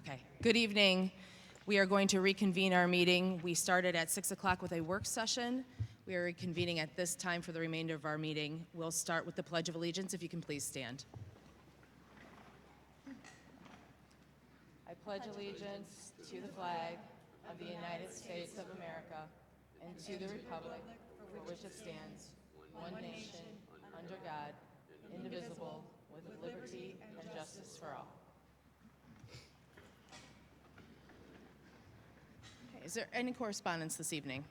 Okay, good evening. We are going to reconvene our meeting. We started at 6 o'clock with a work session. We are reconvening at this time for the remainder of our meeting. We'll start with the Pledge of Allegiance, if you can please stand. I pledge allegiance to the flag of the United States of America and to the republic for which it stands, one nation, under God, indivisible, with liberty and justice for all. Is there any correspondence this evening?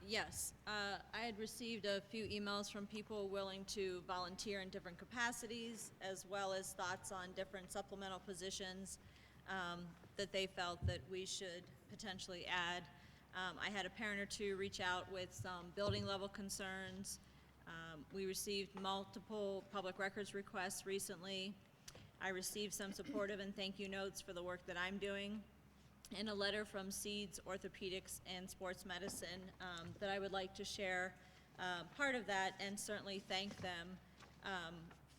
Yes. I had received a few emails from people willing to volunteer in different capacities, as well as thoughts on different supplemental positions that they felt that we should potentially add. I had a parent or two reach out with some building level concerns. We received multiple public records requests recently. I received some supportive and thank you notes for the work that I'm doing, and a letter from Seeds Orthopedics and Sports Medicine that I would like to share part of that and certainly thank them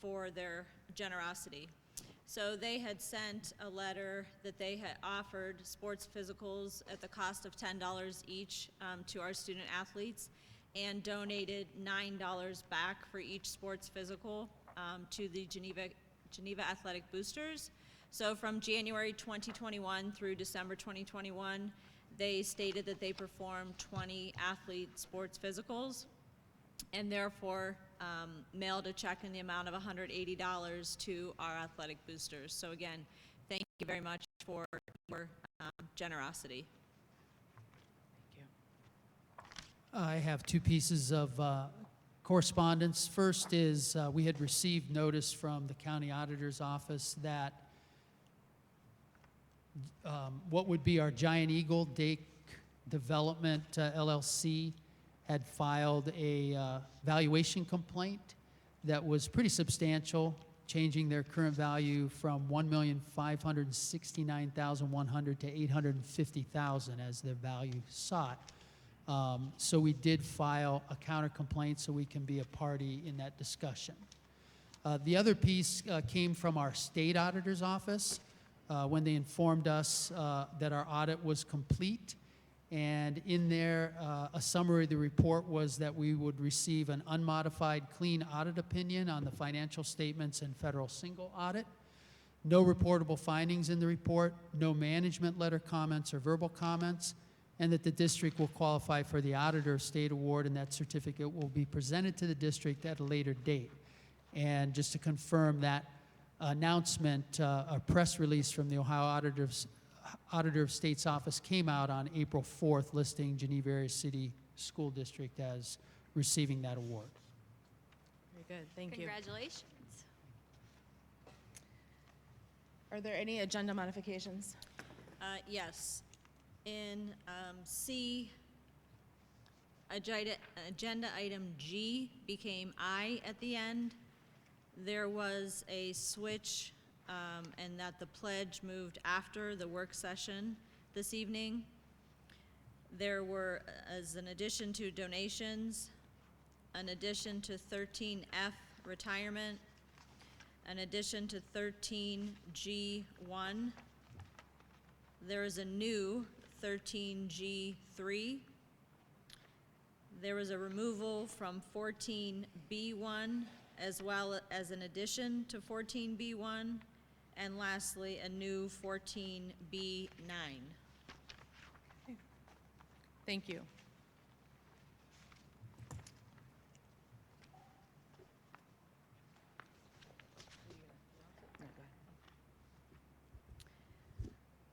for their generosity. So they had sent a letter that they had offered sports physicals at the cost of $10 each to our student athletes, and donated $9 back for each sports physical to the Geneva Athletic Boosters. So from January 2021 through December 2021, they stated that they performed 20 athlete sports physicals, and therefore mailed a check in the amount of $180 to our athletic boosters. So again, thank you very much for your generosity. Thank you. I have two pieces of correspondence. First is we had received notice from the county auditor's office that what would be our Giant Eagle Dake Development LLC had filed a valuation complaint that was pretty substantial, changing their current value from $1,569,100 to $850,000 as their value sought. So we did file a counter complaint so we can be a party in that discussion. The other piece came from our state auditor's office when they informed us that our audit was complete. And in there, a summary of the report was that we would receive an unmodified clean audit opinion on the financial statements and federal single audit. No reportable findings in the report, no management letter comments or verbal comments, and that the district will qualify for the Auditor State Award, and that certificate will be presented to the district at a later date. And just to confirm that announcement, a press release from the Ohio Auditor of State's office came out on April 4th, listing Geneva Area City School District as receiving that award. Very good, thank you. Congratulations. Are there any agenda modifications? Yes. In C, agenda item G became I at the end. There was a switch and that the pledge moved after the work session this evening. There were, as an addition to donations, an addition to 13F retirement, an addition to 13G1. There is a new 13G3. There was a removal from 14B1 as well as an addition to 14B1. And lastly, a new 14B9. Okay. Thank you.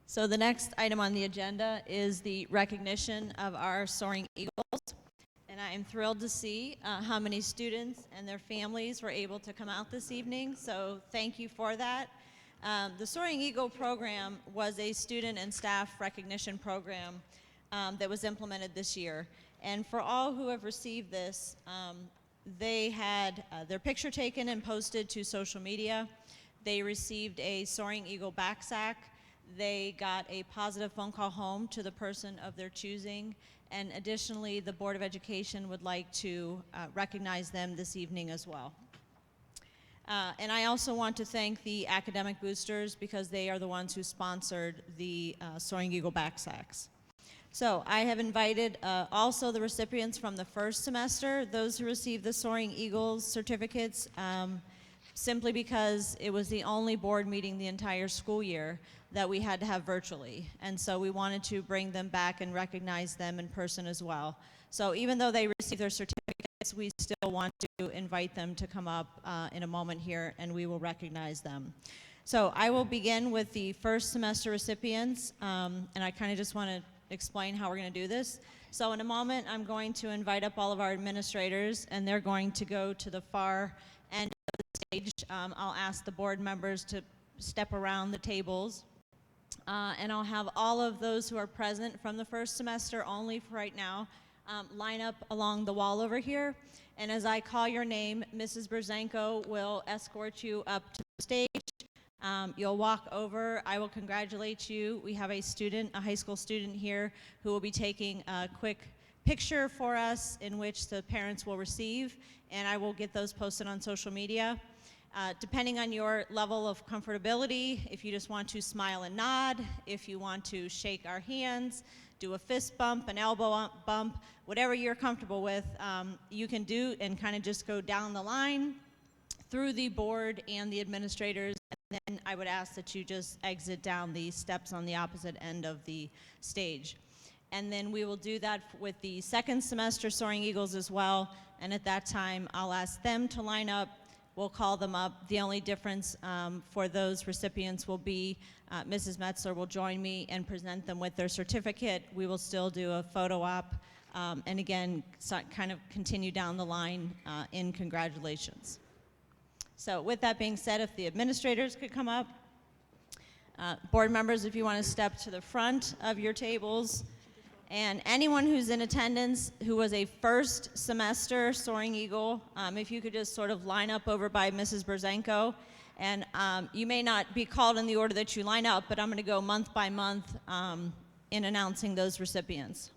So the next item on the agenda is the recognition of our Soaring Eagles. And I am thrilled to see how many students and their families were able to come out this evening. So thank you for that. The Soaring Eagle program was a student and staff recognition program that was implemented this year. And for all who have received this, they had their picture taken and posted to social media. They received a Soaring Eagle backsack. They got a positive phone call home to the person of their choosing. And additionally, the Board of Education would like to recognize them this evening as well. And I also want to thank the academic boosters because they are the ones who sponsored the Soaring Eagle backsacks. So I have invited also the recipients from the first semester, those who received the Soaring Eagles certificates, simply because it was the only board meeting the entire school year that we had to have virtually. And so we wanted to bring them back and recognize them in person as well. So even though they received their certificates, we still want to invite them to come up in a moment here, and we will recognize them. So I will begin with the first semester recipients, and I kind of just want to explain how we're going to do this. So in a moment, I'm going to invite up all of our administrators, and they're going to go to the far end of the stage. I'll ask the board members to step around the tables, and I'll have all of those who are present from the first semester only for right now line up along the wall over here. And as I call your name, Mrs. Berzanko will escort you up to the stage. You'll walk over. I will congratulate you. We have a student, a high school student here, who will be taking a quick picture for us in which the parents will receive, and I will get those posted on social media. Depending on your level of comfortability, if you just want to smile and nod, if you want to shake our hands, do a fist bump, an elbow bump, whatever you're comfortable with, you can do, and kind of just go down the line through the board and the administrators, and then I would ask that you just exit down the steps on the opposite end of the stage. And then we will do that with the second semester Soaring Eagles as well, and at that time I'll ask them to line up. We'll call them up. The only difference for those recipients will be Mrs. Metzler will join me and present them with their certificate. We will still do a photo op, and again, kind of continue down the line in congratulations. So with that being said, if the administrators could come up. Board members, if you want to step to the front of your tables. And anyone who's in attendance who was a first semester Soaring Eagle, if you could just sort of line up over by Mrs. Berzanko. And you may not be called in the order that you line up, but I'm going to go month by month in announcing those recipients.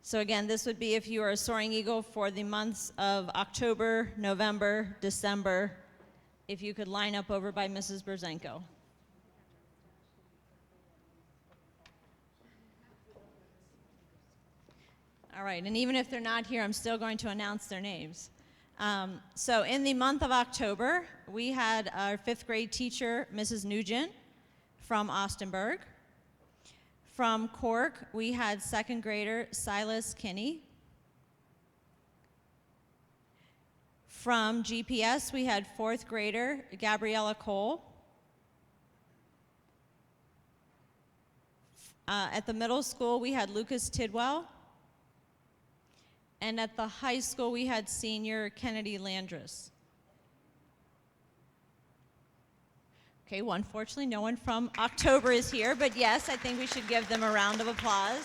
So again, this would be if you are a Soaring Eagle for the months of October, November, December. If you could line up over by Mrs. Berzanko. All right, and even if they're not here, I'm still going to announce their names. So in the month of October, we had our 5th grade teacher, Mrs. Nugent, from Austinburg. From Cork, we had 2nd grader, Silas Kinney. From GPS, we had 4th grader, Gabriella Cole. At the middle school, we had Lucas Tidwell. And at the high school, we had senior Kennedy Landris. Okay, well, unfortunately, no one from October is here, but yes, I think we should give them a round of applause.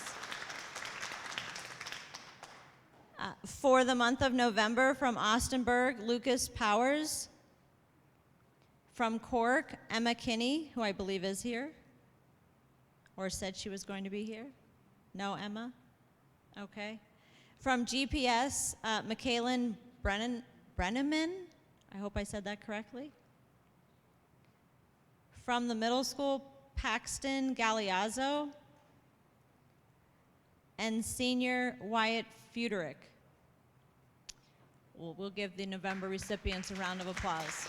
For the month of November, from Austinburg, Lucas Powers. From Cork, Emma Kinney, who I believe is here, or said she was going to be here. No, Emma? Okay. From GPS, Michaelin Brenneman. I hope I said that correctly. From the middle school, Paxton Galeazzo. And senior Wyatt Fuderick. We'll give the November recipients a round of applause.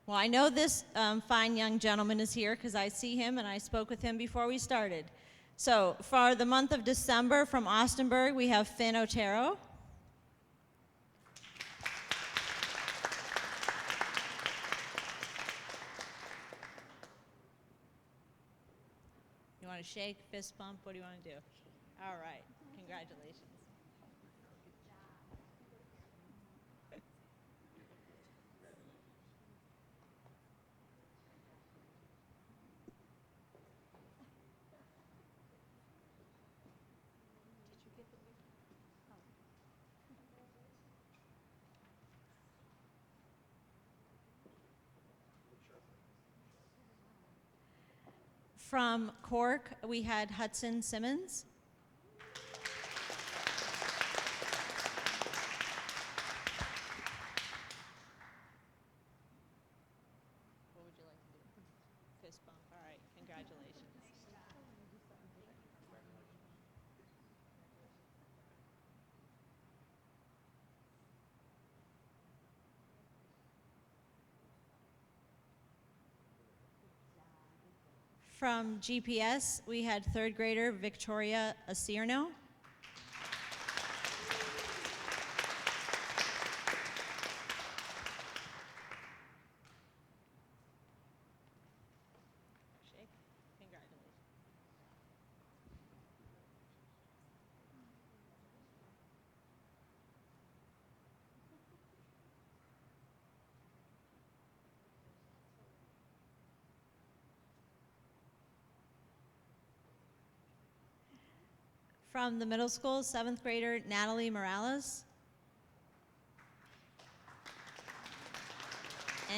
Well, I know this fine young gentleman is here because I see him and I spoke with him before we started. So for the month of December, from Austinburg, we have Finn Otero. You want to shake, fist bump? What do you want to do? All right. Congratulations. From Cork, we had Hudson Simmons. What would you like to do? Fist bump. All right, congratulations. From GPS, we had third grader Victoria Acierno. Shake. Congratulations. From the middle school, seventh grader Natalie Morales.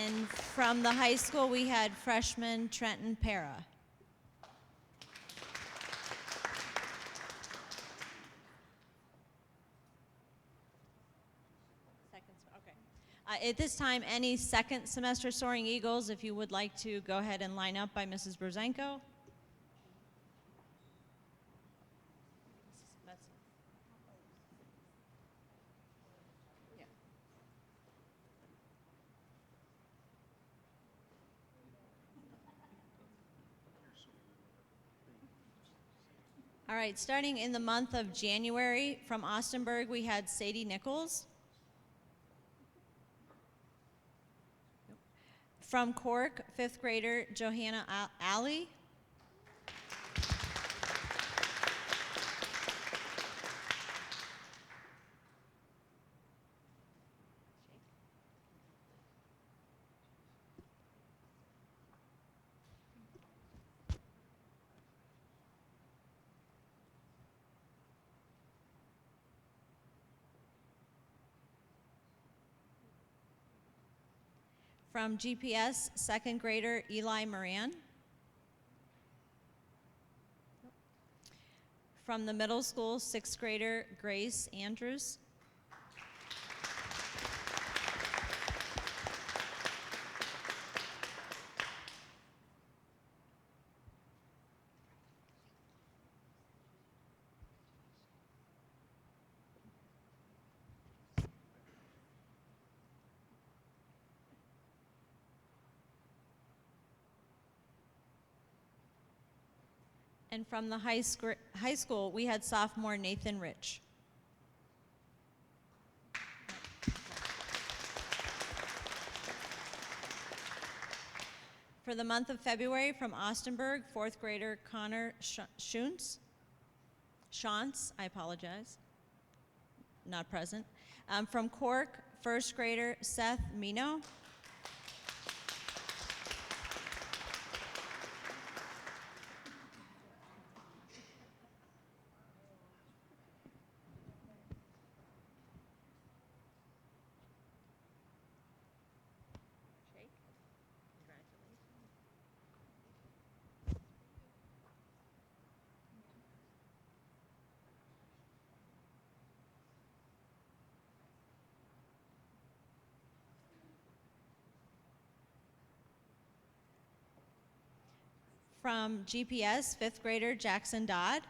And from the high school, we had freshman Trenton Para. Okay. At this time, any second semester Soaring Eagles, if you would like to go ahead and line up by Mrs. Brzenko. All right, starting in the month of January, from Austinburg, we had Sadie Nichols. From Cork, fifth grader Johanna Ali. From GPS, second grader Eli Moran. From the middle school, sixth grader Grace Andrews. And from the high school, we had sophomore Nathan Rich. For the month of February, from Austinburg, fourth grader Connor Shantz, I apologize, not present. From Cork, first grader Seth Mino. From GPS, fifth grader Jackson Dodd.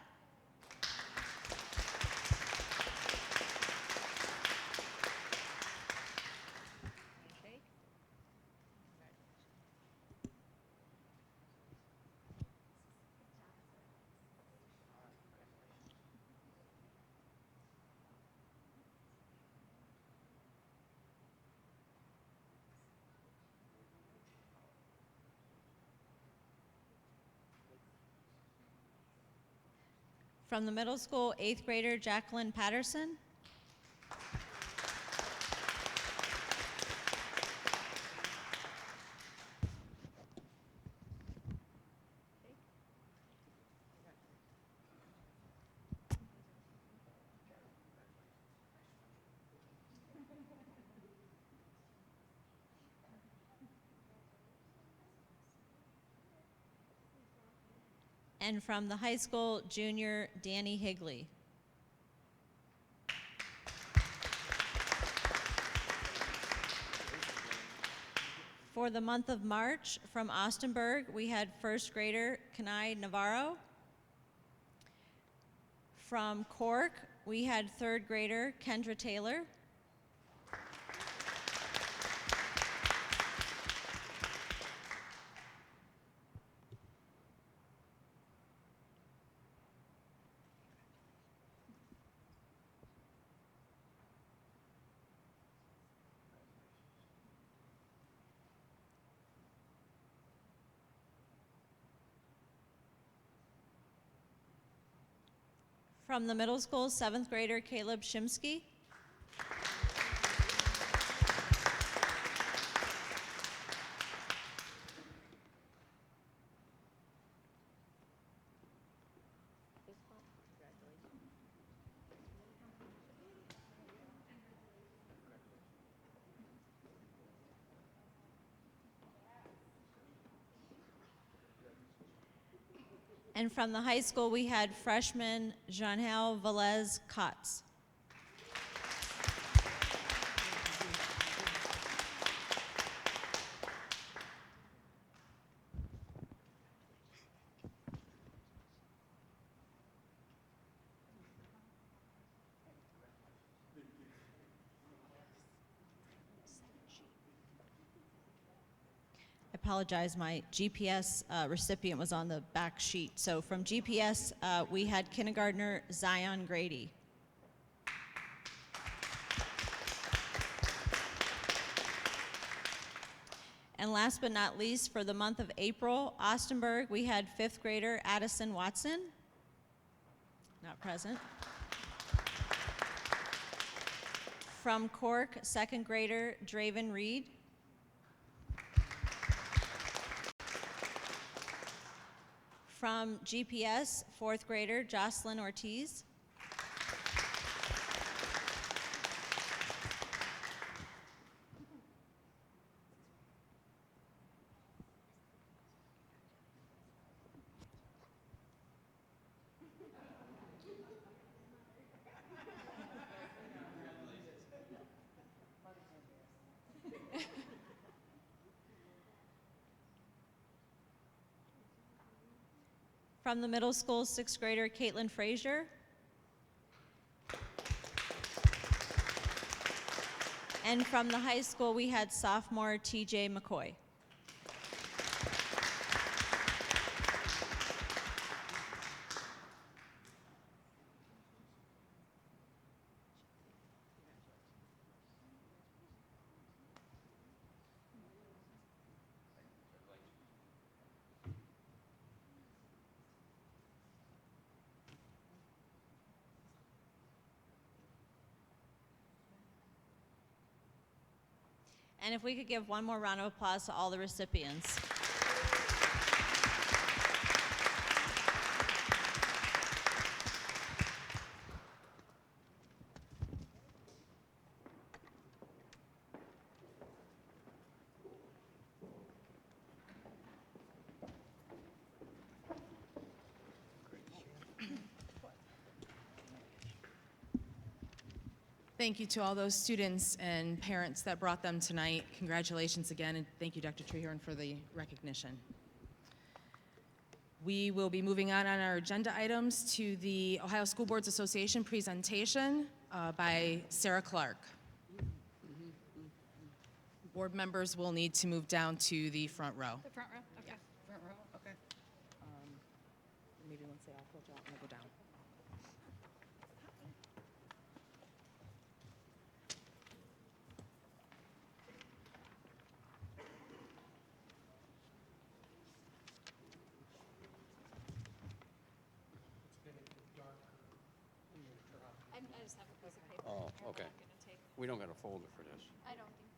From the middle school, eighth grader Jacqueline Patterson. And from the high school, junior Danny Higley. For the month of March, from Austinburg, we had first grader Kenai Navarro. From Cork, we had third grader Kendra Taylor. From the middle school, seventh grader Caleb Shimsky. And from the high school, we had freshman Janelle Velez Kotz. I apologize, my GPS recipient was on the back sheet. So from GPS, we had kindergartner Zion Grady. And last but not least, for the month of April, Austinburg, we had fifth grader Addison Watson, not present. From Cork, second grader Draven Reed. From GPS, fourth grader Jocelyn Ortiz. From the middle school, sixth grader Caitlin Frazier. And from the high school, we had sophomore TJ McCoy. And if we could give one more round of applause to all the recipients. Thank you to all those students and parents that brought them tonight. Congratulations again, and thank you, Dr. Treharn, for the recognition. We will be moving on our agenda items to the Ohio School Boards Association presentation by Sarah Clark. Board members will need to move down to the front row. The front row? Okay. Yeah. Front row, okay. Maybe once they all filter out, we'll go down. I just have a piece of paper. Oh, I'm okay. not gonna take- We don't got a folder for this. I don't think.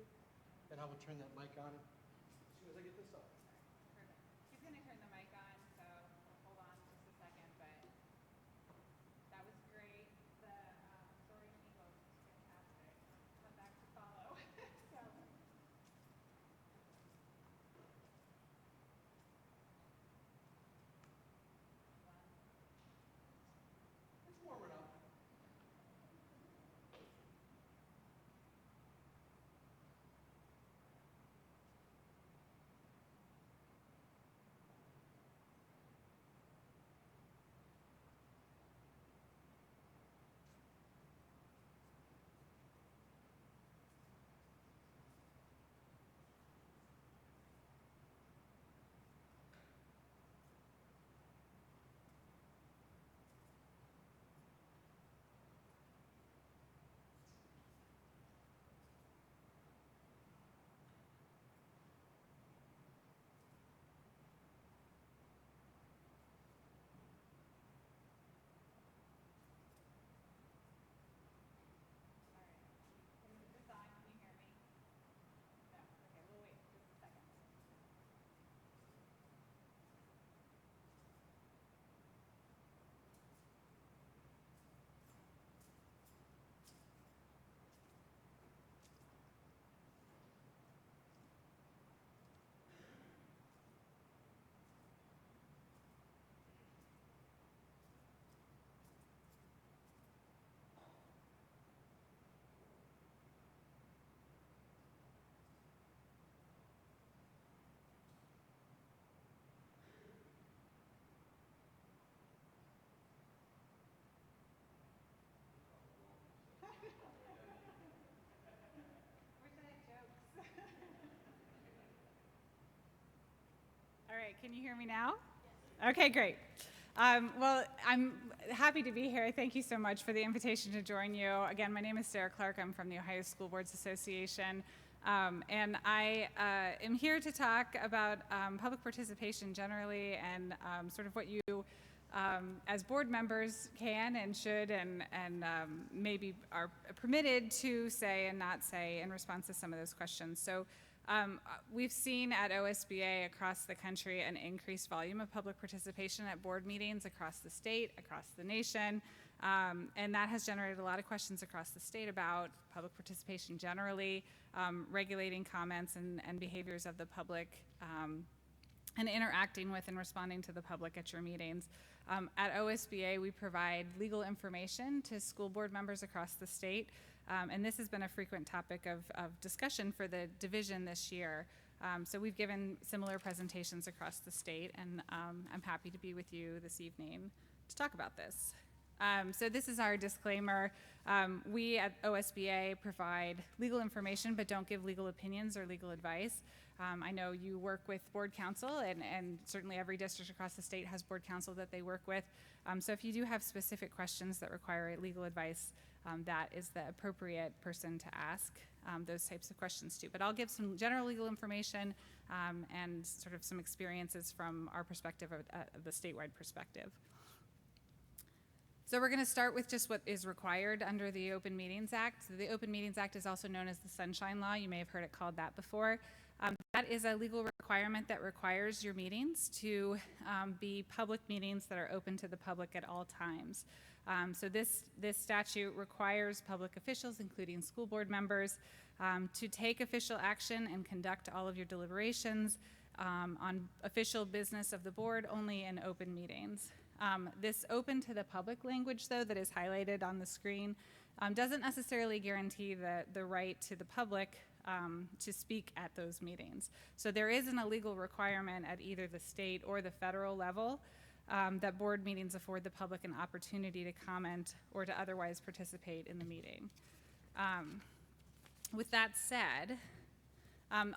you. And I will turn that mic on as soon as I get this up. Perfect. He's gonna turn the mic on, so we'll hold on just a second, but that was great. The Soaring Eagles was fantastic. Come back to follow. So. It's warming up. Is this on? Can you hear me? No. Okay, we'll wait just a second. Wish I had jokes. All right, can you hear me now? Yes. Okay, great. Well, I'm happy to be here. Thank you so much for the invitation to join you. Again, my name is Sarah Clark. I'm from the Ohio School Boards Association. And I am here to talk about public participation generally and sort of what you as board members can and should and maybe are permitted to say and not say in response to some of those questions. So we've seen at OSBA across the country an increased volume of public participation at board meetings across the state, across the nation, and that has generated a lot of questions across the state about public participation generally, regulating comments and behaviors of the public, and interacting with and responding to the public at your meetings. At OSBA, we provide legal information to school board members across the state, and this has been a frequent topic of discussion for the division this year. So we've given similar presentations across the state, and I'm happy to be with you this evening to talk about this. So this is our disclaimer. We at OSBA provide legal information but don't give legal opinions or legal advice. I know you work with board counsel, and certainly every district across the state has board counsel that they work with. So if you do have specific questions that require legal advice, that is the appropriate person to ask those types of questions to. But I'll give some general legal information and sort of some experiences from our perspective, of the statewide perspective. So we're going to start with just what is required under the Open Meetings Act. So the Open Meetings Act is also known as the Sunshine Law. You may have heard it called that before. That is a legal requirement that requires your meetings to be public meetings that are open to the public at all times. So this statute requires public officials, including school board members, to take official action and conduct all of your deliberations on official business of the board only in open meetings. This open to the public language, though, that is highlighted on the screen doesn't necessarily guarantee the right to the public to speak at those meetings. So there isn't a legal requirement at either the state or the federal level that board meetings afford the public an opportunity to comment or to otherwise participate in the meeting. With that said,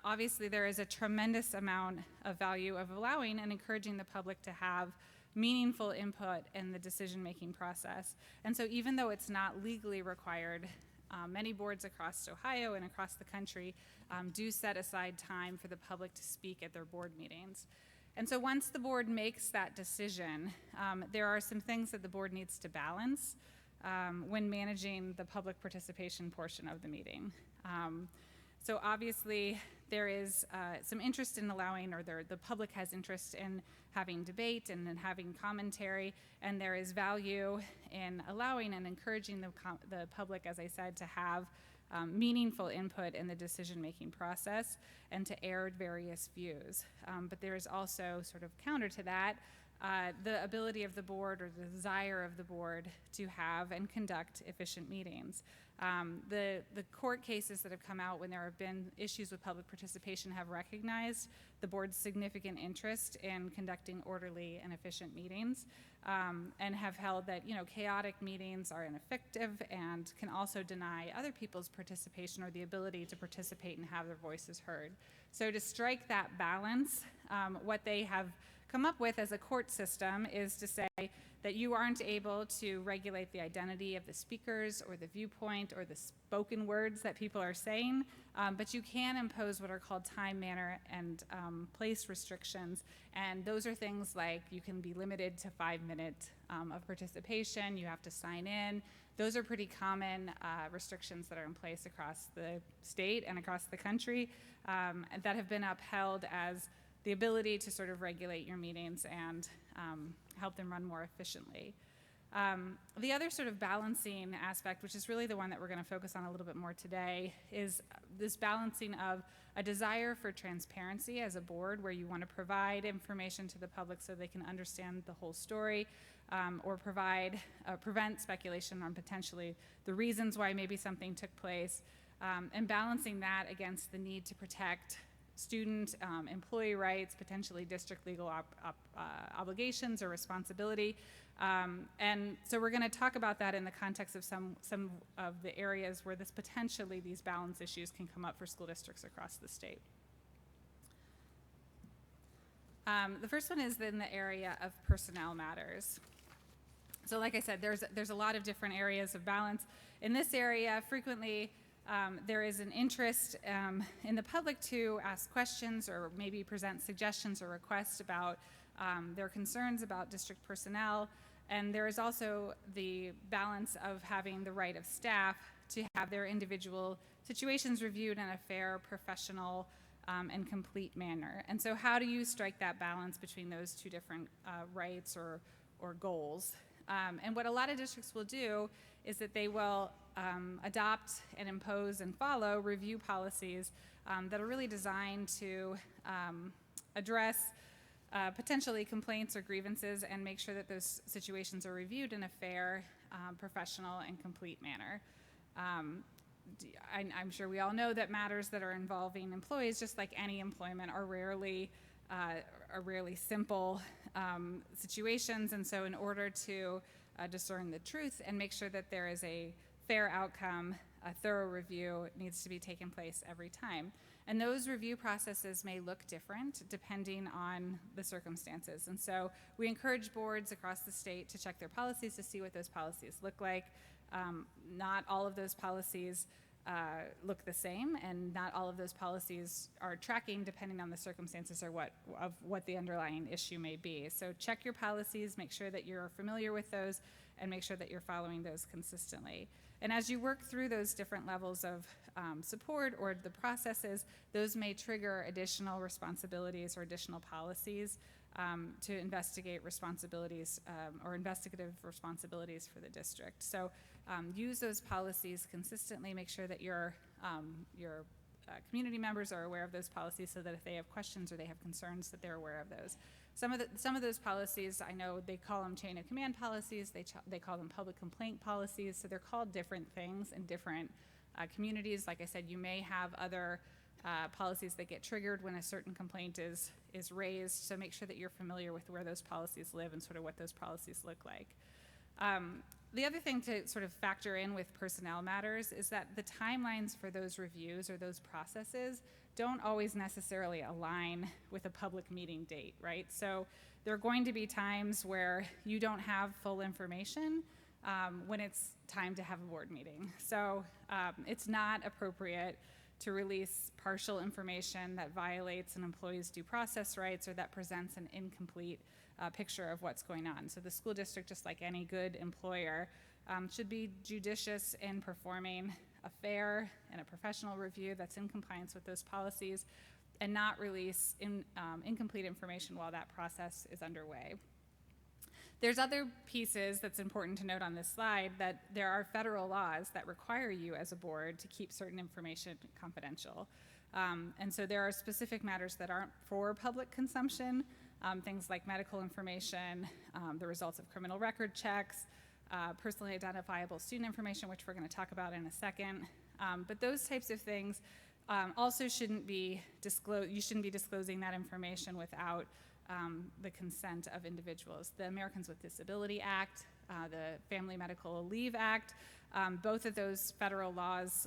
obviously there is a tremendous amount of value of allowing and encouraging the public to have meaningful input in the decision-making process. And so even though it's not legally required, many boards across Ohio and across the country do set aside time for the public to speak at their board meetings. And so once the board makes that decision, there are some things that the board needs to balance when managing the public participation portion of the meeting. So obviously, there is some interest in allowing, or the public has interest in having debate and in having commentary, and there is value in allowing and encouraging the public, as I said, to have meaningful input in the decision-making process and to air various views. But there is also sort of counter to that, the ability of the board or the desire of the board to have and conduct efficient meetings. The court cases that have come out when there have been issues with public participation have recognized the board's significant interest in conducting orderly and efficient meetings, and have held that chaotic meetings are ineffective and can also deny other people's participation or the ability to participate and have their voices heard. So to strike that balance, what they have come up with as a court system is to say that you aren't able to regulate the identity of the speakers or the viewpoint or the spoken words that people are saying, but you can impose what are called time, manner, and place restrictions. And those are things like you can be limited to 5 minutes of participation, you have to sign in. Those are pretty common restrictions that are in place across the state and across the country that have been upheld as the ability to sort of regulate your meetings and help them run more efficiently. The other sort of balancing aspect, which is really the one that we're going to focus on a little bit more today, is this balancing of a desire for transparency as a board, where you want to provide information to the public so they can understand the whole story, or prevent speculation on potentially the reasons why maybe something took place, and balancing that against the need to protect student, employee rights, potentially district legal obligations or responsibility. And so we're going to talk about that in the context of some of the areas where these balance issues can come up for school districts across the state. The first one is in the area of personnel matters. So like I said, there's a lot of different areas of balance. In this area, frequently, there is an interest in the public to ask questions or maybe present suggestions or requests about their concerns about district personnel. And there is also the balance of having the right of staff to have their individual situations reviewed in a fair, professional, and complete manner. And so how do you strike that balance between those two different rights or goals? And what a lot of districts will do is that they will adopt and impose and follow review policies that are really designed to address potentially complaints or grievances and make sure that those situations are reviewed in a fair, professional, and complete manner. I'm sure we all know that matters that are involving employees, just like any employment, are rarely simple situations. And so in order to discern the truth and make sure that there is a fair outcome, a thorough review needs to be taken place every time. And those review processes may look different depending on the circumstances. And so we encourage boards across the state to check their policies to see what those policies look like. Not all of those policies look the same, and not all of those policies are tracking depending on the circumstances or what the underlying issue may be. So check your policies, make sure that you're familiar with those, and make sure that you're following those consistently. And as you work through those different levels of support or the processes, those may trigger additional responsibilities or additional policies to investigate responsibilities or investigative responsibilities for the district. So use those policies consistently, make sure that your community members are aware of those policies so that if they have questions or they have concerns that they're aware of those. Some of those policies, I know they call them chain of command policies, they call them public complaint policies, so they're called different things in different communities. Like I said, you may have other policies that get triggered when a certain complaint is raised, so make sure that you're familiar with where those policies live and sort of what those policies look like. The other thing to sort of factor in with personnel matters is that the timelines for those reviews or those processes don't always necessarily align with a public meeting date, right? So there are going to be times where you don't have full information when it's time to have a board meeting. So it's not appropriate to release partial information that violates an employee's due process rights or that presents an incomplete picture of what's going on. So the school district, just like any good employer, should be judicious in performing a fair and a professional review that's in compliance with those policies, and not release incomplete information while that process is underway. There's other pieces that's important to note on this slide, that there are federal laws that require you as a board to keep certain information confidential. And so there are specific matters that aren't for public consumption, things like medical information, the results of criminal record checks, personally identifiable student information, which we're going to talk about in a second. But those types of things also shouldn't be disclosed. You shouldn't be disclosing that information without the consent of individuals. The Americans with Disability Act, the Family Medical Leave Act, both of those federal laws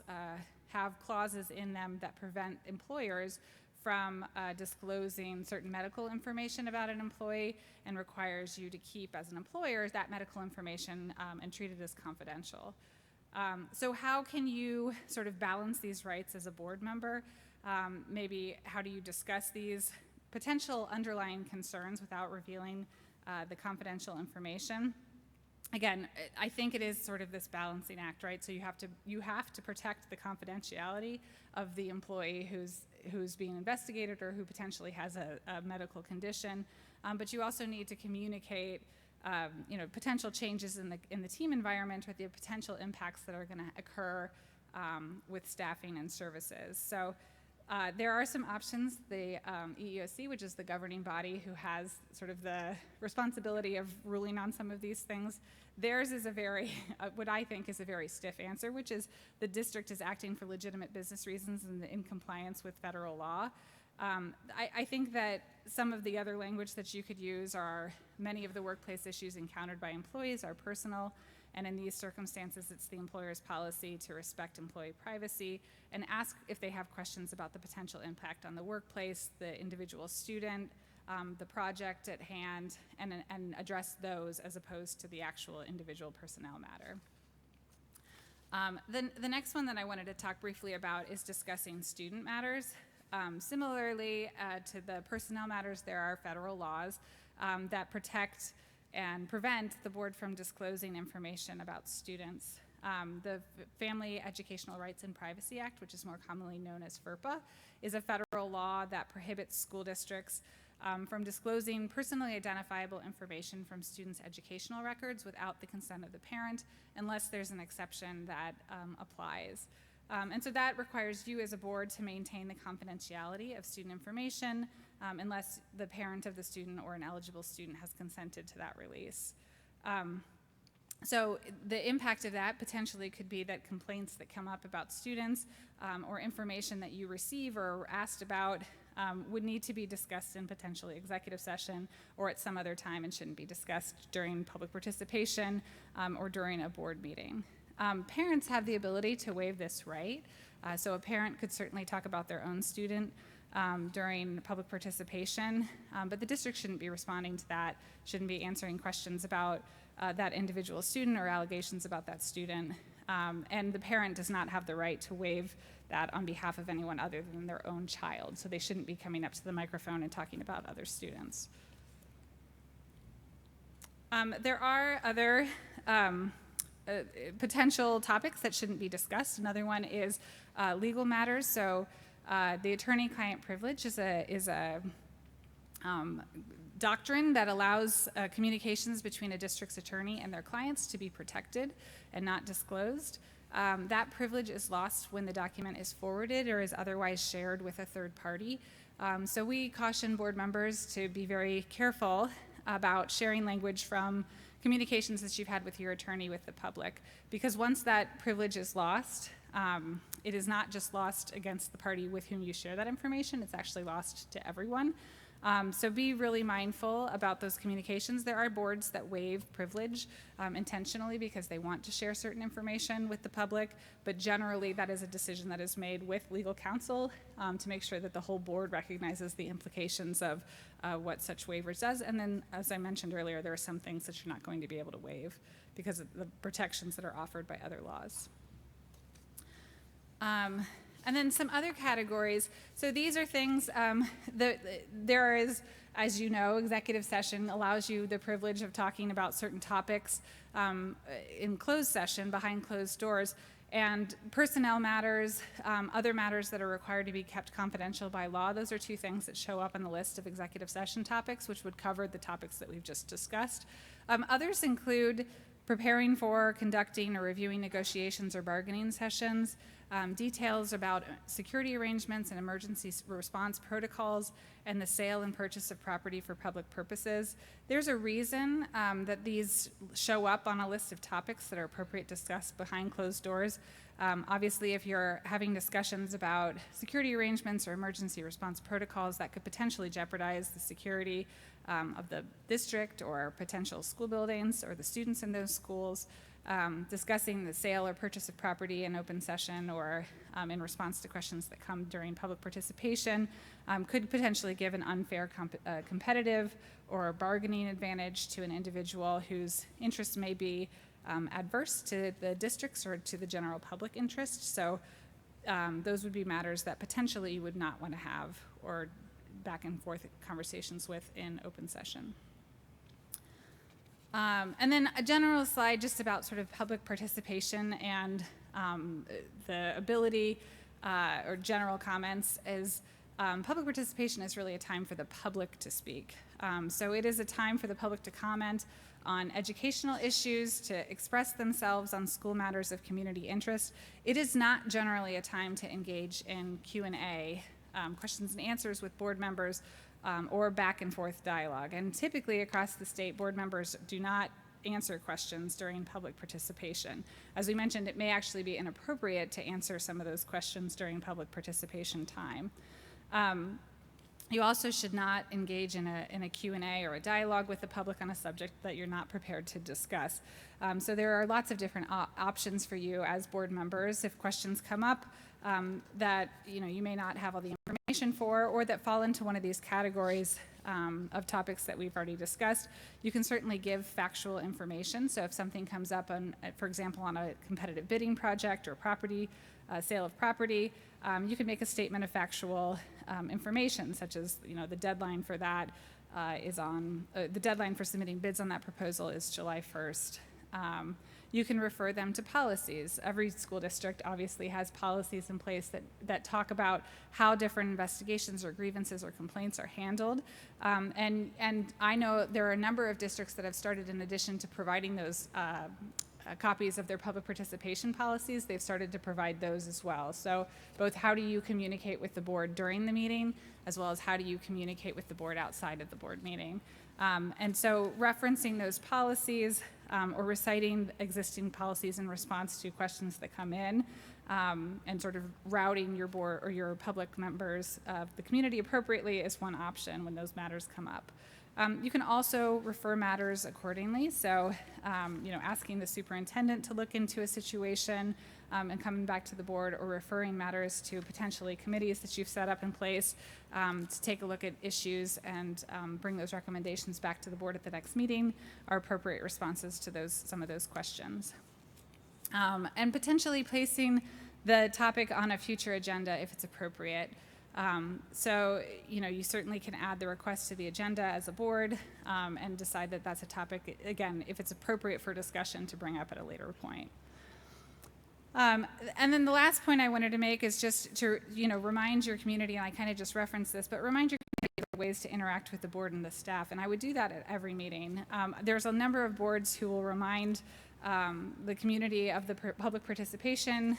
have clauses in them that prevent employers from disclosing certain medical information about an employee, and requires you to keep, as an employer, that medical information and treat it as confidential. So how can you sort of balance these rights as a board member? Maybe how do you discuss these potential underlying concerns without revealing the confidential information? Again, I think it is sort of this balancing act, right? So you have to protect the confidentiality of the employee who's being investigated or who potentially has a medical condition, but you also need to communicate potential changes in the team environment, with the potential impacts that are going to occur with staffing and services. So there are some options. The EEOC, which is the governing body who has sort of the responsibility of ruling on some of these things, theirs is a very, what I think is a very stiff answer, which is the district is acting for legitimate business reasons and in compliance with federal law. I think that some of the other language that you could use are, many of the workplace issues encountered by employees are personal, and in these circumstances, it's the employer's policy to respect employee privacy and ask if they have questions about the potential impact on the workplace, the individual student, the project at hand, and address those as opposed to the actual individual personnel matter. The next one that I wanted to talk briefly about is discussing student matters. Similarly to the personnel matters, there are federal laws that protect and prevent the board from disclosing information about students. The Family Educational Rights and Privacy Act, which is more commonly known as FERPA, is a federal law that prohibits school districts from disclosing personally identifiable information from students' educational records without the consent of the parent, unless there's an exception that applies. And so that requires you as a board to maintain the confidentiality of student information unless the parent of the student or an eligible student has consented to that release. So the impact of that potentially could be that complaints that come up about students or information that you receive or are asked about would need to be discussed in potentially executive session or at some other time, and shouldn't be discussed during public participation or during a board meeting. Parents have the ability to waive this right. So a parent could certainly talk about their own student during public participation, but the district shouldn't be responding to that, shouldn't be answering questions about that individual student or allegations about that student. And the parent does not have the right to waive that on behalf of anyone other than their own child. So they shouldn't be coming up to the microphone and talking about other students. There are other potential topics that shouldn't be discussed. Another one is legal matters. So the attorney-client privilege is a doctrine that allows communications between a district's attorney and their clients to be protected and not disclosed. That privilege is lost when the document is forwarded or is otherwise shared with a third party. So we caution board members to be very careful about sharing language from communications that you've had with your attorney with the public, because once that privilege is lost, it is not just lost against the party with whom you share that information, it's actually lost to everyone. So be really mindful about those communications. There are boards that waive privilege intentionally because they want to share certain information with the public, but generally that is a decision that is made with legal counsel to make sure that the whole board recognizes the implications of what such waivers does. And then, as I mentioned earlier, there are some things that you're not going to be able to waive because of the protections that are offered by other laws. And then some other categories. So these are things, there is As you know, executive session allows you the privilege of talking about certain topics in closed session, behind closed doors, and personnel matters, other matters that are required to be kept confidential by law. Those are two things that show up on the list of executive session topics, which would cover the topics that we've just discussed. Others include preparing for, conducting, or reviewing negotiations or bargaining sessions, details about security arrangements and emergency response protocols, and the sale and purchase of property for public purposes. There's a reason that these show up on a list of topics that are appropriate to discuss behind closed doors. Obviously, if you're having discussions about security arrangements or emergency response protocols, that could potentially jeopardize the security of the district or potential school buildings or the students in those schools. Discussing the sale or purchase of property in open session or in response to questions that come during public participation could potentially give an unfair competitive or bargaining advantage to an individual whose interests may be adverse to the district's or to the general public interest. So those would be matters that potentially you would not want to have or back and forth conversations with in open session. And then a general slide just about sort of public participation and the ability or general comments is public participation is really a time for the public to speak. So it is a time for the public to comment on educational issues, to express themselves on school matters of community interest. It is not generally a time to engage in Q&A, questions and answers with board members, or back and forth dialogue. And typically across the state, board members do not answer questions during public participation. As we mentioned, it may actually be inappropriate to answer some of those questions during public participation time. You also should not engage in a Q&A or a dialogue with the public on a subject that you're not prepared to discuss. So there are lots of different options for you as board members if questions come up that you may not have all the information for, or that fall into one of these categories of topics that we've already discussed. You can certainly give factual information. So if something comes up on, for example, on a competitive bidding project or property, sale of property, you can make a statement of factual information, such as the deadline for that is on, the deadline for submitting bids on that proposal is July 1st. You can refer them to policies. Every school district obviously has policies in place that talk about how different investigations or grievances or complaints are handled. And I know there are a number of districts that have started, in addition to providing those copies of their public participation policies, they've started to provide those as well. So both how do you communicate with the board during the meeting, as well as how do you communicate with the board outside of the board meeting. And so referencing those policies or reciting existing policies in response to questions that come in, and sort of routing your board or your public members of the community appropriately is one option when those matters come up. You can also refer matters accordingly. So, asking the superintendent to look into a situation and coming back to the board, or referring matters to potentially committees that you've set up in place to take a look at issues and bring those recommendations back to the board at the next meeting are appropriate responses to some of those questions. And potentially placing the topic on a future agenda if it's appropriate. So, you certainly can add the request to the agenda as a board and decide that that's a topic, again, if it's appropriate for discussion to bring up at a later point. And then the last point I wanted to make is just to, remind your community, and I kind of just referenced this, but remind your community of ways to interact with the board and the staff. And I would do that at every meeting. There's a number of boards who will remind the community of the public participation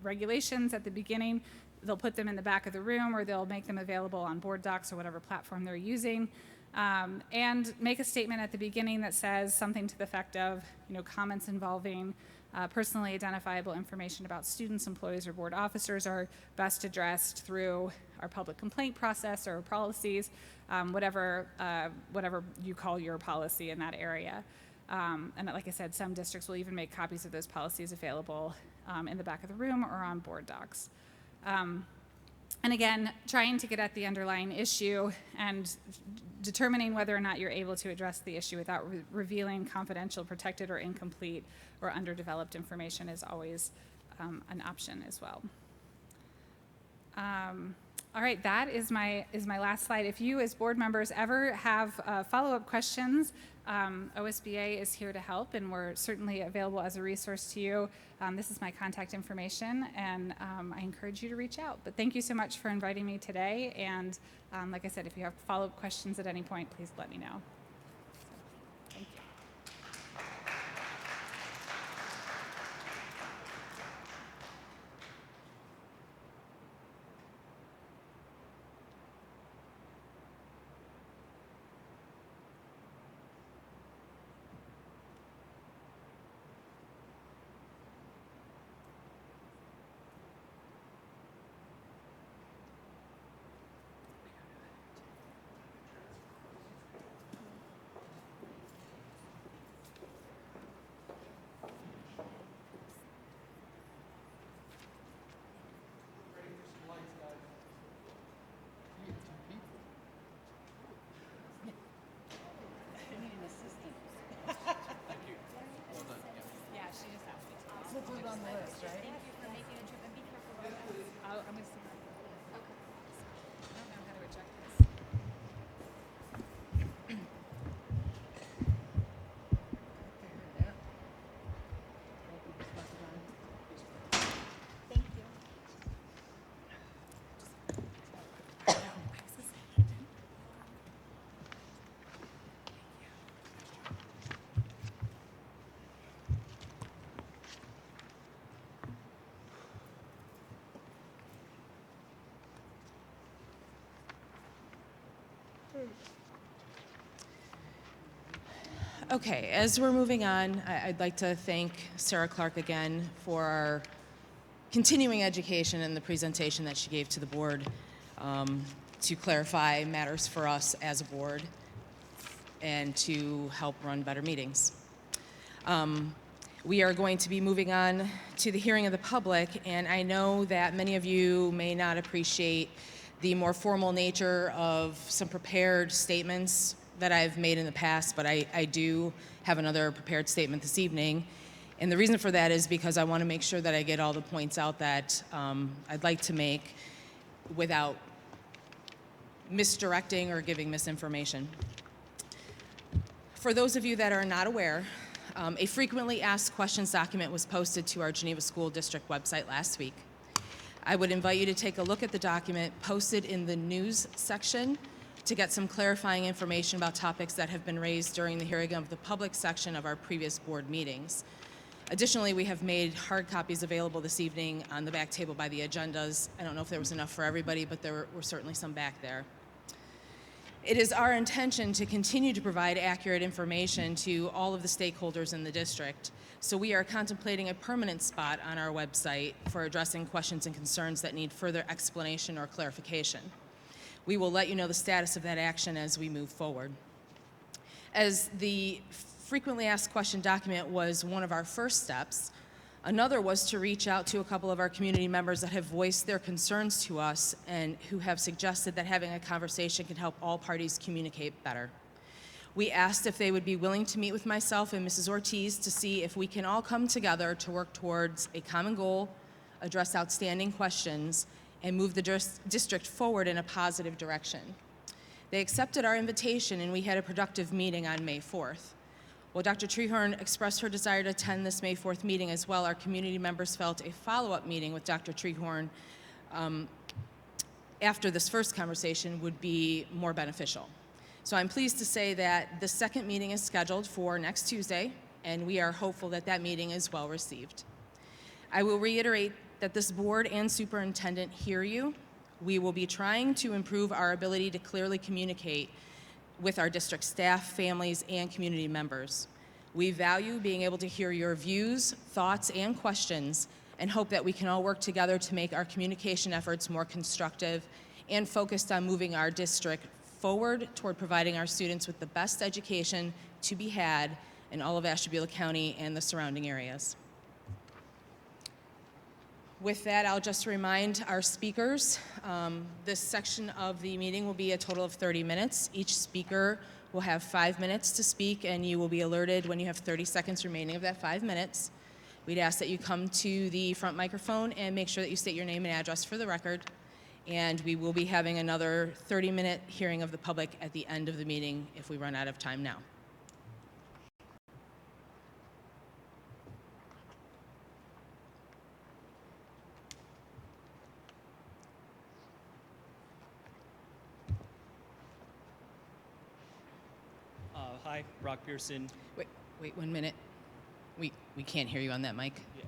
regulations at the beginning. They'll put them in the back of the room, or they'll make them available on board docs or whatever platform they're using, and make a statement at the beginning that says something to the effect of, comments involving personally identifiable information about students, employees, or board officers are best addressed through our public complaint process or policies, whatever you call your policy in that area. And like I said, some districts will even make copies of those policies available in the back of the room or on board docs. And again, trying to get at the underlying issue and determining whether or not you're able to address the issue without revealing confidential, protected, or incomplete or underdeveloped information is always an option as well. All right, that is my last slide. If you as board members ever have follow-up questions, OSBA is here to help, and we're certainly available as a resource to you. This is my contact information, and I encourage you to reach out. But thank you so much for inviting me today, and like I said, if you have follow-up questions at any point, please let me know. So, thank you. I'm going to see. Okay. I don't know how to eject this. Thank you. Okay, as we're moving on, I'd like to thank Sarah Clark again for our continuing education and the presentation that she gave to the board to clarify matters for us as a board and to help run better meetings. We are going to be moving on to the hearing of the public, and I know that many of you may not appreciate the more formal nature of some prepared statements that I've made in the past, but I do have another prepared statement this evening. And the reason for that is because I want to make sure that I get all the points out that I'd like to make without misdirecting or giving misinformation. For those of you that are not aware, a frequently asked questions document was posted to our Geneva School District website last week. I would invite you to take a look at the document posted in the news section to get some clarifying information about topics that have been raised during the hearing of the public section of our previous board meetings. Additionally, we have made hard copies available this evening on the back table by the agendas. I don't know if there was enough for everybody, but there were certainly some back there. It is our intention to continue to provide accurate information to all of the stakeholders in the district, so we are contemplating a permanent spot on our website for addressing questions and concerns that need further explanation or clarification. We will let you know the status of that action as we move forward. As the frequently asked question document was one of our first steps, another was to reach out to a couple of our community members that have voiced their concerns to us and who have suggested that having a conversation can help all parties communicate better. We asked if they would be willing to meet with myself and Mrs. Ortiz to see if we can all come together to work towards a common goal, address outstanding questions, and move the district forward in a positive direction. They accepted our invitation, and we had a productive meeting on May 4th. While Dr. Treharn expressed her desire to attend this May 4th meeting as well, our community members felt a follow-up meeting with Dr. Treharn after this first conversation would be more beneficial. So I'm pleased to say that the second meeting is scheduled for next Tuesday, and we are hopeful that that meeting is well received. I will reiterate that this board and superintendent hear you. We will be trying to improve our ability to clearly communicate with our district staff, families, and community members. We value being able to hear your views, thoughts, and questions, and hope that we can all work together to make our communication efforts more constructive and focused on moving our district forward toward providing our students with the best education to be had in all of Ashtabula County and the surrounding areas. With that, I'll just remind our speakers, this section of the meeting will be a total of 30 minutes. Each speaker will have 5 minutes to speak, and you will be alerted when you have 30 seconds remaining of that 5 minutes. We'd ask that you come to the front microphone and make sure that you state your name and address for the record. And we will be having another 30-minute hearing of the public at the end of the meeting if we run out of time now. Hi, Brock Pearson. Wait 1 minute. We can't hear you on that mic. Yeah,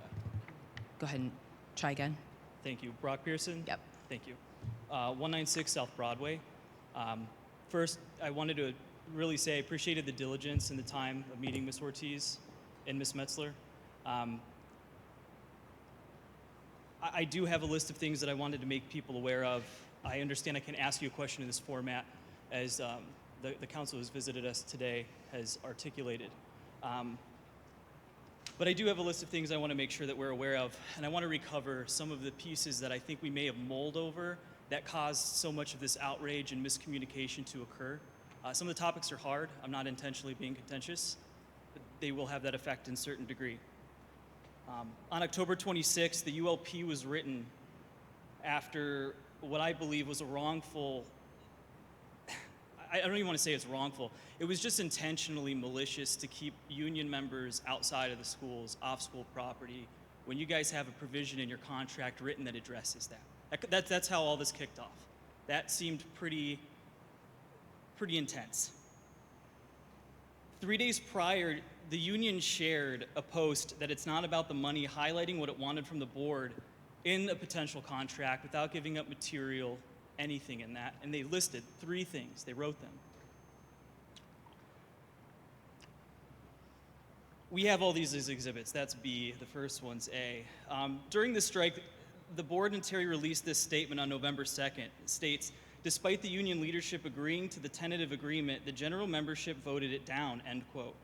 Go ahead and try again. thank you. Brock Pearson? Yep. Thank you. 196 South Broadway. First, I wanted to really say I appreciated the diligence and the time of meeting Ms. Ortiz and Ms. Metzler. I do have a list of things that I wanted to make people aware of. I understand I can ask you a question in this format as the council who's visited us today has articulated. But I do have a list of things I want to make sure that we're aware of, and I want to recover some of the pieces that I think we may have mulled over that caused so much of this outrage and miscommunication to occur. Some of the topics are hard. I'm not intentionally being contentious, but they will have that effect in a certain degree. On October 26th, the ULP was written after what I believe was a wrongful, I don't even want to say it's wrongful. It was just intentionally malicious to keep union members outside of the schools, off school property, when you guys have a provision in your contract written that addresses that. That's how all this kicked off. That seemed pretty intense. 3 days prior, the union shared a post that it's not about the money, highlighting what it wanted from the board in a potential contract without giving up material, anything in that. And they listed 3 things. They wrote them. We have all these as exhibits. That's B. The first one's A. During the strike, the board and Terri released this statement on November 2nd. It states, despite the union leadership agreeing to the tentative agreement, the general membership voted it down, end quote,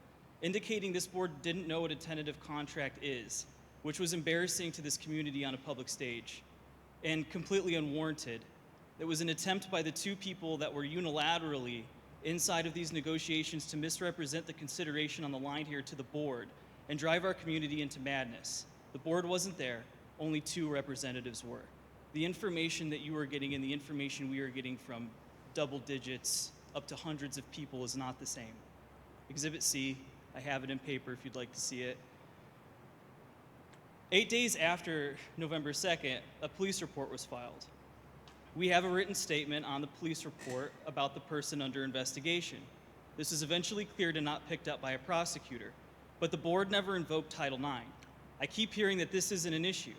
indicating this board didn't know what a tentative contract is, which was embarrassing to this community on a public stage and completely unwarranted. It was an attempt by the 2 people that were unilaterally inside of these negotiations to misrepresent the consideration on the line here to the board and drive our community into madness. The board wasn't there, only 2 representatives were. The information that you are getting and the information we are getting from double digits up to hundreds of people is not the same. Exhibit C, I have it in paper if you'd like to see it. 8 days after November 2nd, a police report was filed. We have a written statement on the police report about the person under investigation. This is eventually cleared and not picked up by a prosecutor, but the board never invoked Title IX. I keep hearing that this isn't an issue.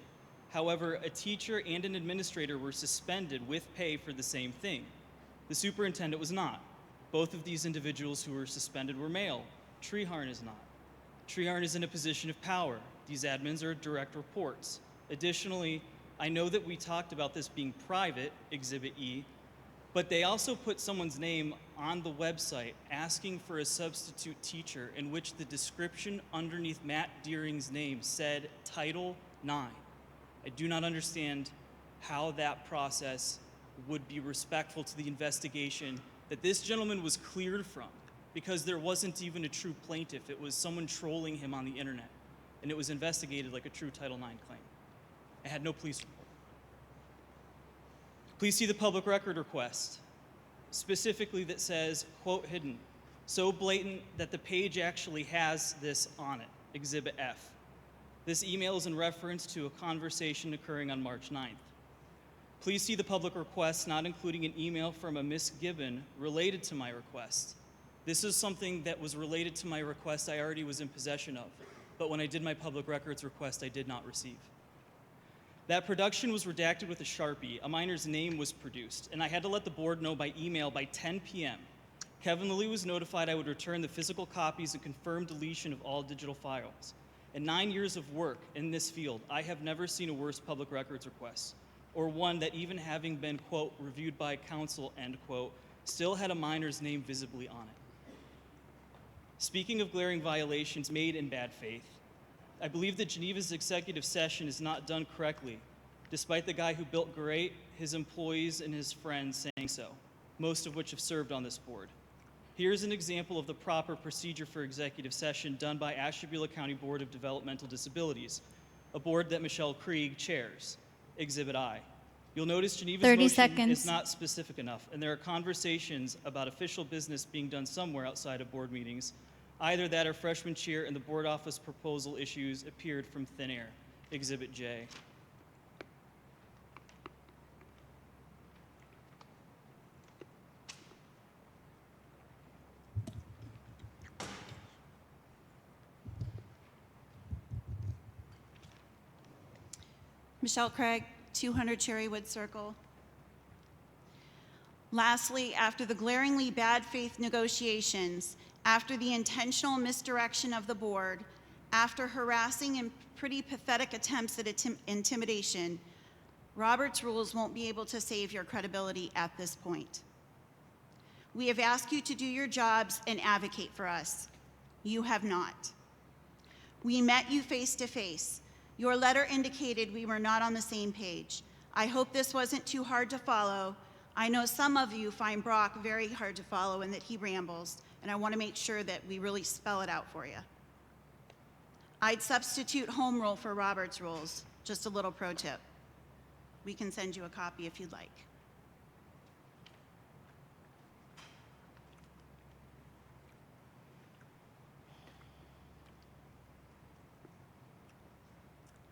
However, a teacher and an administrator were suspended with pay for the same thing. The superintendent was not. Both of these individuals who were suspended were male. Hrina-Treharn is not. Hrina-Treharn is in a position of power. These admins are direct reports. Additionally, I know that we talked about this being private, Exhibit E, but they also put someone's name on the website asking for a substitute teacher in which the description underneath Matt Deering's name said Title IX. I do not understand how that process would be respectful to the investigation that this gentleman was cleared from, because there wasn't even a true plaintiff. It was someone trolling him on the internet, and it was investigated like a true Title IX claim. I had no police report. Please see the public record request, specifically that says, quote, hidden, so blatant that the page actually has this on it, Exhibit F. This email is in reference to a conversation occurring on March 9th. Please see the public request, not including an email from a Miss Gibbon related to my request. This is something that was related to my request I already was in possession of, but when I did my public records request, I did not receive. That production was redacted with a Sharpie. A minor's name was produced, and I had to let the board know by email by 10 p.m. Kevin Lillie was notified I would return the physical copies and confirm deletion of all digital files. In 9 years of work in this field, I have never seen a worse public records request, or one that even having been, quote, reviewed by counsel, end quote, still had a minor's name visibly on it. Speaking of glaring violations made in bad faith, I believe that Geneva's executive session is not done correctly, despite the guy who built great, his employees and his friends saying so, most of which have served on this board. Here's an example of the proper procedure for executive session done by Ashtabula County Board of Developmental Disabilities, a board that Michelle Krieg chairs. Exhibit I. You'll notice Geneva's 30 motion seconds. is not specific enough, and there are conversations about official business being done somewhere outside of board meetings. Either that or freshman cheer and the board office proposal issues appeared from thin air. Exhibit J. Michelle Craig, 200 Cherrywood Circle. Lastly, after the glaringly bad faith negotiations, after the intentional misdirection of the board, after harassing and pretty pathetic attempts at intimidation, Robert's rules won't be able to save your credibility at this point. We have asked you to do your jobs and advocate for us. You have not. We met you face to face. Your letter indicated we were not on the same page. I hope this wasn't too hard to follow. I know some of you find Brock very hard to follow and that he rambles, and I want to make sure that we really spell it out for you. I'd substitute home rule for Robert's rules. Just a little pro tip. We can send you a copy if you'd like.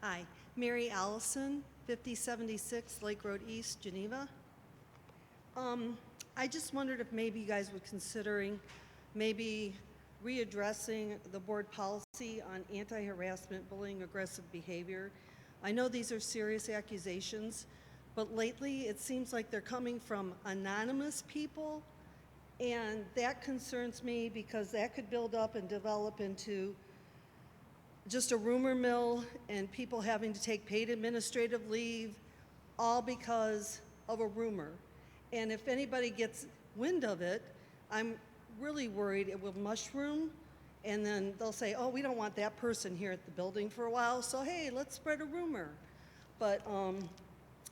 Hi, Mary Allison, 5076 Lake Road East, Geneva. I just wondered if maybe you guys were considering maybe readdressing the board policy on anti-harassment, bullying, aggressive behavior. I know these are serious accusations, but lately it seems like they're coming from anonymous people, and that concerns me because that could build up and develop into just a rumor mill and people having to take paid administrative leave, all because of a rumor. And if anybody gets wind of it, I'm really worried it will mushroom, and then they'll say, oh, we don't want that person here at the building for a while, so hey, let's spread a rumor. But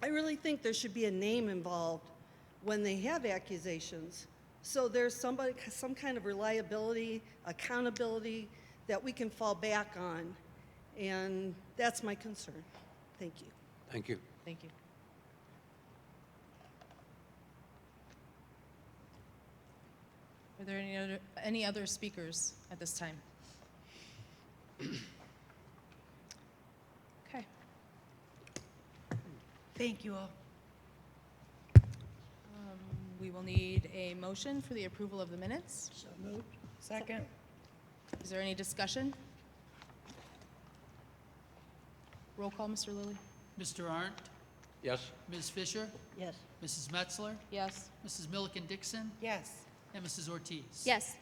I really think there should be a name involved when they have accusations. So there's some kind of reliability, accountability that we can fall back on. And that's my concern. Thank you. Thank you. Thank you. Are there any other speakers at this time? Okay. Thank you all. We will need a motion for the approval of the minutes. So moved. Second. Is there any discussion? Roll call, Mr. Lillie. Mr. Arndt, Yes. Ms. Fisher, Yes. Mrs. Metzler, Yes. Mrs. Milliken Dixon, Yes. and Mrs. Ortiz. Yes.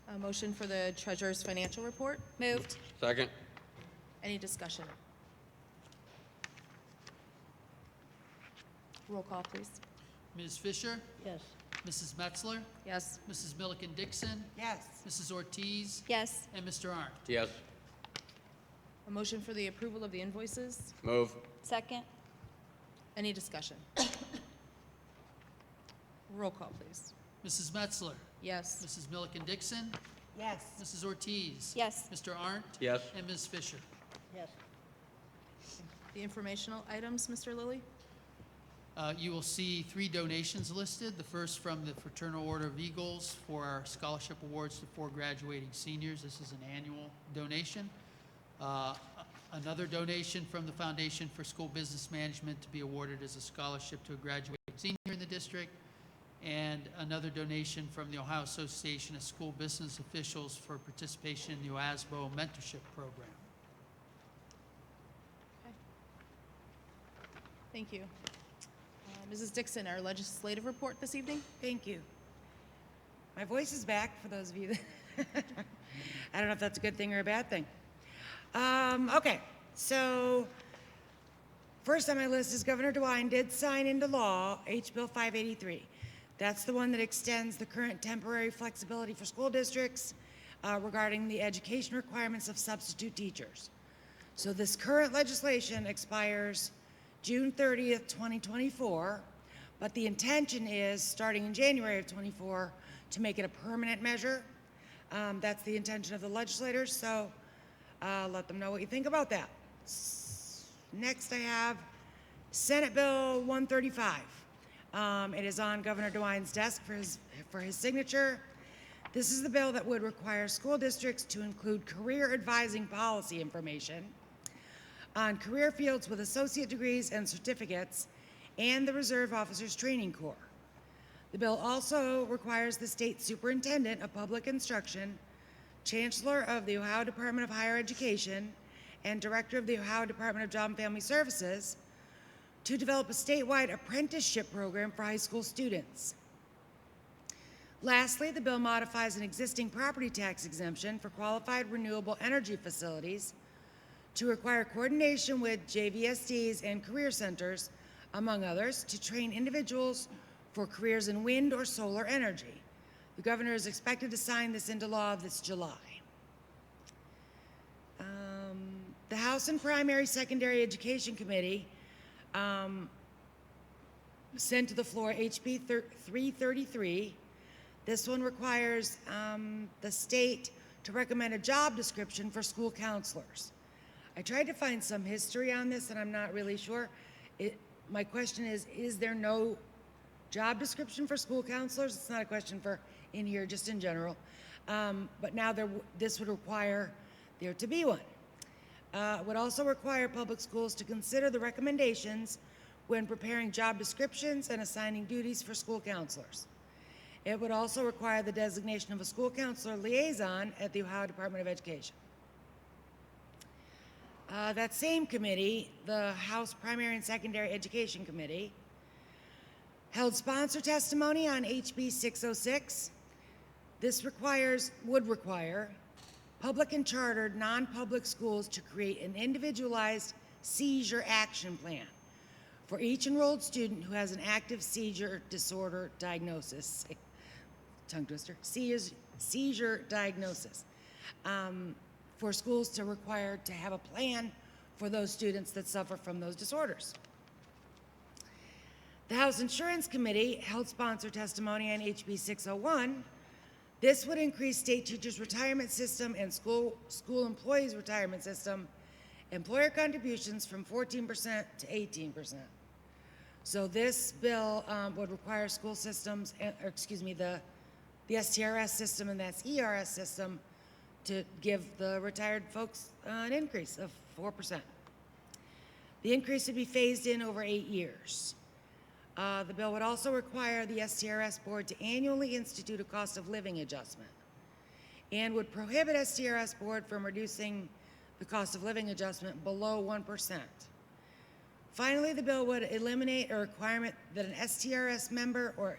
A motion for the treasurer's financial report. Moved. Second. Any discussion? Roll call, please. Ms. Fisher, Yes. Mrs. Metzler, Yes. Mrs. Milliken Dixon, Yes. Mrs. Ortiz, Yes. and Mr. Arndt. Yes. A motion for the approval of the invoices. Move. Second. Any discussion? Roll call, please. Mrs. Metzler, Yes. Mrs. Milliken Dixon, Yes. Mrs. Ortiz, Yes. Mr. Arndt, Yes. and Ms. Fisher. Yes. The informational items, Mr. Lillie. You will see 3 donations listed. The first from the Fraternal Order of Eagles for our scholarship awards to 4 graduating seniors. This is an annual donation. Another donation from the Foundation for School Business Management to be awarded as a scholarship to a graduating senior in the district. And another donation from the Ohio Association of School Business Officials for participation in the OASBO mentorship program. Okay. Thank you. Mrs. Dixon, our legislative report this evening. Thank you. My voice is back for those of you that I don't know if that's a good thing or a bad thing. Okay, so first on my list is Governor DeWine did sign into law H. Bill 583. That's the one that extends the current temporary flexibility for school districts regarding the education requirements of substitute teachers. So this current legislation expires June 30th, 2024, but the intention is, starting in January of 24, to make it a permanent measure. That's the intention of the legislators, so let them know what you think about that. Next I have Senate Bill 135. It is on Governor DeWine's desk for his signature. This is the bill that would require school districts to include career advising policy information on career fields with associate degrees and certificates and the Reserve Officers Training Corps. The bill also requires the state superintendent of public instruction, chancellor of the Ohio Department of Higher Education, and director of the Ohio Department of Job and Family Services to develop a statewide apprenticeship program for high school students. Lastly, the bill modifies an existing property tax exemption for qualified renewable energy facilities to require coordination with JVSDs and career centers, among others, to train individuals for careers in wind or solar energy. The governor is expected to sign this into law this July. The House and Primary Secondary Education Committee sent to the floor HB 333. This one requires the state to recommend a job description for school counselors. I tried to find some history on this, and I'm not really sure. My question is there no job description for school counselors? It's not a question for in here, just in general. But now this would require there to be one. Would also require public schools to consider the recommendations when preparing job descriptions and assigning duties for school counselors. It would also require the designation of a school counselor liaison at the Ohio Department of Education. That same committee, the House Primary and Secondary Education Committee, held sponsor testimony on HB 606. This would require public and chartered non-public schools to create an individualized seizure action plan for each enrolled student who has an active seizure disorder diagnosis. Tongue twister. Seizure diagnosis. For schools to require to have a plan for those students that suffer from those disorders. The House Insurance Committee held sponsor testimony on HB 601. This would increase state teachers' retirement system and school employees' retirement system employer contributions from 14% to 18%. So this bill would require school systems, the STRS system and that's ERS system to give the retired folks an increase of 4%. The increase would be phased in over 8 years. The bill would also require the STRS board to annually institute a cost of living adjustment and would prohibit STRS board from reducing the cost of living adjustment below 1%. Finally, the bill would eliminate a requirement that an STRS member or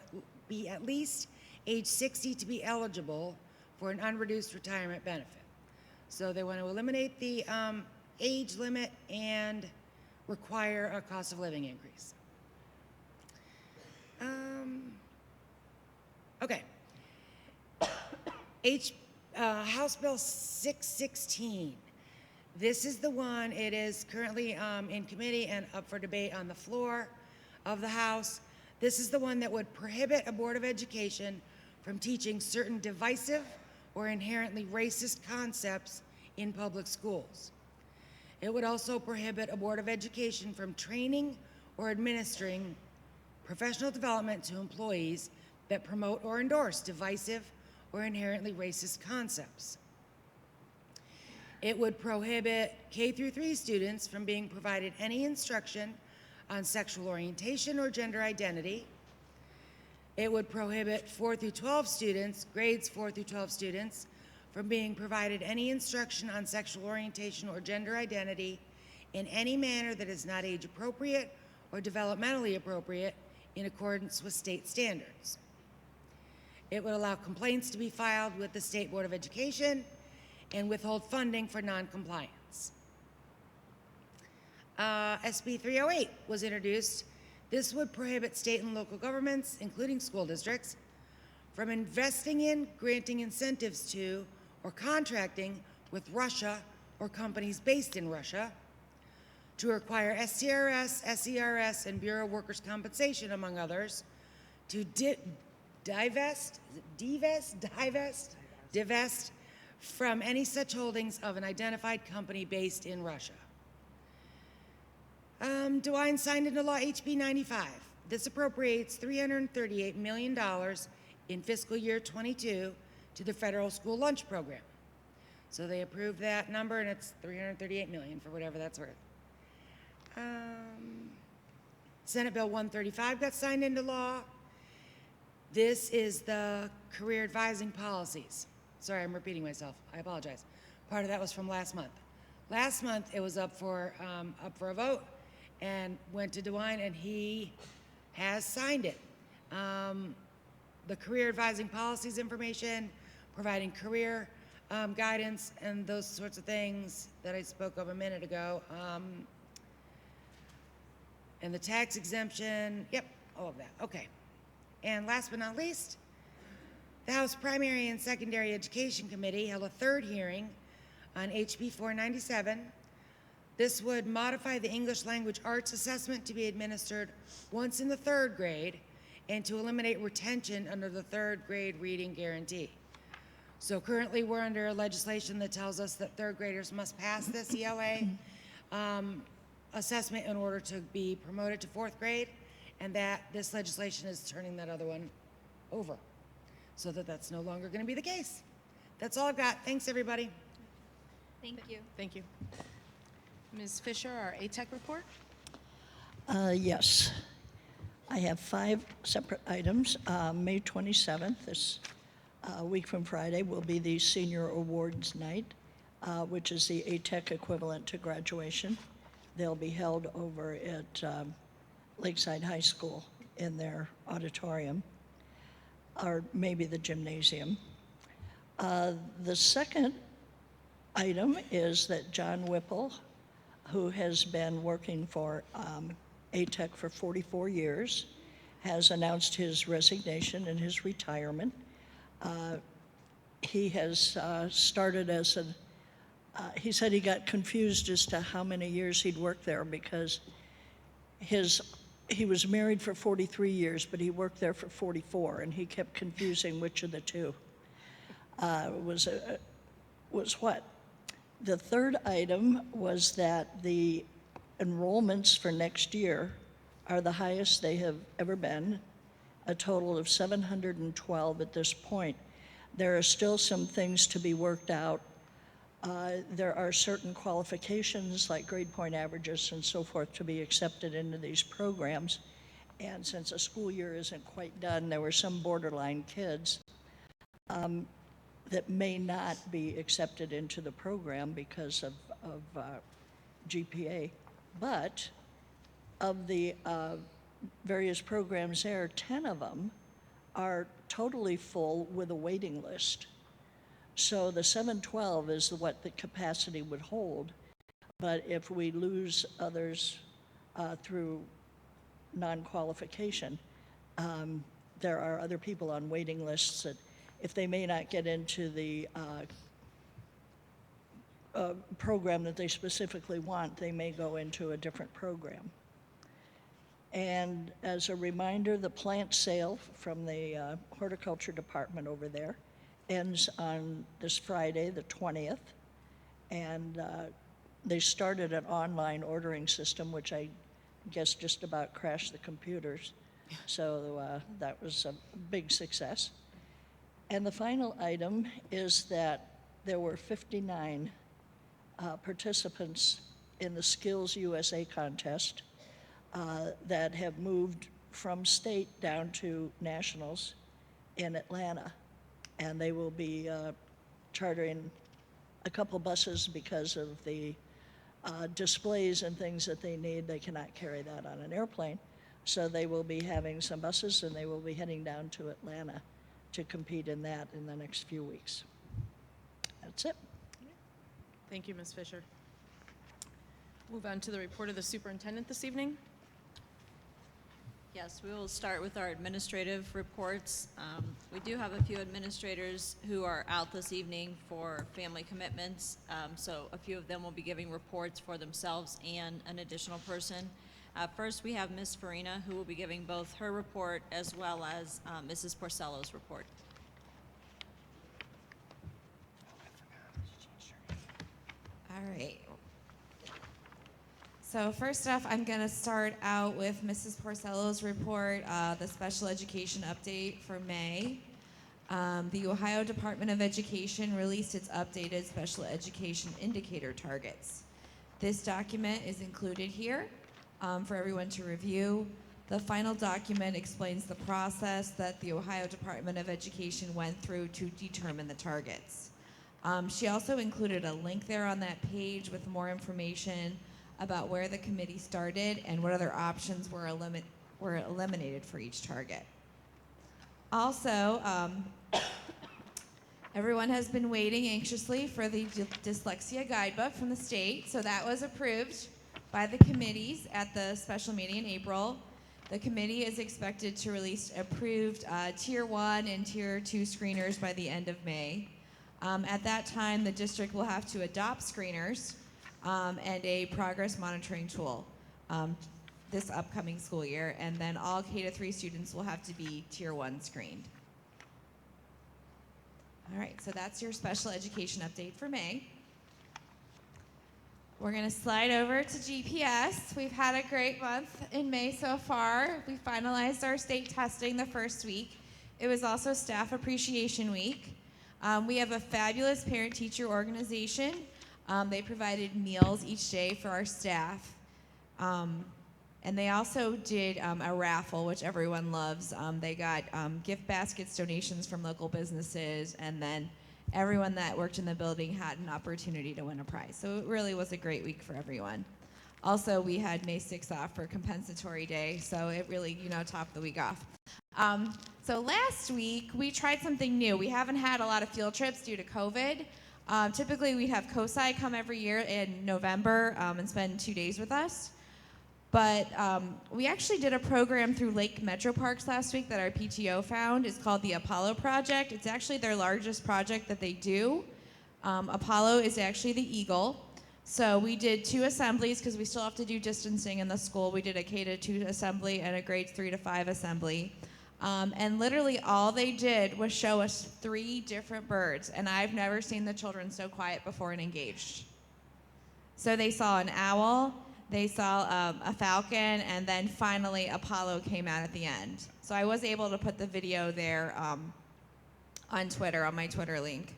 be at least age 60 to be eligible for an unreduced retirement benefit. So they want to eliminate the age limit and require a cost of living increase. Okay. House Bill 616. This is the one, it is currently in committee and up for debate on the floor of the House. This is the one that would prohibit a Board of Education from teaching certain divisive or inherently racist concepts in public schools. It would also prohibit a Board of Education from training or administering professional development to employees that promote or endorse divisive or inherently racist concepts. It would prohibit K-3 students from being provided any instruction on sexual orientation or gender identity. It would prohibit 4 through 12 students, grades 4 through 12 students, from being provided any instruction on sexual orientation or gender identity in any manner that is not age appropriate or developmentally appropriate in accordance with state standards. It would allow complaints to be filed with the State Board of Education and withhold funding for noncompliance. SB 308 was introduced. This would prohibit state and local governments, including school districts, from investing in, granting incentives to, or contracting with Russia or companies based in Russia to require STRS, SERS, and Bureau of Workers' Compensation, among others, to divest from any such holdings of an identified company based in Russia. DeWine signed into law HB 95. This appropriates $338 million in fiscal year 22 to the federal school lunch program. So they approved that number, and it's $338 million for whatever that's worth. Senate Bill 135 got signed into law. This is the career advising policies. Sorry, I'm repeating myself. I apologize. Part of that was from last month. Last month, it was up for a vote and went to DeWine, and he has signed it. The career advising policies information, providing career guidance, and those sorts of things that I spoke of a minute ago. And the tax exemption, yep, all of that, okay. And last but not least, the House Primary and Secondary Education Committee held a third hearing on HB 497. This would modify the English language arts assessment to be administered once in the third grade and to eliminate retention under the third grade reading guarantee. So currently we're under legislation that tells us that third graders must pass this ELA assessment in order to be promoted to fourth grade, and that this legislation is turning that other one over so that that's no longer going to be the case. That's all I've got. Thanks, everybody. Thank you. Thank you. Ms. Fisher, our ATEC report. Yes. I have 5 separate items. May 27th, this week from Friday, will be the Senior Awards Night, which is the ATEC equivalent to graduation. They'll be held over at Lakeside High School in their auditorium, or maybe the gymnasium. The second item is that John Whipple, who has been working for ATEC for 44 years, has announced his resignation and his retirement. He has started as a he said he got confused as to how many years he'd worked there because he was married for 43 years, but he worked there for 44, and he kept confusing which of the two was what. The third item was that the enrollments for next year are the highest they have ever been, a total of 712 at this point. There are still some things to be worked out. There are certain qualifications like grade point averages and so forth to be accepted into these programs. And since the school year isn't quite done, there were some borderline kids that may not be accepted into the program because of GPA. But of the various programs there, 10 of them are totally full with a waiting list. So the 712 is what the capacity would hold. But if we lose others through non-qualification, there are other people on waiting lists that if they may not get into the program that they specifically want, they may go into a different program. And as a reminder, the plant sale from the horticulture department over there ends on this Friday, the 20th. And they started an online ordering system, which I guess just about crashed the computers. So that was a big success. And the final item is that there were 59 participants in the Skills USA contest that have moved from state down to nationals in Atlanta. And they will be chartering a couple buses because of the displays and things that they need. They cannot carry that on an airplane. So they will be having some buses, and they will be heading down to Atlanta to compete in that in the next few weeks. That's it. Thank you, Ms. Fisher. Move on to the report of the superintendent this evening. Yes, we will start with our administrative reports. We do have a few administrators who are out this evening for family commitments, so a few of them will be giving reports for themselves and an additional person. First, we have Ms. Farina, who will be giving both her report as well as Mrs. Porcello's report. All right. So first off, I'm going to start out with Mrs. Porcello's report, the special education update for May. The Ohio Department of Education released its updated special education indicator targets. This document is included here for everyone to review. The final document explains the process that the Ohio Department of Education went through to determine the targets. She also included a link there on that page with more information about where the committee started and what other options were eliminated for each target. Also, everyone has been waiting anxiously for the Dyslexia Guidebook from the state, so that was approved by the committees at the special meeting in April. The committee is expected to release approved Tier 1 and Tier 2 screeners by the end of May. At that time, the district will have to adopt screeners and a progress monitoring tool this upcoming school year, and then all K-3 students will have to be Tier 1 screened. All right, so that's your special education update for May. We're going to slide over to GPS. We've had a great month in May so far. We finalized our state testing the first week. It was also Staff Appreciation Week. We have a fabulous parent-teacher organization. They provided meals each day for our staff. And they also did a raffle, which everyone loves. They got gift baskets, donations from local businesses, and then everyone that worked in the building had an opportunity to win a prize. So it really was a great week for everyone. Also, we had May 6th off for compensatory day, so it really, topped the week off. So last week, we tried something new. We haven't had a lot of field trips due to COVID. Typically, we'd have COSI come every year in November and spend 2 days with us. But we actually did a program through Lake Metro Parks last week that our PTO found. It's called the Apollo Project. It's actually their largest project that they do. Apollo is actually the eagle. So we did 2 assemblies because we still have to do distancing in the school. We did a K-2 assembly and a grades 3 to 5 assembly. And literally all they did was show us 3 different birds. And I've never seen the children so quiet before and engaged. So they saw an owl, they saw a falcon, and then finally Apollo came out at the end. So I was able to put the video there on Twitter, on my Twitter link.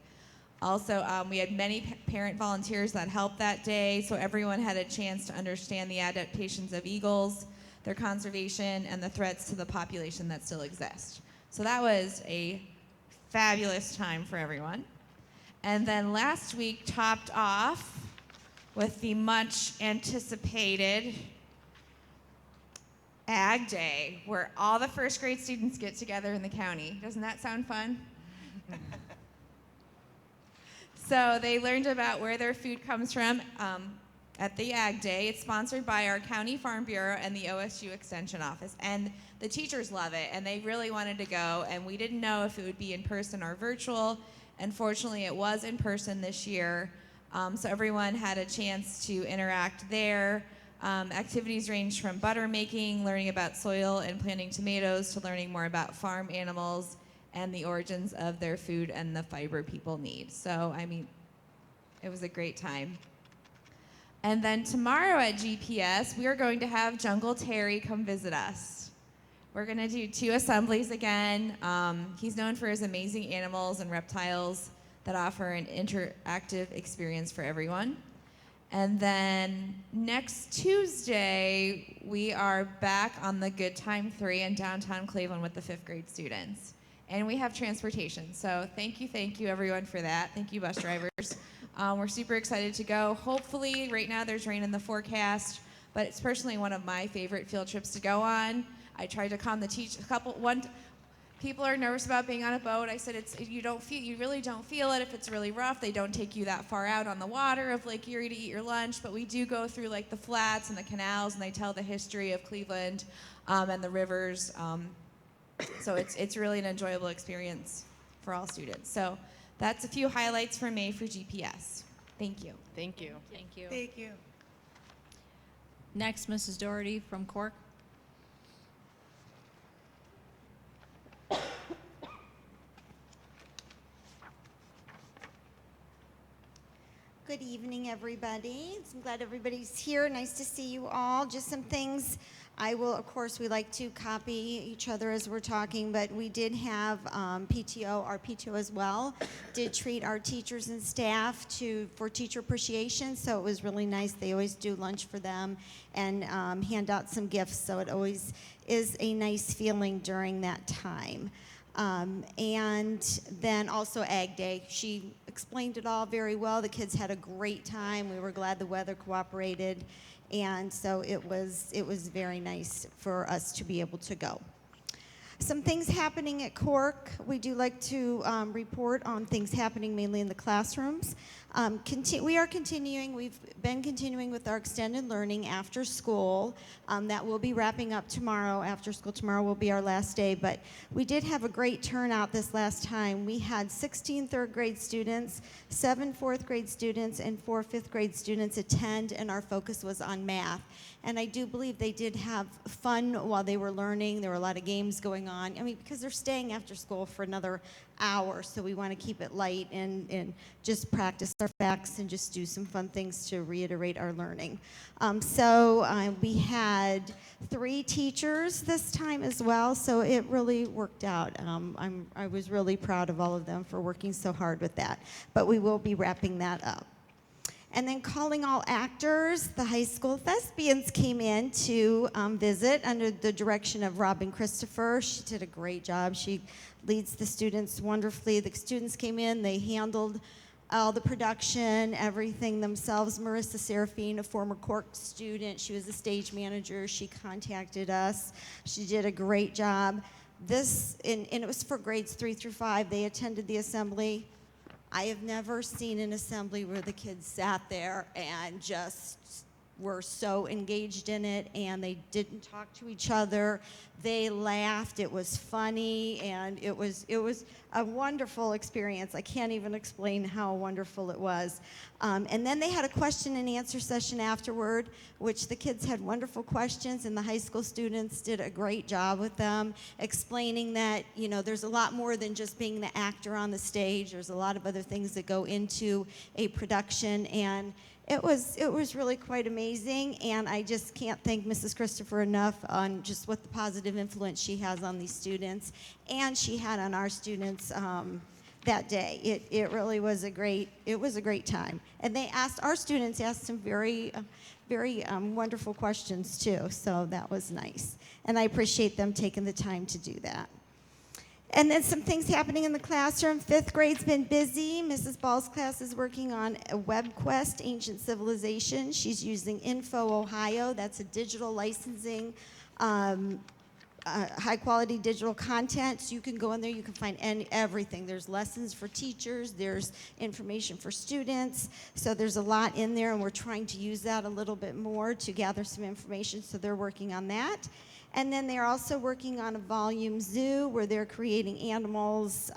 Also, we had many parent volunteers that helped that day, so everyone had a chance to understand the adaptations of eagles, their conservation, and the threats to the population that still exist. So that was a fabulous time for everyone. And then last week topped off with the much anticipated Ag Day, where all the first grade students get together in the county. Doesn't that sound fun? So they learned about where their food comes from at the Ag Day. It's sponsored by our County Farm Bureau and the OSU Extension Office. And the teachers love it, and they really wanted to go, and we didn't know if it would be in person or virtual. Unfortunately, it was in person this year. So everyone had a chance to interact there. Activities ranged from butter making, learning about soil and planting tomatoes, to learning more about farm animals and the origins of their food and the fiber people need. So, it was a great time. And then tomorrow at GPS, we are going to have Jungle Terri come visit us. We're going to do 2 assemblies again. He's known for his amazing animals and reptiles that offer an interactive experience for everyone. And then next Tuesday, we are back on the Good Time 3 in downtown Cleveland with the 5th grade students. And we have transportation. So thank you everyone for that. Thank you, bus drivers. We're super excited to go. Hopefully, right now there's rain in the forecast, but it's personally one of my favorite field trips to go on. I tried to calm the people are nervous about being on a boat. I said you really don't feel it if it's really rough. They don't take you that far out on the water of Lake Erie to eat your lunch, but we do go through like the flats and the canals, and they tell the history of Cleveland and the rivers. So it's really an enjoyable experience for all students. So that's a few highlights for May for GPS. Thank you. Thank you. Thank you. Thank you. Next, Mrs. Doherty from Cork. Good evening, everybody. I'm glad everybody's here. Nice to see you all. Just some things. I will, of course, we like to copy each other as we're talking, but we did have PTO, our PTO as well, did treat our teachers and staff for teacher appreciation, so it was really nice. They always do lunch for them and hand out some gifts, so it always is a nice feeling during that time. And then also Ag Day. She explained it all very well. The kids had a great time. We were glad the weather cooperated. And so it was very nice for us to be able to go. Some things happening at Cork. We do like to report on things happening mainly in the classrooms. We are continuing, we've been continuing with our extended learning after school. That will be wrapping up tomorrow. After school tomorrow will be our last day, but we did have a great turnout this last time. We had 16 third grade students, 7 fourth grade students, and 4 fifth grade students attend, and our focus was on math. And I do believe they did have fun while they were learning. There were a lot of games going on. I mean, because they're staying after school for another hour, so we want to keep it light and just practice our facts and just do some fun things to reiterate our learning. We had 3 teachers this time as well, so it really worked out. I was really proud of all of them for working so hard with that, but we will be wrapping that up. And then calling all actors, the high school thespians came in to visit under the direction of Robin Christopher. She did a great job. She leads the students wonderfully. The students came in, they handled all the production, everything themselves. Marissa Serafine, a former Cork student, she was the stage manager. She contacted us. She did a great job. And it was for grades 3 through 5. They attended the assembly. I have never seen an assembly where the kids sat there and just were so engaged in it, and they didn't talk to each other. They laughed. It was funny, and it was a wonderful experience. I can't even explain how wonderful it was. And then they had a question and answer session afterward, which the kids had wonderful questions, and the high school students did a great job with them, explaining that, you know, there's a lot more than just being the actor on the stage. There's a lot of other things that go into a production, and it was really quite amazing, and I just can't thank Mrs. Christopher enough on just what the positive influence she has on these students, and she had on our students that day. It really was a great time, and our students asked some very wonderful questions too, so that was nice, and I appreciate them taking the time to do that. And then some things happening in the classroom. 5th grade's been busy. Mrs. Ball's class is working on a WebQuest, Ancient Civilization. She's using Info Ohio. That's a digital licensing, high-quality digital content. So you can go in there, you can find everything. There's lessons for teachers. There's information for students. So there's a lot in there, and we're trying to use that a little bit more to gather some information. So they're working on that. And then they're also working on a volume zoo where they're creating animals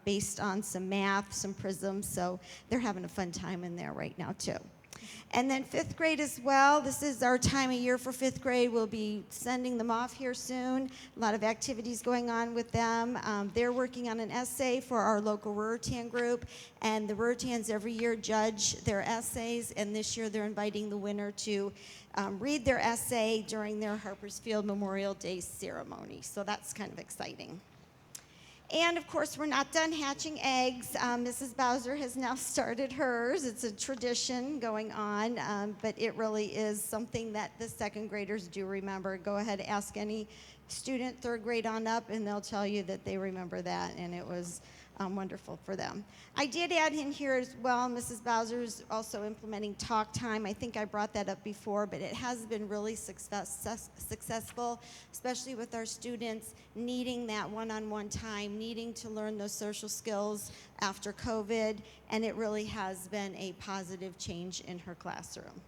based on some math, some prisms. So they're having a fun time in there right now too. And then 5th grade as well. This is our time of year for 5th grade. We'll be sending them off here soon. A lot of activities going on with them. They're working on an essay for our local Hrina-Treharn group. And the Hrina-Treharns every year judge their essays. And this year they're inviting the winner to read their essay during their Harpers Field Memorial Day ceremony. So that's kind of exciting. And of course, we're not done hatching eggs. Mrs. Bowser has now started hers. It's a tradition going on, but it really is something that the 2nd graders do remember. Go ahead, ask any student 3rd grade on up, and they'll tell you that they remember that, and it was wonderful for them. I did add in here as well, Mrs. Bowser's also implementing talk time. I think I brought that up before, but it has been really successful, especially with our students needing that one-on-one time, needing to learn those social skills after COVID, and it really has been a positive change in her classroom.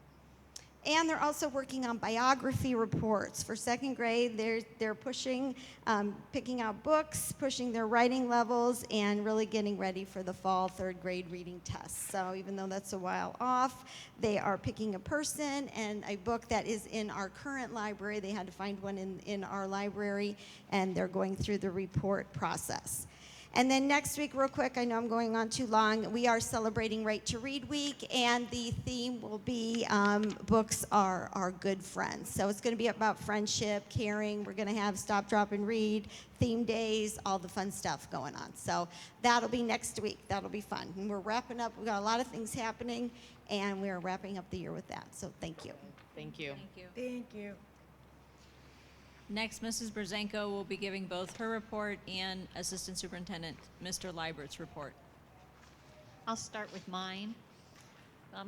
And they're also working on biography reports. For 2nd grade, they're pushing, picking out books, pushing their writing levels, and really getting ready for the fall 3rd grade reading test. So even though that's a while off, they are picking a person and a book that is in our current library. They had to find one in our library, and they're going through the report process. And then next week, real quick, I know I'm going on too long, we are celebrating Right to Read Week, and the theme will be books are our good friends. So it's going to be about friendship, caring. We're going to have Stop, Drop, and Read, theme days, all the fun stuff going on. So that'll be next week. That'll be fun. And we're wrapping up. We've got a lot of things happening, and we're wrapping up the year with that. So thank you. Thank you. Thank you. Thank you. Next, Mrs. Brzenko will be giving both her report and Assistant Superintendent Mr. Leibert's report. I'll start with mine.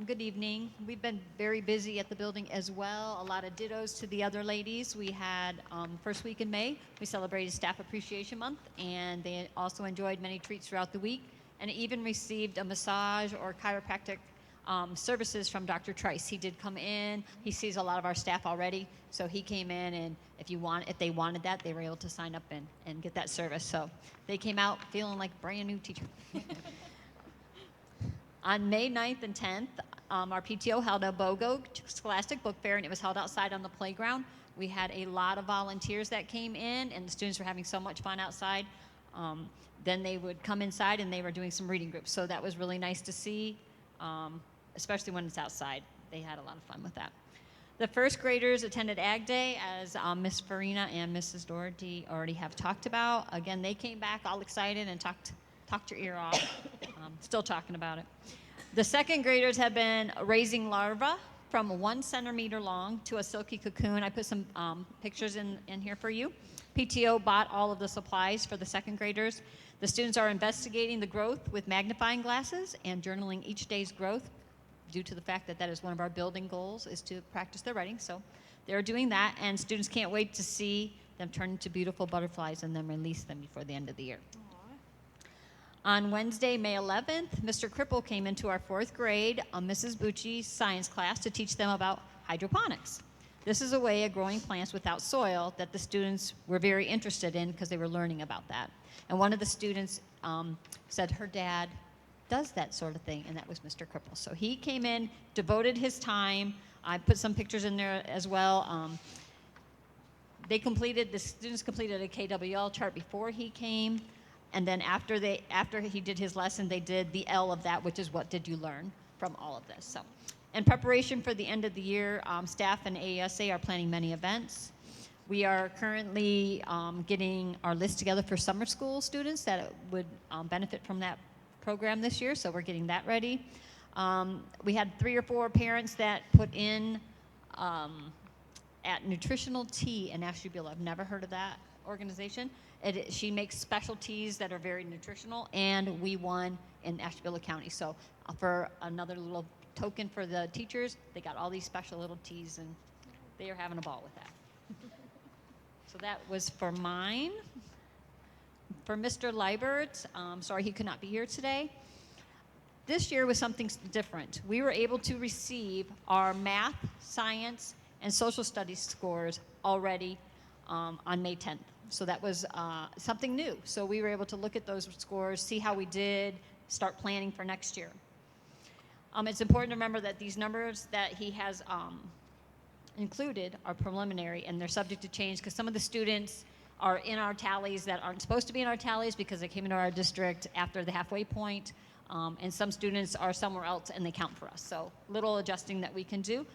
Good evening. We've been very busy at the building as well. A lot of dittos to the other ladies. We had first week in May, we celebrated Staff Appreciation Month, and they also enjoyed many treats throughout the week, and even received a massage or chiropractic services from Dr. Trice. He did come in. He sees a lot of our staff already, so he came in, and if they wanted that, they were able to sign up and get that service. So they came out feeling like a brand new teacher. On May 9th and 10th, our PTO held a BOGO Scholastic Book Fair, and it was held outside on the playground. We had a lot of volunteers that came in, and the students were having so much fun outside. Then they would come inside, and they were doing some reading groups. So that was really nice to see, especially when it's outside. They had a lot of fun with that. The first graders attended Ag Day, as Miss Farina and Mrs. Doherty already have talked about. Again, they came back all excited and talked your ear off. Still talking about it. The second graders have been raising larvae from 1 centimeter long to a silky cocoon. I put some pictures in here for you. PTO bought all of the supplies for the second graders. The students are investigating the growth with magnifying glasses and journaling each day's growth, due to the fact that that is one of our building goals, is to practice their writing. So they're doing that, and students can't wait to see them turn into beautiful butterflies and then release them before the end of the year. On Wednesday, May 11th, Mr. Cripple came into our 4th grade, Mrs. Bucci's science class, to teach them about hydroponics. This is a way of growing plants without soil that the students were very interested in because they were learning about that. And one of the students said her dad does that sort of thing, and that was Mr. Cripple. So he came in, devoted his time. I put some pictures in there as well. The students completed a KWL chart before he came, and then after he did his lesson, they did the L of that, which is what did you learn from all of this. So, in preparation for the end of the year, staff and AESA are planning many events. We are currently getting our list together for summer school students that would benefit from that program this year, so we're getting that ready. We had 3 or 4 parents that put in at Nutritional Tea in Ashtabula. I've never heard of that organization. She makes special teas that are very nutritional, and we won in Ashtabula County. So for another little token for the teachers, they got all these special little teas, and they are having a ball with that. So that was for mine. For Mr. Leibert, sorry he could not be here today. This year was something different. We were able to receive our math, science, and social studies scores already on May 10th. So that was something new. So we were able to look at those scores, see how we did, start planning for next year. It's important to remember that these numbers that he has included are preliminary, and they're subject to change because some of the students are in our tallies that aren't supposed to be in our tallies because they came into our district after the halfway point, and some students are somewhere else and they count for us. So little adjusting that we can do,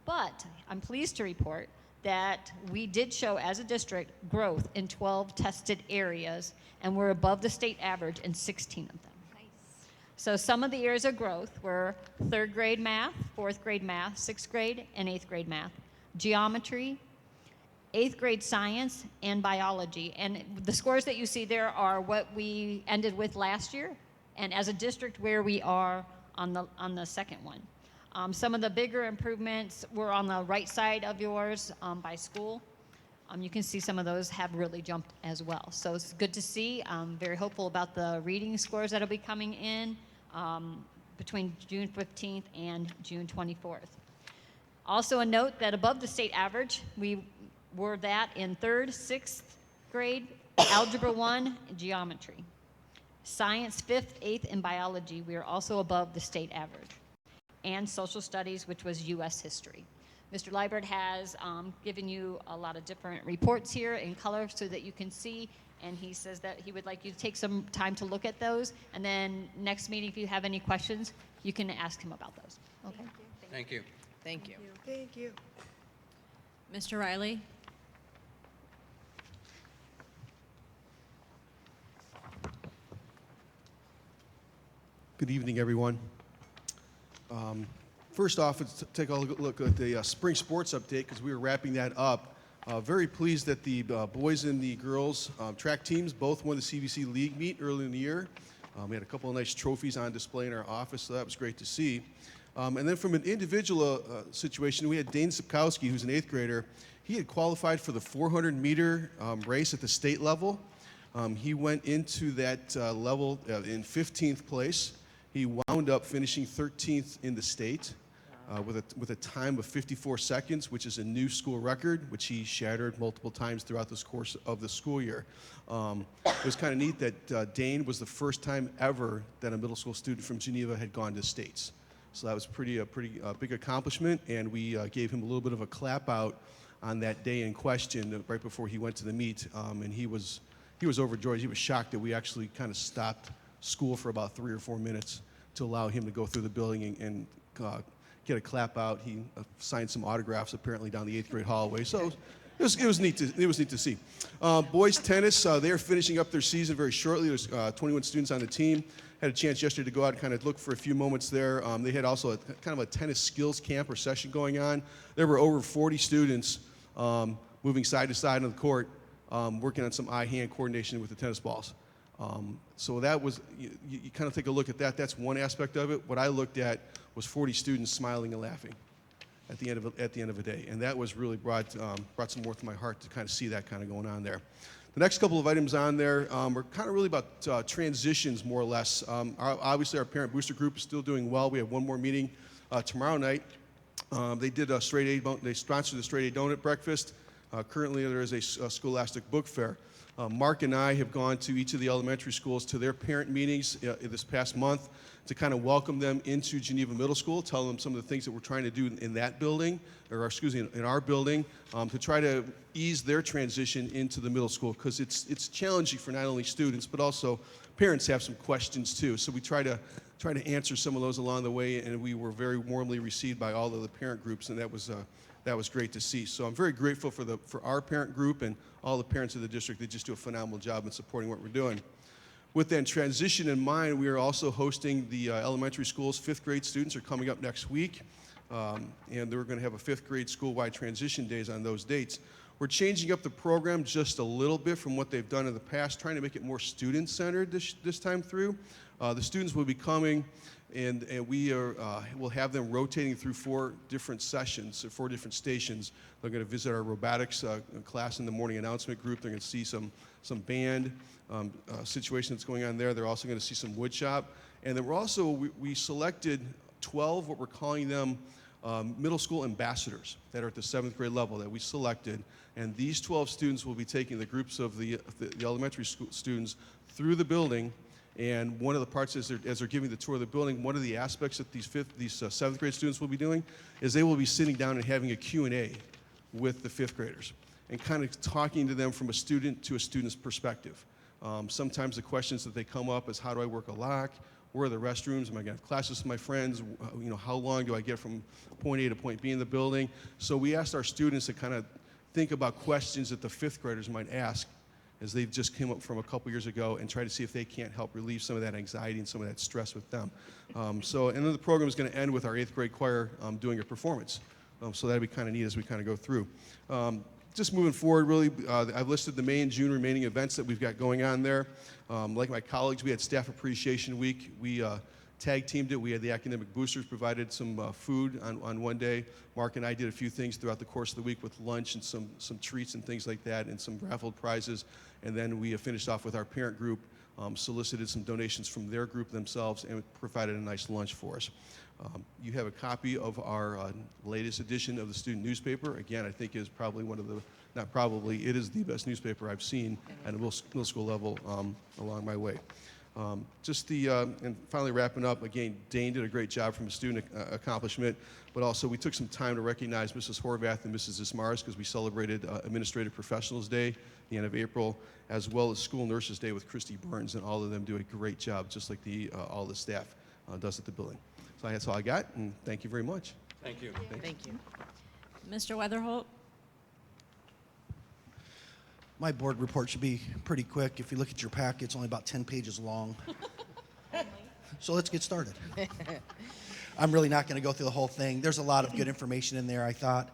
but I'm pleased to report that we did show as a district growth in 12 tested areas, and we're above the state average in 16 of them. Nice. So some of the areas of growth were 3rd grade math, 4th grade math, 6th grade and 8th grade math, geometry, 8th grade science, and biology. And the scores that you see there are what we ended with last year, and as a district where we are on the second one. Some of the bigger improvements were on the right side of yours by school. You can see some of those have really jumped as well. So it's good to see. I'm very hopeful about the reading scores that will be coming in between June 15th and June 24th. Also a note that above the state average, we were that in 3rd, 6th grade, Algebra 1, and Geometry. Science, 5th, 8th, and Biology, we are also above the state average. And Social Studies, which was U.S. History. Mr. Liebert has given you a lot of different reports here in color so that you can see, and he says that he would like you to take some time to look at those, and then next meeting, if you have any questions, you can ask him about those. Okay? Thank you. Thank you. Thank you. Mr. Riley? Good evening, everyone. First off, let's take a look at the spring sports update because we were wrapping that up. Very pleased that the boys and the girls track teams both won the CVC League meet early in the year. We had a couple of nice trophies on display in our office, so that was great to see. And then from an individual situation, we had Dane Sapkowski, who's an 8th grader. He had qualified for the 400-meter race at the state level. He went into that level in 15th place. He wound up finishing 13th in the state with a time of 54 seconds, which is a new school record, which he shattered multiple times throughout this course of the school year. It was kind of neat that Dane was the first time ever that a middle school student from Geneva had gone to states. So that was a pretty big accomplishment, and we gave him a little bit of a clap out on that day in question right before he went to the meet, and he was overjoyed. He was shocked that we actually kind of stopped school for about 3 or 4 minutes to allow him to go through the building and get a clap out. He signed some autographs apparently down the 8th grade hallway. So it was neat to see. Boys tennis, they are finishing up their season very shortly. There's 21 students on the team. Had a chance yesterday to go out and kind of look for a few moments there. They had also kind of a tennis skills camp or session going on. There were over 40 students moving side to side on the court, working on some eye-hand coordination with the tennis balls. So that was, you kind of take a look at that. That's one aspect of it. What I looked at was 40 students smiling and laughing at the end of a day. And that was really brought some warmth to my heart to kind of see that kind of going on there. The next couple of items on there are kind of really about transitions, more or less. Obviously, our parent booster group is still doing well. We have one more meeting tomorrow night. They did a they sponsored the straight A donut breakfast. Currently, there is a scholastic book fair. Mark and I have gone to each of the elementary schools to their parent meetings this past month to kind of welcome them into Geneva Middle School, tell them some of the things that we're trying to do in that building, or excuse me, in our building, to try to ease their transition into the middle school, because it's challenging for not only students, but also parents have some questions too. So we try to answer some of those along the way, and we were very warmly received by all of the parent groups, and that was great to see. So I'm very grateful for our parent group and all the parents of the district. They just do a phenomenal job in supporting what we're doing. With that transition in mind, we are also hosting the elementary schools. 5th grade students are coming up next week, and they're going to have a 5th grade school-wide transition days on those dates. We're changing up the program just a little bit from what they've done in the past, trying to make it more student-centered this time through. The students will be coming, and we will have them rotating through 4 different sessions, or 4 different stations. They're going to visit our robotics class in the morning announcement group. They're going to see some band situation that's going on there. They're also going to see some wood shop. And then we selected 12, what we're calling them, middle school ambassadors that are at the 7th grade level that we selected. And these 12 students will be taking the groups of the elementary school students through the building. And one of the parts as they're giving the tour of the building, one of the aspects that these 7th grade students will be doing is they will be sitting down and having a Q&A with the 5th graders and kind of talking to them from a student to a student's perspective. Sometimes the questions that they come up is, how do I work a lock? Where are the restrooms? Am I going to have classes with my friends? How long do I get from point A to point B in the building? So we asked our students to kind of think about questions that the 5th graders might ask as they just came up from a couple years ago, and try to see if they can't help relieve some of that anxiety and some of that stress with them. And then the program is going to end with our 8th grade choir doing a performance. So that'll be kind of neat as we kind of go through. Just moving forward, really, I've listed the May and June remaining events that we've got going on there. Like my colleagues, we had Staff Appreciation Week. We tag teamed it. We had the academic boosters provided some food on one day. Mark and I did a few things throughout the course of the week with lunch and some treats and things like that, and some raffled prizes. And then we finished off with our parent group, solicited some donations from their group themselves, and provided a nice lunch for us. You have a copy of our latest edition of the student newspaper. Again, I think is probably it is the best newspaper I've seen at a middle school level along my way. And finally wrapping up, again, Dane did a great job from a student accomplishment, but also we took some time to recognize Mrs. Horvath and Mrs. Ismars because we celebrated Administrative Professionals Day, the end of April, as well as School Nurses Day with Christy Burns, and all of them do a great job, just like all the staff does at the building. So that's all I got, and thank you very much. Thank you. Thank you. Mr. Weatherholt? My board report should be pretty quick. If you look at your packet, it's only about 10 pages long. So let's get started. I'm really not going to go through the whole thing. There's a lot of good information in there, I thought,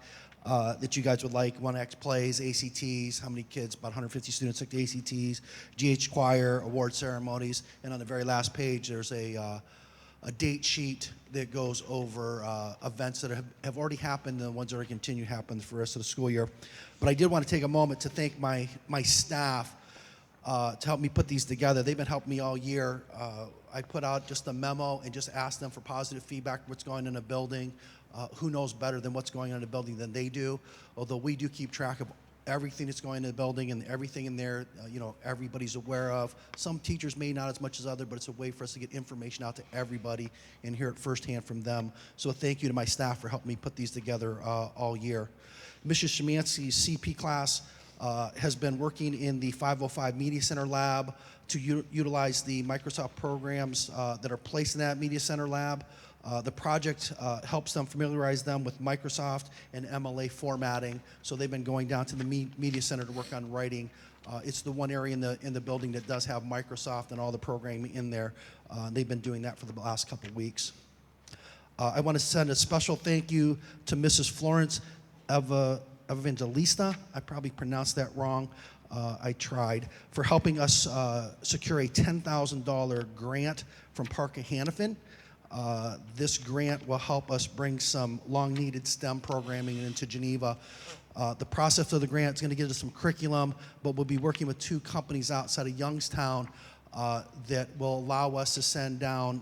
that you guys would like. 1X plays, ACTs, how many kids, about 150 students took the ACTs, GH choir, award ceremonies, and on the very last page, there's a date sheet that goes over events that have already happened and the ones that are continue to happen for the rest of the school year. But I did want to take a moment to thank my staff to help me put these together. They've been helping me all year. I put out just a memo and just asked them for positive feedback, what's going on in the building. Who knows better than what's going on in the building than they do, although we do keep track of everything that's going in the building and everything in there, everybody's aware of. Some teachers may not as much as others, but it's a way for us to get information out to everybody and hear it firsthand from them. So thank you to my staff for helping me put these together all year. Mrs. Szymanski's CP class has been working in the 505 Media Center lab to utilize the Microsoft programs that are placed in that Media Center lab. The project helps them familiarize them with Microsoft and MLA formatting. So they've been going down to the Media Center to work on writing. It's the one area in the building that does have Microsoft and all the programming in there. They've been doing that for the last couple of weeks. I want to send a special thank you to Mrs. Florence Evangelista. I probably pronounced that wrong. I tried, for helping us secure a $10,000 grant from Parker Hannafin. This grant will help us bring some long-needed STEM programming into Geneva. The process of the grant is going to give us some curriculum, but we'll be working with 2 companies outside of Youngstown that will allow us to send down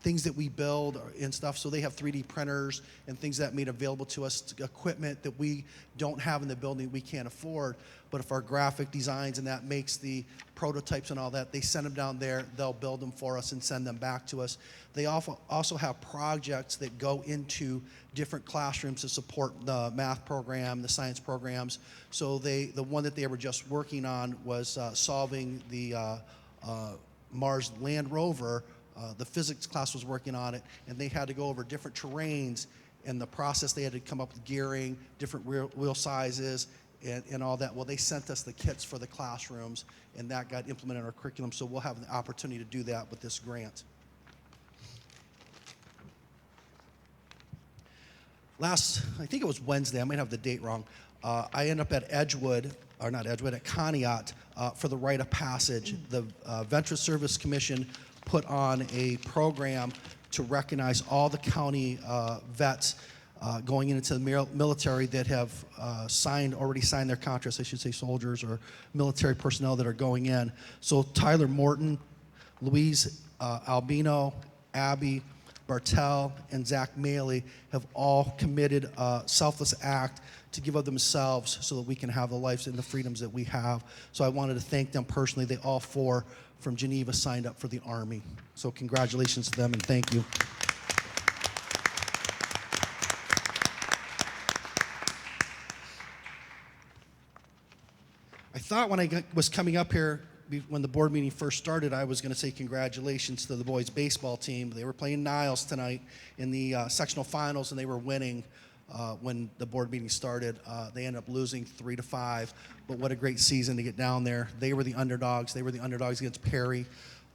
things that we build and stuff. So they have 3D printers and things that made available to us, equipment that we don't have in the building we can't afford. But if our graphic designs and that makes the prototypes and all that, they send them down there, they'll build them for us and send them back to us. They also have projects that go into different classrooms to support the math program, the science programs. So the one that they were just working on was solving the Mars Land Rover. The physics class was working on it, and they had to go over different terrains. In the process, they had to come up with gearing, different wheel sizes, and all that. Well, they sent us the kits for the classrooms, and that got implemented in our curriculum, so we'll have the opportunity to do that with this grant. I think it was Wednesday, I might have the date wrong, I ended up at at Conneaut for the rite of passage. The Veterans Service Commission put on a program to recognize all the county vets going into the military that have already signed their contracts, I should say soldiers or military personnel that are going in. So Tyler Morton, Louise Albino, Abby Bartell, and Zach Maley have all committed a selfless act to give of themselves so that we can have the lives and the freedoms that we have. So I wanted to thank them personally. They all 4 from Geneva signed up for the Army. So congratulations to them and thank you. I thought when I was coming up here, when the board meeting first started, I was going to say congratulations to the boys baseball team. They were playing Niles tonight in the sectional finals, and they were winning when the board meeting started. They ended up losing 3-5, but what a great season to get down there. They were the underdogs. They were the underdogs against Perry.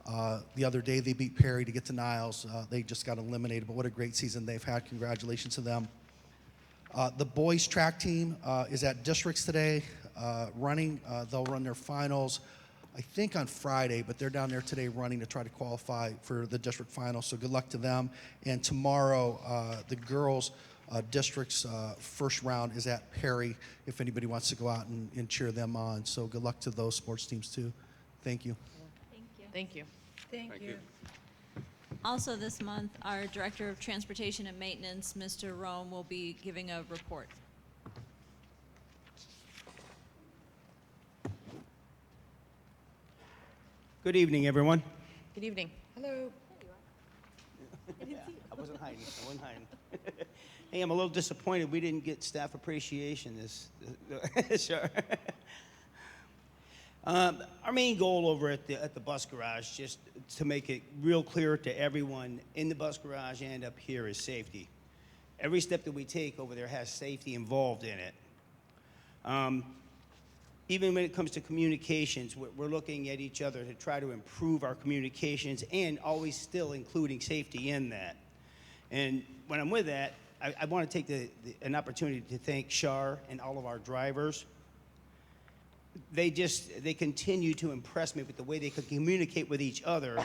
The other day they beat Perry to get to Niles. They just got eliminated, but what a great season they've had. Congratulations to them. The boys track team is at districts today running. They'll run their finals, I think, on Friday, but they're down there today running to try to qualify for the district finals, so good luck to them. And tomorrow, the girls' district's first round is at Perry if anybody wants to go out and cheer them on. So good luck to those sports teams too. Thank you. Thank you. Thank you. Also this month, our Director of Transportation and Maintenance, Mr. Rome, will be giving a report. Good evening, everyone. Good evening. Hello. I wasn't hiding. Hey, I'm a little disappointed we didn't get staff appreciation this. Sure. Our main goal over at the bus garage, just to make it real clear to everyone in the bus garage and up here, is safety. Every step that we take over there has safety involved in it. Even when it comes to communications, we're looking at each other to try to improve our communications and always still including safety in that. And when I'm with that, I want to take an opportunity to thank Shar and all of our drivers. They continue to impress me with the way they could communicate with each other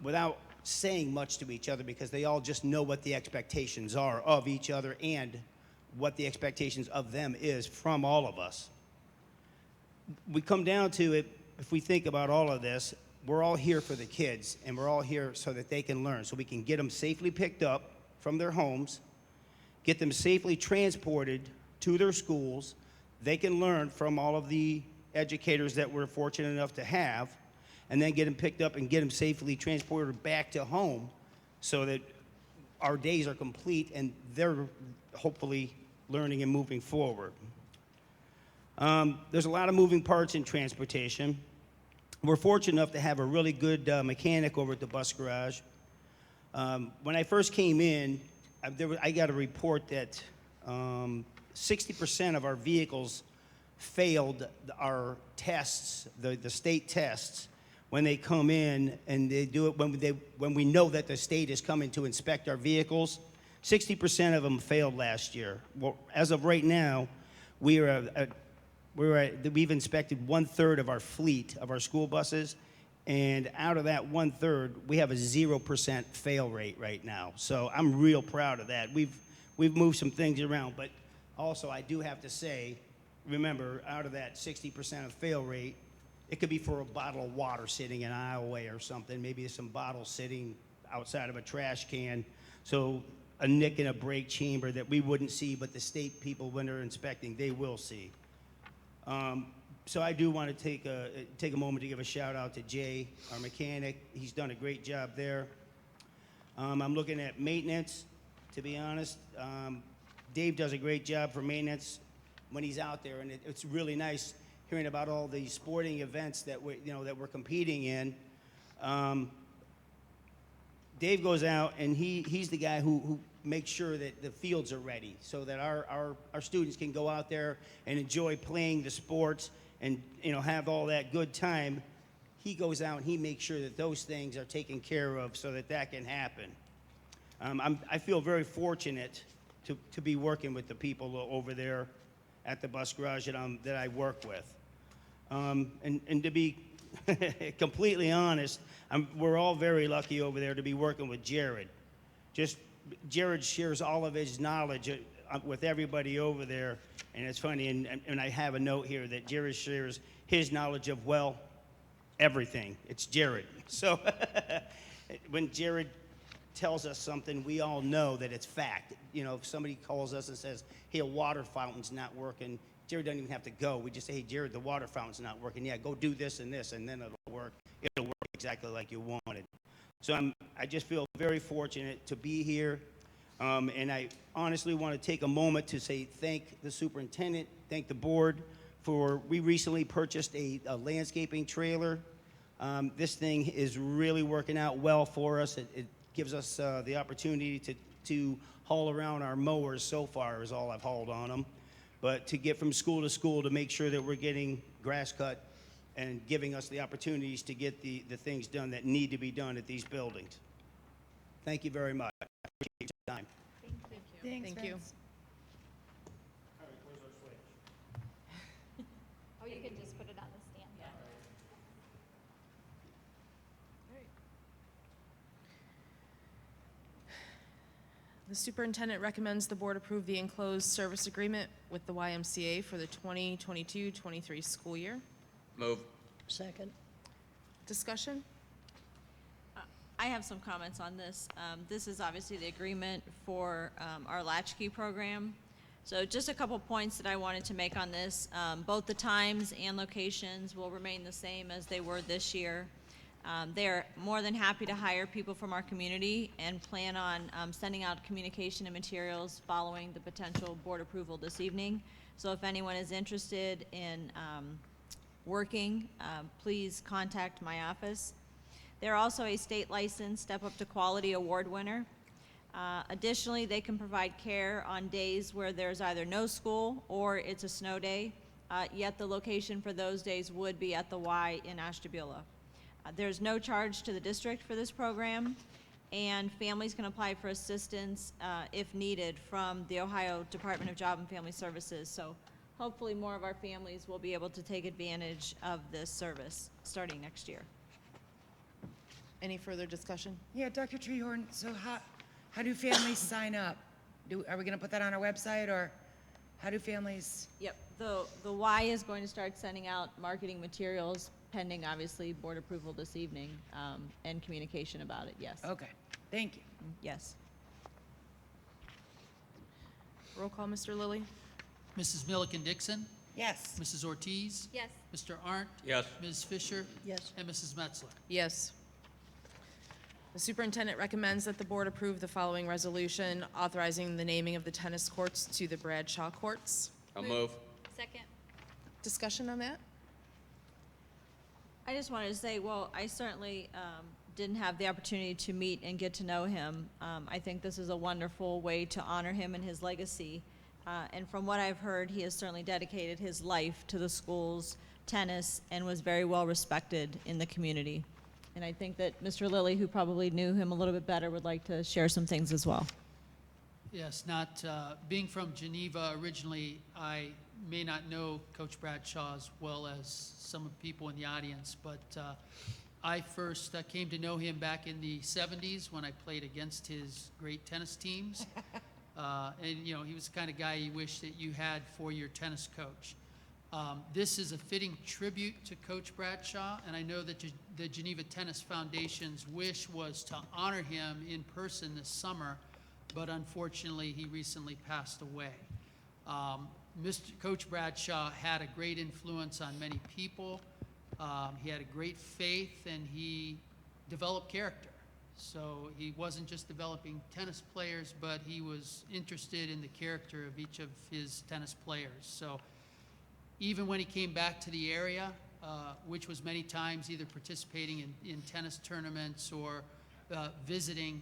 without saying much to each other, because they all just know what the expectations are of each other and what the expectations of them is from all of us. We come down to it, if we think about all of this, we're all here for the kids, and we're all here so that they can learn, so we can get them safely picked up from their homes, get them safely transported to their schools. They can learn from all of the educators that we're fortunate enough to have, and then get them picked up and get them safely transported back to home so that our days are complete and they're hopefully learning and moving forward. There's a lot of moving parts in transportation. We're fortunate enough to have a really good mechanic over at the bus garage. When I first came in, I got a report that 60% of our vehicles failed our tests, the state tests, when they come in, and they do it when we know that the state is coming to inspect our vehicles. 60% of them failed last year. Well, as of right now, we've inspected 1/3 of our fleet of our school buses, and out of that 1/3, we have a 0% fail rate right now. So I'm real proud of that. We've moved some things around, but also I do have to say, remember, out of that 60% of fail rate, it could be for a bottle of water sitting an aisle away or something. Maybe some bottles sitting outside of a trash can. So a nick in a brake chamber that we wouldn't see, but the state people, when they're inspecting, they will see. So I do want to take a moment to give a shout out to Jay, our mechanic. He's done a great job there. I'm looking at maintenance, to be honest. Dave does a great job for maintenance when he's out there, and it's really nice hearing about all the sporting events that we're competing in. Dave goes out, and he's the guy who makes sure that the fields are ready so that our students can go out there and enjoy playing the sports and have all that good time. He goes out and he makes sure that those things are taken care of so that can happen. I feel very fortunate to be working with the people over there at the bus garage that I work with. And to be completely honest, we're all very lucky over there to be working with Jared. Jared shares all of his knowledge with everybody over there, and it's funny, and I have a note here that Jared shares his knowledge of, well, everything. It's Jared. So when Jared tells us something, we all know that it's fact. If somebody calls us and says, hey, a water fountain's not working, Jared doesn't even have to go. We just say, hey, Jared, the water fountain's not working. Yeah, go do this and this, and then it'll work. It'll work exactly like you wanted. So I just feel very fortunate to be here. And I honestly want to take a moment to say thank the superintendent, thank the board we recently purchased a landscaping trailer. This thing is really working out well for us. It gives us the opportunity to haul around our mowers. So far is all I've hauled on them. But to get from school to school to make sure that we're getting grass cut and giving us the opportunities to get the things done that need to be done at these buildings. Thank you very much. I appreciate your time. Thank you. Thank you. All right, where's our switch? Oh, you can just put it on the stand. Yeah. The superintendent recommends the board approve the enclosed service agreement with the YMCA for the 2022-23 school year. Move. Second. Discussion? I have some comments on this. This is obviously the agreement for our latchkey program. So just a couple points that I wanted to make on this. Both the times and locations will remain the same as they were this year. They're more than happy to hire people from our community and plan on sending out communication and materials following the potential board approval this evening. So if anyone is interested in working, please contact my office. They're also a state licensed Step Up to Quality Award winner. Additionally, they can provide care on days where there's either no school or it's a snow day, yet the location for those days would be at the Y in Ashtabula. There's no charge to the district for this program, and families can apply for assistance if needed from the Ohio Department of Job and Family Services. So hopefully more of our families will be able to take advantage of this service starting next year. Any further discussion? Yeah, Dr. Treharn, so how do families sign up? Are we going to put that on our website, or how do families? Yep, the Y is going to start sending out marketing materials pending, obviously, board approval this evening, and communication about it, yes. Okay, thank you. Yes. Roll call, Mr. Lillie? Mrs. Milliken Dixon, Yes. Mrs. Ortiz, Yes. Mr. Arndt, Yes. Ms. Fisher, Yes. and Mrs. Metzler. Yes. The superintendent recommends that the board approve the following resolution authorizing the naming of the tennis courts to the Bradshaw courts. I'll move. Second. Discussion on that? I just wanted to say, well, I certainly didn't have the opportunity to meet and get to know him. I think this is a wonderful way to honor him and his legacy. And from what I've heard, he has certainly dedicated his life to the school's tennis and was very well respected in the community. And I think that Mr. Lillie, who probably knew him a little bit better, would like to share some things as well. Yes, not being from Geneva originally, I may not know Coach Bradshaw as well as some of the people in the audience, but I first came to know him back in the 70s when I played against his great tennis teams. And, you know, he was the kind of guy you wish that you had for your tennis coach. This is a fitting tribute to Coach Bradshaw, and I know that the Geneva Tennis Foundation's wish was to honor him in person this summer, but unfortunately, he recently passed away. Coach Bradshaw had a great influence on many people. He had a great faith, and he developed character. So he wasn't just developing tennis players, but he was interested in the character of each of his tennis players. So even when he came back to the area, which was many times either participating in tennis tournaments or visiting,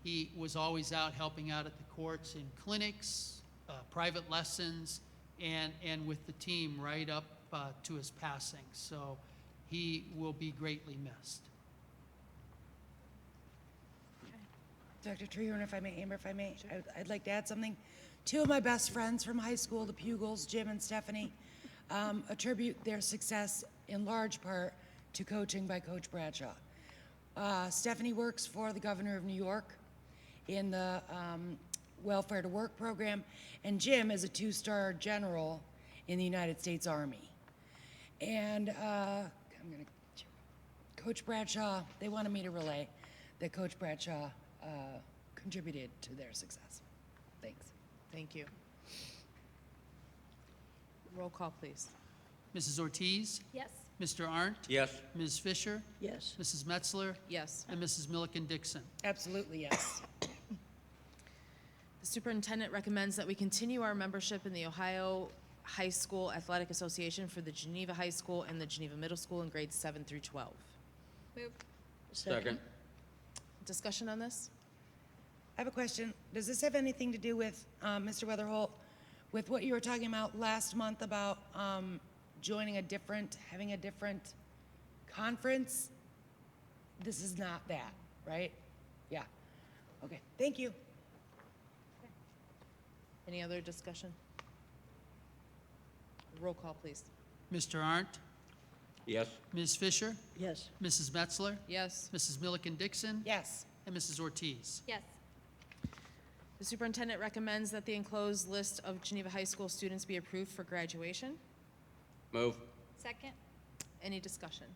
he was always out helping out at the courts in clinics, private lessons, and with the team right up to his passing. So he will be greatly missed. Dr. Treharn, if I may, Amber, if I may, I'd like to add something. Two of my best friends from high school, the Pugles, Jim and Stephanie, attribute their success in large part to coaching by Coach Bradshaw. Stephanie works for the governor of New York in the Welfare to Work program, and Jim is a 2-star general in the United States Army. And Coach Bradshaw, they wanted me to relay that Coach Bradshaw contributed to their success. Thanks. Thank you. Roll call, please. Mrs. Ortiz, Yes. Mr. Arndt, Yes. Ms. Fisher, Yes. Mrs. Metzler, Yes. and Mrs. Milliken Dixon. Absolutely, yes. The superintendent recommends that we continue our membership in the Ohio High School Athletic Association for the Geneva High School and the Geneva Middle School in grades 7 through 12. Move. Second. Discussion on this? I have a question. Does this have anything to do with, Mr. Weatherholt, with what you were talking about last month about having a different conference? This is not that, right? Yeah. Okay, thank you. Any other discussion? Roll call, please. Mr. Arndt, Yes. Ms. Fisher, Yes. Mrs. Metzler, Yes. Mrs. Milliken Dixon, Yes. and Mrs. Ortiz. Yes. The superintendent recommends that the enclosed list of Geneva High School students be approved for graduation. Move. Second. Any discussion?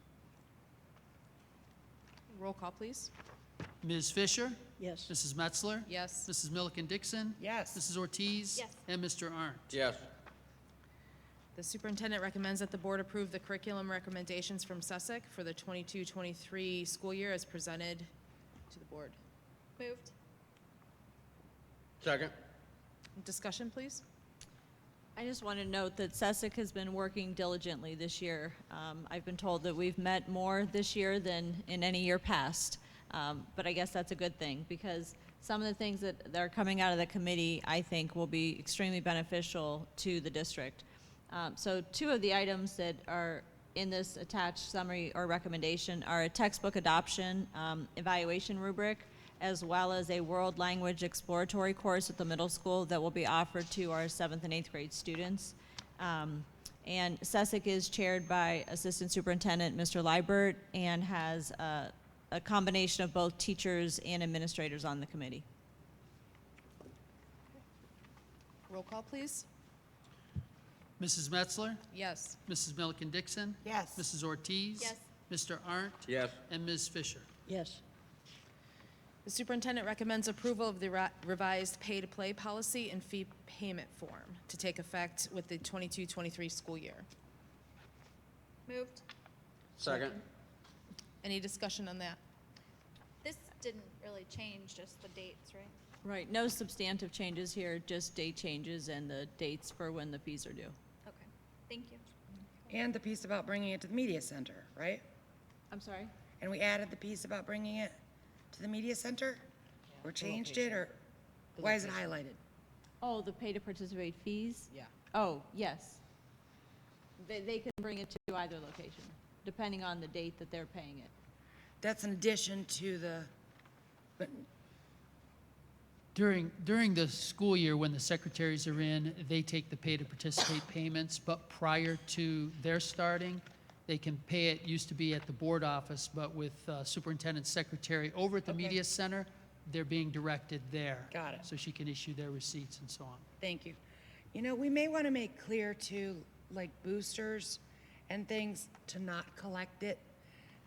Roll call, please. Ms. Fisher, Yes. Mrs. Metzler, Yes. Mrs. Milliken Dixon, Yes. Mrs. Ortiz, Yes. and Mr. Arndt. Yes. The The superintendent recommends that the board approve the curriculum recommendations from SESIC for the 22-23 school year as presented to the board. Moved. Second. Discussion, please. I just want to note that SESIC has been working diligently this year. I've been told that we've met more this year than in any year past, but I guess that's a good thing because some of the things that are coming out of the committee, I think, will be extremely beneficial to the district. So 2 of the items that are in this attached summary or recommendation are a textbook adoption evaluation rubric, as well as a world language exploratory course at the middle school that will be offered to our 7th and 8th grade students. And SESIC is chaired by Assistant Superintendent Mr. Liebert and has a combination of both teachers and administrators on the committee. Roll call, please. Mrs. Metzler, Yes. Mrs. Milliken Dixon, Yes. Mrs. Ortiz, Yes. Mr. Arndt, Yes. and Ms. Fisher. Yes. The superintendent recommends approval of the revised pay-to-play policy and fee payment form to take effect with the 22-23 school year. Moved. Second. Any discussion on that? This didn't really change, just the dates, right? Right, no substantive changes here, just date changes and the dates for when the fees are due. Okay, thank you. And the piece about bringing it to the media center, right? I'm sorry? And we added the piece about bringing it to the media center? Or changed it, or why is it highlighted? Oh, the pay to participate fees? Yeah. Oh, yes. They can bring it to either location, depending on the date that they're paying it. That's in addition to the, but During the school year, when the secretaries are in, they take the pay to participate payments, but prior to their starting, they can pay it, used to be at the board office, but with superintendent secretary over at the Okay. media center, they're being directed there. Got it. So she can issue their receipts and so on. thank you. You know, we may want to make clear to, like, boosters and things to not collect it.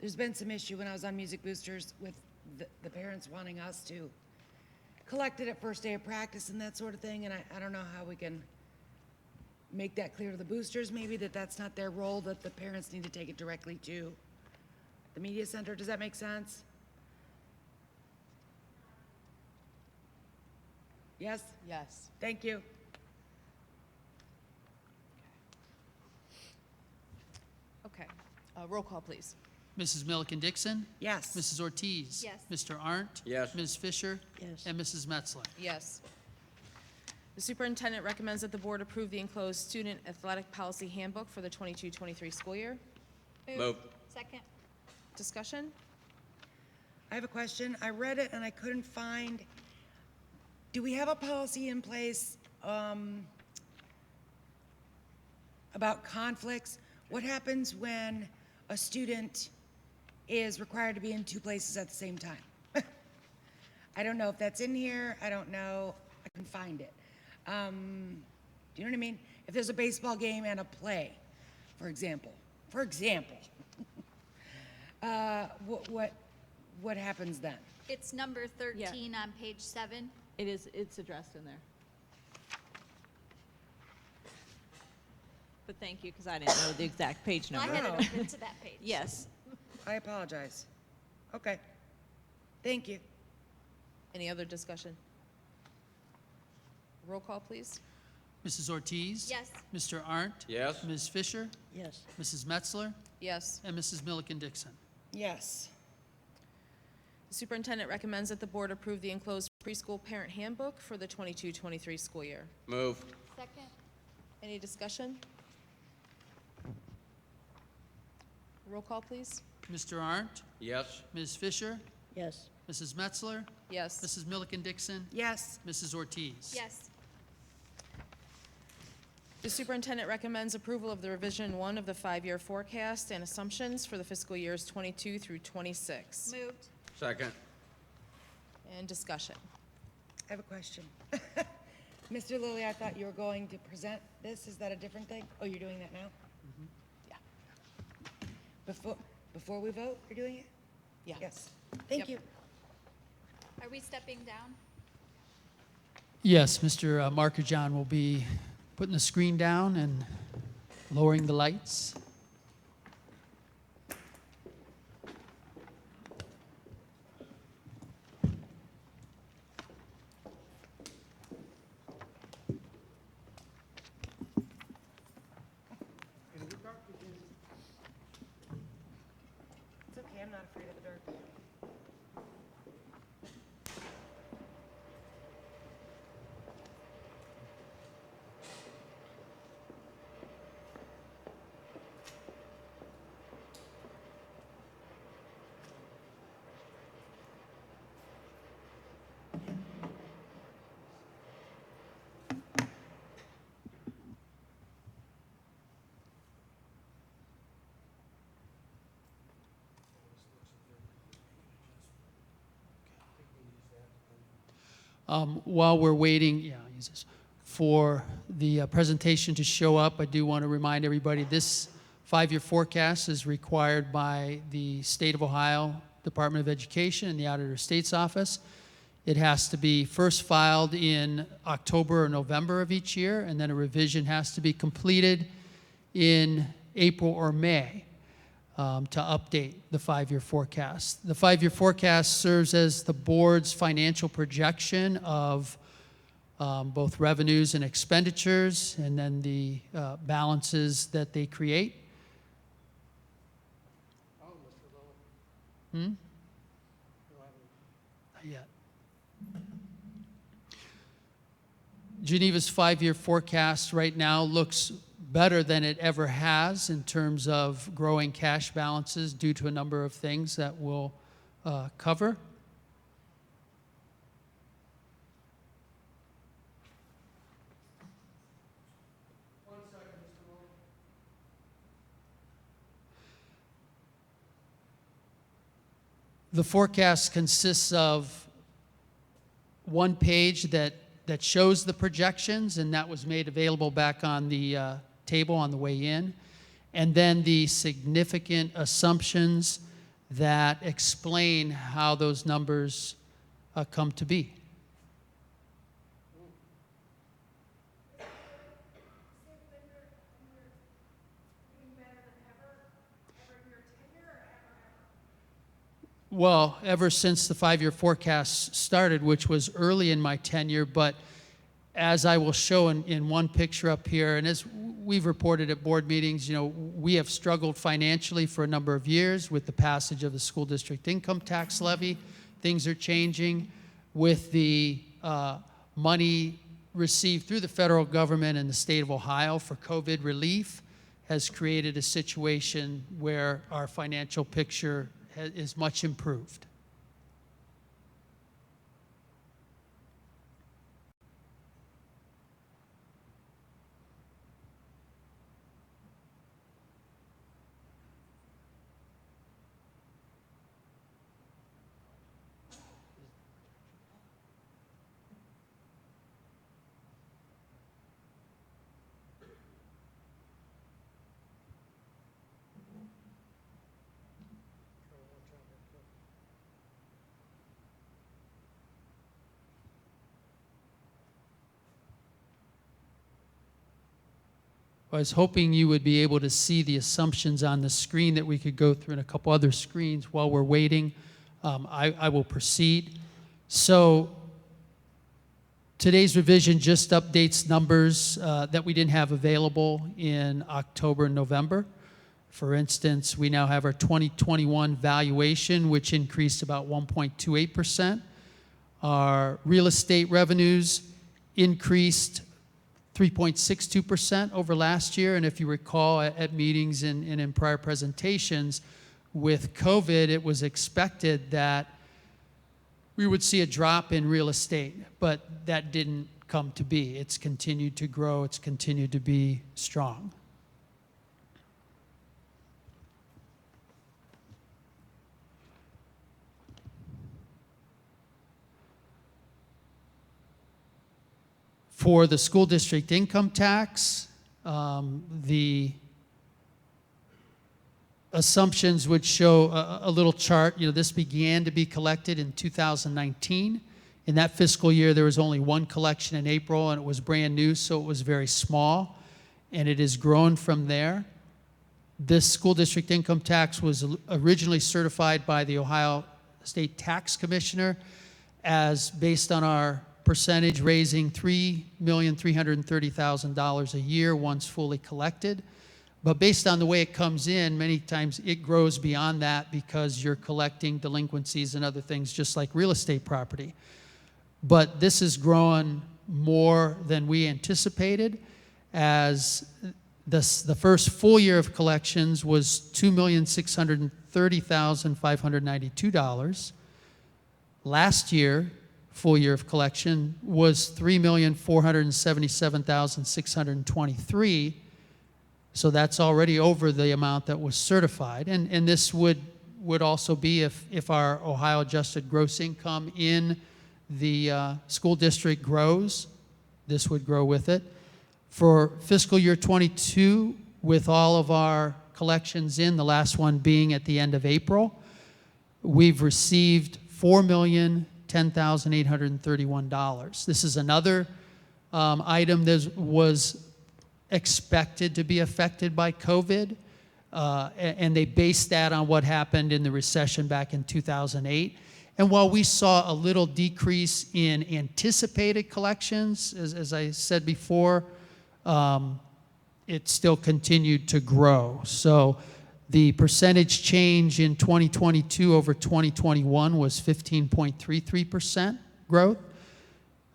There's been some issue when I was on Music Boosters with the parents wanting us to collect it at first day of practice and that sort of thing, and I don't know how we can make that clear to the boosters, maybe that that's not their role, that the parents need to take it directly to the media center. Does that make sense? Yes? Yes. Thank you. Okay. Roll call, please. Mrs. Milliken Dixon, Yes. Mrs. Ortiz. Yes. Mr. Arndt. Yes. Ms. Fisher. Yes. And Mrs. Metzler. Yes. The superintendent recommends that the board approve the enclosed student athletic policy handbook for the 22-23 school year. Move. Second. Discussion? I have a question. I read it and I couldn't find, do we have a policy in place about conflicts? What happens when a student is required to be in 2 places at the same time? I don't know if that's in here. I don't know. I can find it. Do you know what I mean? If there's a baseball game and a play, for example, what happens then? It's number 13 on page 7. It's addressed in there. But thank you, because I didn't know the exact page Well, I number. had it open to that page. Yes. I apologize. Okay. Thank you. Any other discussion? Roll call, please. Mrs. Ortiz. Yes. Mr. Arndt. Yes. Ms. Fisher. Yes. Mrs. Metzler. Yes. And Mrs. Milliken Dixon. Yes. The superintendent recommends that the board approve the enclosed preschool parent handbook for the 22-23 school year. Move. Second. Any discussion? Roll call, please. Mr. Arndt. Yes. Ms. Fisher. Yes. Mrs. Metzler. Yes. Mrs. Milliken Dixon. Yes. Mrs. Ortiz. Yes. The superintendent recommends approval of the revision 1 of the 5-year forecast and assumptions for the fiscal years 22 through 26. Moved. Second. And discussion. I have a question. Mr. Lillie, I thought you were going to present this. Is that a different thing? Oh, you're doing that now? Yeah. Before we vote, you're doing it? Yeah. Yes. Thank Yep. you. Are we stepping down? Yes, Mr. Marker John will be putting the screen down and Lowering the lights. It's okay, I'm not afraid of the dark. While we're waiting, use this, for the presentation to show up, I do want to remind everybody this 5-year forecast is required by the State of Ohio Department of Education and the Auditor of State's Office. It has to be first filed in October or November of each year, and then a revision has to be completed in April or May to update the 5-year forecast. The 5-year forecast serves as the board's financial projection of both revenues and expenditures, and then the balances that they create. Not yet. Geneva's 5-year forecast right now looks better than it ever has in terms of growing cash balances due to a number of things that we'll cover. The forecast consists of one page that shows the projections, and that was made available back on the table on the way in, and then the significant assumptions that explain how those numbers come to be. Well, ever since the 5-year forecast started, which was early in my tenure, but as I will show in one picture up here, and as we've reported at board meetings, we have struggled financially for a number of years with the passage of the school district income tax levy. Things are changing with the money received through the federal government and the state of Ohio for COVID relief has created a situation where our financial picture is much improved. I was hoping you would be able to see the assumptions on the screen that we could go through and a couple other screens while we're waiting. I will proceed. So today's revision just updates numbers that we didn't have available in October and November. For instance, we now have our 2021 valuation, which increased about 1.28%. Our real estate revenues increased 3.62% over last year, and if you recall at meetings and in prior presentations, with COVID, it was expected that we would see a drop in real estate, but that didn't come to be. It's continued to grow, it's continued to be strong. For the school district income tax, the assumptions would show a little chart. This began to be collected in 2019. In that fiscal year, there was only one collection in April, and it was brand new, so it was very small. and it has grown from there. This school district income tax was originally certified by the Ohio State Tax Commissioner as based on our percentage raising $3,330,000 a year once fully collected. But based on the way it comes in, many times it grows beyond that because you're collecting delinquencies and other things just like real estate property. But this is growing more than we anticipated, as the first full year of collections was $2,630,592. Last year, full year of collection was $3,477,623. So that's already over the amount that was certified. And this would also be if our Ohio adjusted gross income in the school district grows, this would grow with it. For fiscal year 22, with all of our collections in, the last one being at the end of April, we've received $4,010,831. This is another item that was expected to be affected by COVID, and they based that on what happened in the recession back in 2008. And while we saw a little decrease in anticipated collections, as I said before, it still continued to grow. So the percentage change in 2022 over 2021 was 15.33% growth.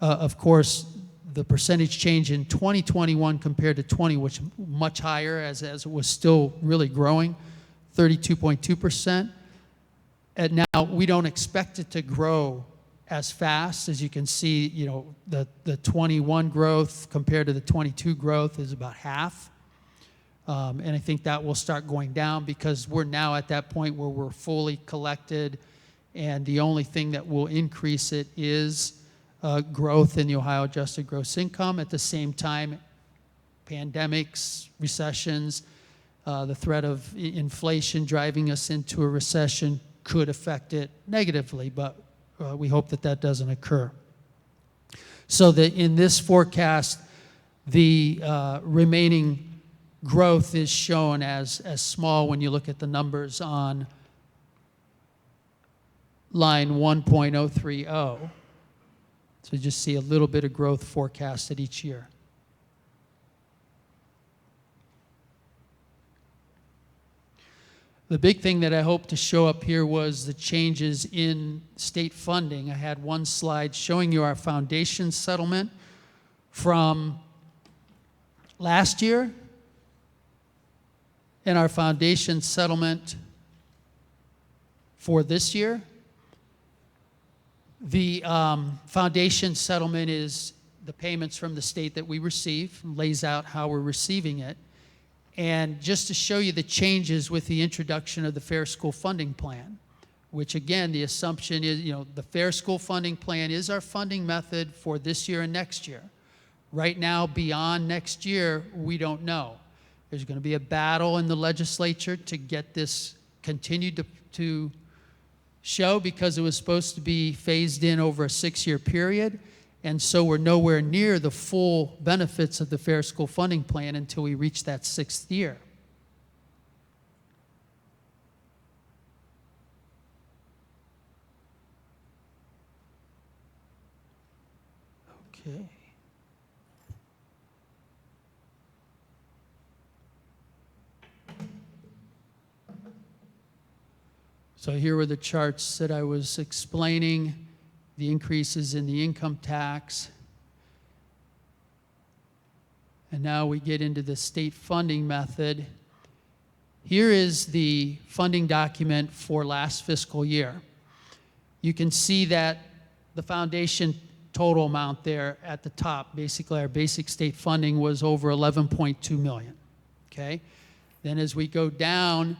Of course, the percentage change in 2021 compared to 20, which much higher as it was still really growing, 32.2%. And now we don't expect it to grow as fast. As you can see, you know, the 21 growth compared to the 22 growth is about half. And I think that will start going down because we're now at that point where we're fully collected, and the only thing that will increase it is growth in the Ohio adjusted gross income. At the same time, pandemics, recessions, the threat of inflation driving us into a recession could affect it negatively, but we hope that that doesn't occur. So that in this forecast, the remaining growth is shown as small when you look at the numbers on line 1.030. So you just see a little bit of growth forecasted each year. The big thing that I hope to show up here was the changes in state funding. I had one slide showing you our foundation settlement from last year and our foundation settlement for this year. The foundation settlement is the payments from the state that we receive, lays out how we're receiving it. And just to show you the changes with the introduction of the Fair School Funding Plan, which again, the assumption is, you know, the Fair School Funding Plan is our funding method for this year and next year. Right now, beyond next year, we don't know. There's going to be a battle in the legislature to get this continued to show, because it was supposed to be phased in over a 6-year period. And so we're nowhere near the full benefits of the Fair School Funding Plan until we reach that 6th year. Okay. So here were the charts that I was explaining, the increases in the income tax. And now we get into the state funding method. Here is the funding document for last fiscal year. You can see that the foundation total amount there at the top, basically our basic state funding was over $11.2 million, okay? Then as we go down,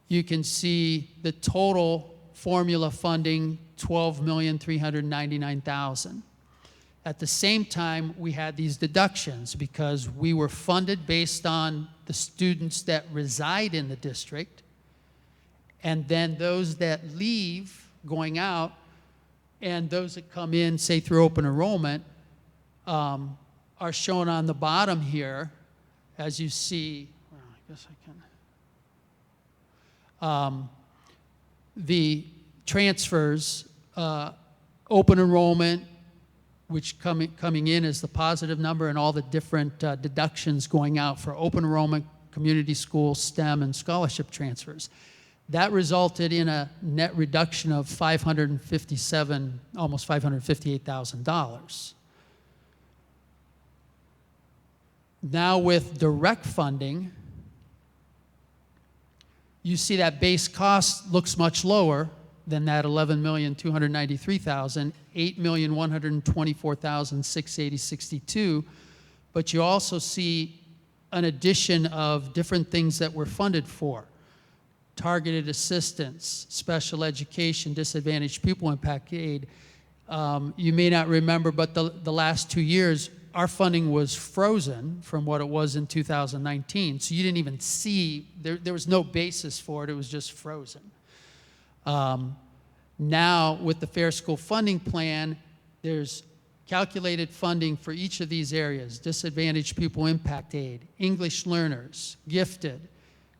you can see the total formula funding, $12,399,000. At the same time, we had these deductions because we were funded based on the students that reside in the district, and then those that leave going out, and those that come in, say through open enrollment, are shown on the bottom here as you see, well, I guess I can. The transfers, open enrollment, which coming in is the positive number, and all the different deductions going out for open enrollment, community school, STEM, and scholarship transfers. That resulted in a net reduction of $557, almost $558,000. Now with direct funding, you see that base cost looks much lower than that $11,293,000, $8,124,680.62, but you also see an addition of different things that we're funded for. Targeted assistance, special education, disadvantaged pupil impact aid. You may not remember, but the last 2 years, our funding was frozen from what it was in 2019. So you didn't even see, there was no basis for it, it was just frozen. Now, with the Fair School Funding Plan, there's calculated funding for each of these areas: disadvantaged pupil impact aid, English learners, gifted,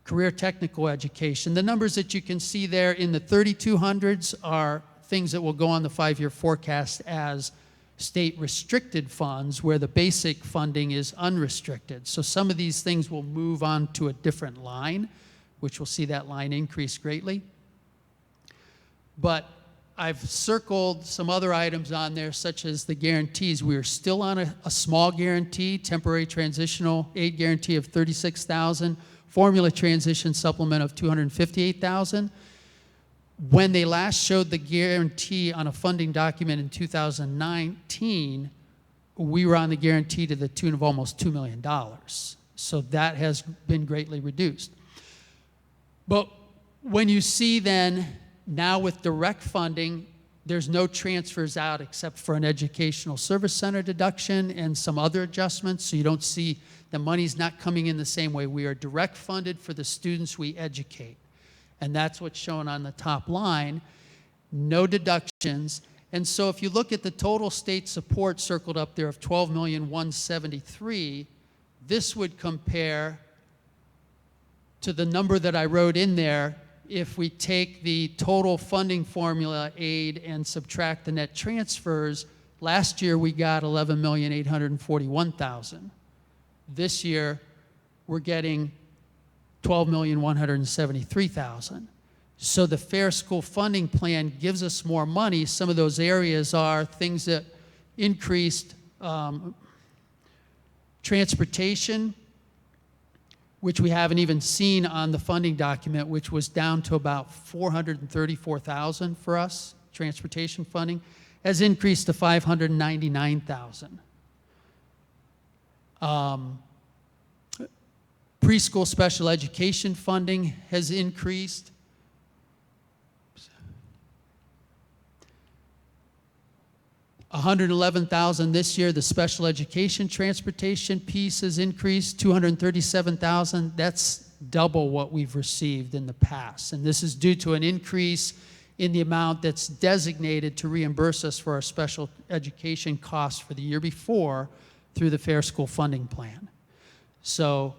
career technical education. The numbers that you can see there in the 3200s are things that will go on the 5-year forecast as state restricted funds, where the basic funding is unrestricted. So some of these things will move on to a different line, which will see that line increase greatly. But I've circled some other items on there, such as the guarantees. We are still on a small guarantee, temporary transitional aid guarantee of $36,000, formula transition supplement of $258,000. When they last showed the guarantee on a funding document in 2019, we were on the guarantee to the tune of almost $2 million. So that has been greatly reduced. But when you see then, now with direct funding, there's no transfers out except for an educational service center deduction and some other adjustments, so you don't see the money's not coming in the same way. We are direct funded for the students we educate. And that's what's shown on the top line, no deductions. And so if you look at the total state support circled up there of $12,173,000, this would compare to the number that I wrote in there if we take the total funding formula aid and subtract the net transfers. Last year we got $11,841,000. This year we're getting $12,173,000. So the Fair School Funding Plan gives us more money. Some of those areas are things that increased transportation, which we haven't even seen on the funding document, which was down to about $434,000 for us. Transportation funding has increased to $599,000. Preschool special education funding has increased. $111,000 this year. The special education transportation piece has increased, $237,000. That's double what we've received in the past. And this is due to an increase in the amount that's designated to reimburse us for our special education costs for the year before through the Fair School Funding Plan. So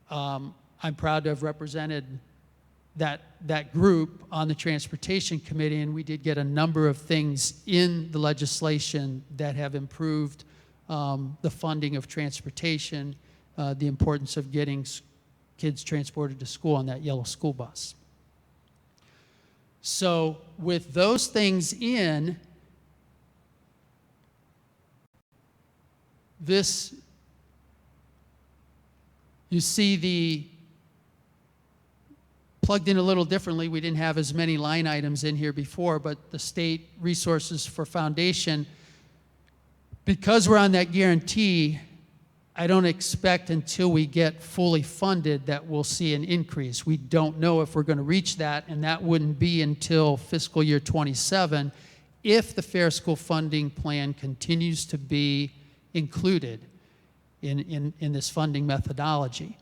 I'm proud to have represented that group on the Transportation Committee, and we did get a number of things in the legislation that have improved the funding of transportation, the importance of getting kids transported to school on that yellow school bus. So with those things in, this, you see the plugged in a little differently. We didn't have as many line items in here before, but the state resources for foundation, because we're on that guarantee, I don't expect until we get fully funded that we'll see an increase. We don't know if we're going to reach that, and that wouldn't be until fiscal year 27 if the Fair School Funding Plan continues to be included in this funding methodology.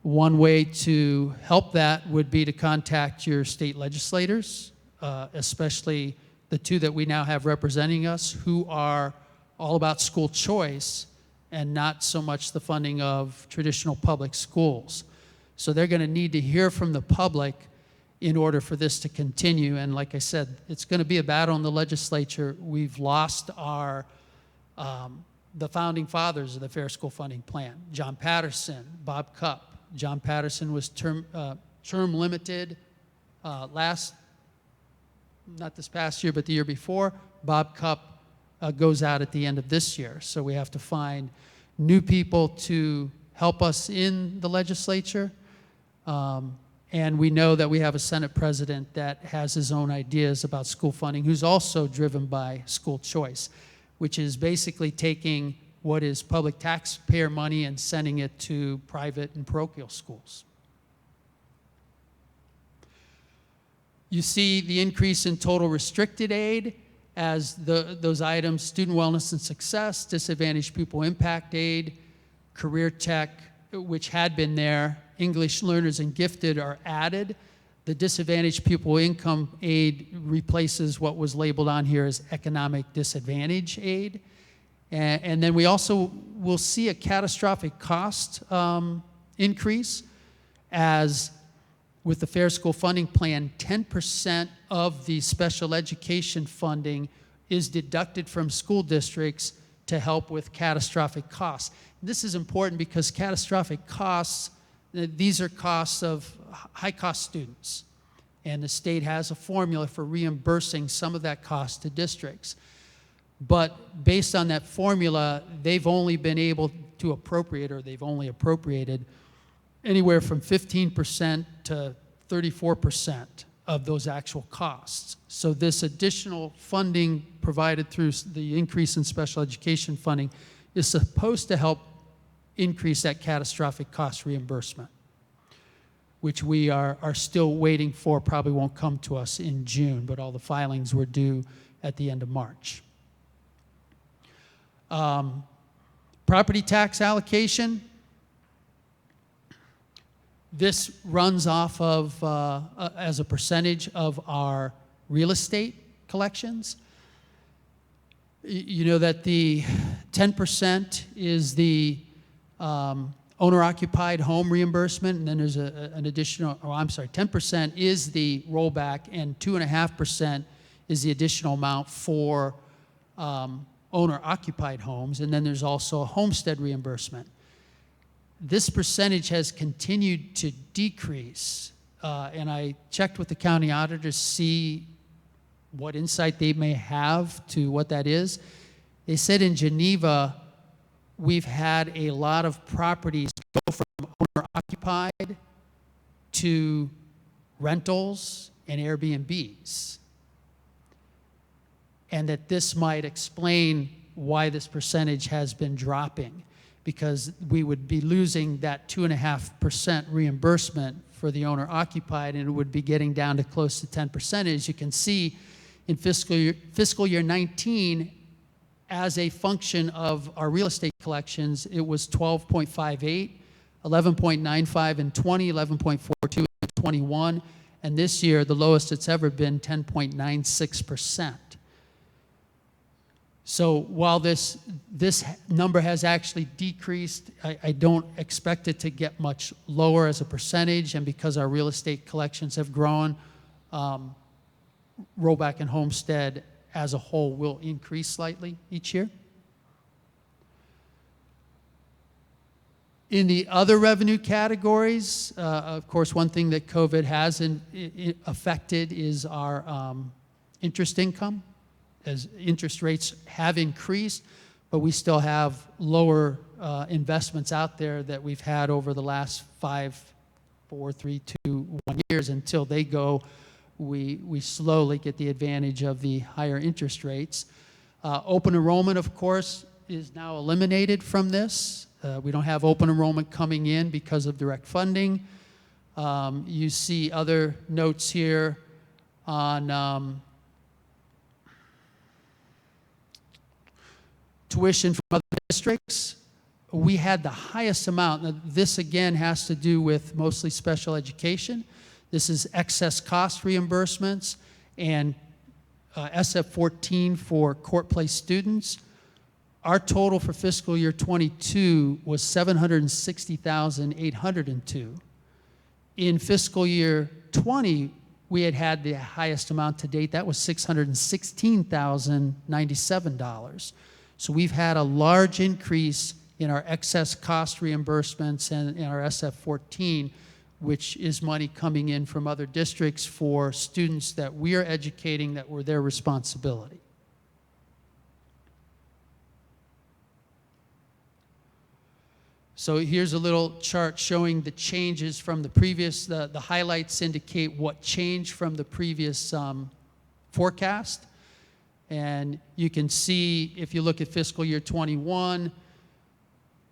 One way to help that would be to contact your state legislators, especially the two that we now have representing us, who are all about school choice and not so much the funding of traditional public schools. So they're going to need to hear from the public in order for this to continue. And like I said, it's going to be a battle in the legislature. We've lost our the founding fathers of the Fair School Funding Plan: John Patterson, Bob Cupp. John Patterson was term limited not this past year, but the year before. Bob Cupp goes out at the end of this year. So we have to find new people to help us in the legislature. And we know that we have a Senate president that has his own ideas about school funding, who's also driven by school choice, which is basically taking what is public taxpayer money and sending it to private and parochial schools. You see the increase in total restricted aid as those items: student wellness and success, disadvantaged pupil impact aid, career tech, which had been there, English learners and gifted are added. The disadvantaged pupil income aid replaces what was labeled on here as economic disadvantage aid. And then we also will see a catastrophic cost increase, as with the Fair School Funding Plan, 10% of the special education funding is deducted from school districts to help with catastrophic costs. This is important because catastrophic costs, these are costs of high-cost students, and the state has a formula for reimbursing some of that cost to districts. But based on that formula, they've only been able to appropriate, or they've only appropriated anywhere from 15% to 34% of those actual costs. So this additional funding provided through the increase in special education funding is supposed to help increase that catastrophic cost reimbursement, which we are still waiting for. Probably won't come to us in June, but all the filings were due at the end of March. Property tax allocation. This runs off of, as a percentage of our real estate collections. You know that the 10% is the owner-occupied home reimbursement, and then there's an additional, 10% is the rollback, and 2.5% is the additional amount for owner-occupied homes, and then there's also a homestead reimbursement. This percentage has continued to decrease, and I checked with the county auditor to see what insight they may have to what that is. They said in Geneva, we've had a lot of properties go from owner-occupied to rentals and Airbnbs, and that this might explain why this percentage has been dropping, because we would be losing that 2.5% reimbursement for the owner-occupied, and it would be getting down to close to 10%. As you can see, in fiscal year 19, as a function of our real estate collections, it was 12.58, 11.95 in 20, 11.42 in 21, and this year, the lowest it's ever been, 10.96%. So while this number has actually decreased, I don't expect it to get much lower as a percentage, and because our real estate collections have grown, rollback and homestead as a whole will increase slightly each year. In the other revenue categories, of course, one thing that COVID has affected is our interest income, as interest rates have increased, but we still have lower investments out there that we've had over the last 5, 4, 3, 2, 1 years. Until they go, we slowly get the advantage of the higher interest rates. Open enrollment, of course, is now eliminated from this. We don't have open enrollment coming in because of direct funding. You see other notes here on tuition from other districts. We had the highest amount. Now, this again has to do with mostly special education. This is excess cost reimbursements and SF-14 for court-placed students. Our total for fiscal year 22 was $760,802. In fiscal year 20, we had the highest amount to date. That was $616,097. So we've had a large increase in our excess cost reimbursements and in our SF-14, which is money coming in from other districts for students that we are educating that were their responsibility. So here's a little chart showing the changes from the previous, the highlights indicate what changed from the previous forecast. And you can see, if you look at fiscal year 21,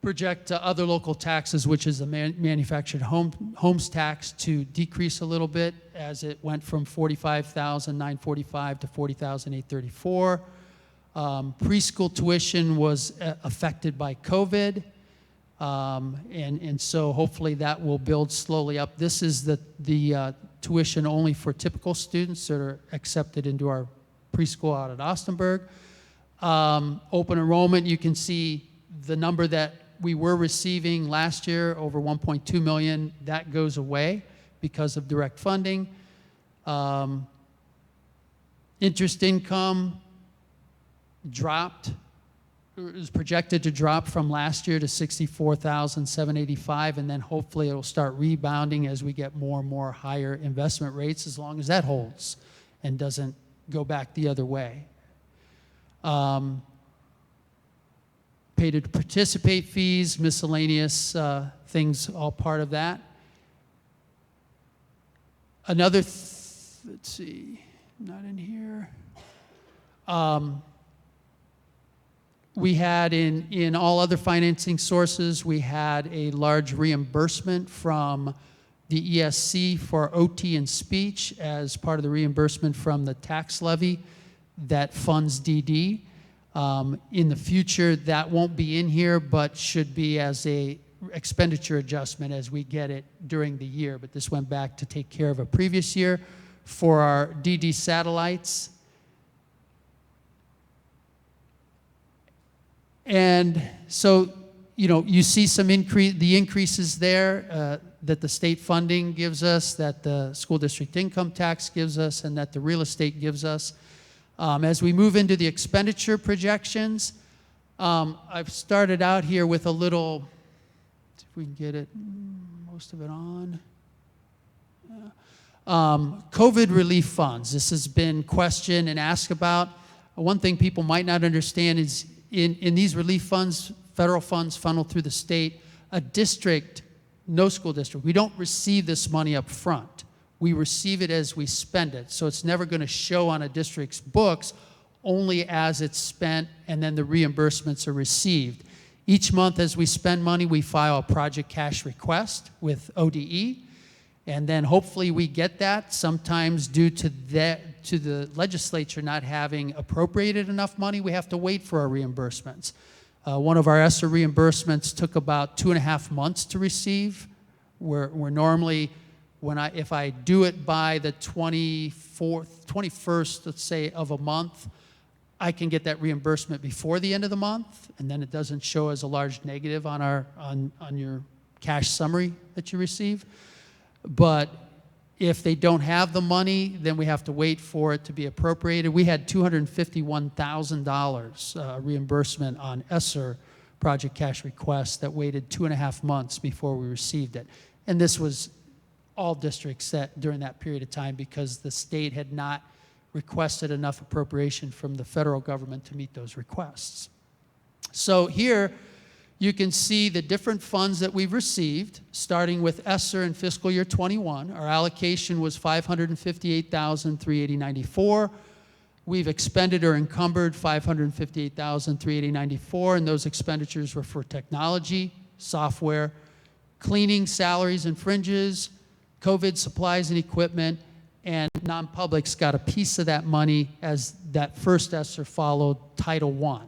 project other local taxes, which is the manufactured homes tax, to decrease a little bit as it went from $45,945 to $40,834. Preschool tuition was affected by COVID. And so hopefully that will build slowly up. This is the tuition only for typical students that are accepted into our preschool out at Austenburg. Open enrollment, you can see the number that we were receiving last year, over 1.2 million, that goes away because of direct funding. Interest income dropped. It was projected to drop from last year to $64,785, and then hopefully it'll start rebounding as we get more and more higher investment rates, as long as that holds and doesn't go back the other way. Pay to participate fees, miscellaneous things, all part of that. Another, let's see, not in here. We had in all other financing sources, we had a large reimbursement from the ESC for OT and speech as part of the reimbursement from the tax levy that funds DD. In the future, that won't be in here, but should be as a expenditure adjustment as we get it during the year. But this went back to take care of a previous year. For our DD satellites, and so, you know, you see some increases there that the state funding gives us, that the school district income tax gives us, and that the real estate gives us. As we move into the expenditure projections, I've started out here with a little, see if we can get it, most of it on. COVID relief funds. This has been questioned and asked about. One thing people might not understand is in these relief funds, federal funds funneled through the state, a district, no school district, we don't receive this money up front. We receive it as we spend it. So it's never going to show on a district's books, only as it's spent and then the reimbursements are received. Each month as we spend money, we file a project cash request with ODE, and then hopefully we get that. Sometimes due to the legislature not having appropriated enough money, we have to wait for our reimbursements. One of our ESSER reimbursements took about 2.5 months to receive. We're normally, if I do it by the 21st, let's say, of a month, I can get that reimbursement before the end of the month, and then it doesn't show as a large negative on your cash summary that you receive. But if they don't have the money, then we have to wait for it to be appropriated. We had $251,000 reimbursement on ESSER project cash requests that waited 2.5 months before we received it. And this was all districts during that period of time because the state had not requested enough appropriation from the federal government to meet those requests. So here you can see the different funds that we've received, starting with ESSER in fiscal year 21. Our allocation was $558,380.94. We've expended or encumbered $558,380.94, and those expenditures were for technology, software, cleaning, salaries and fringes, COVID supplies and equipment, and non-publics got a piece of that money as that first ESSER followed Title I.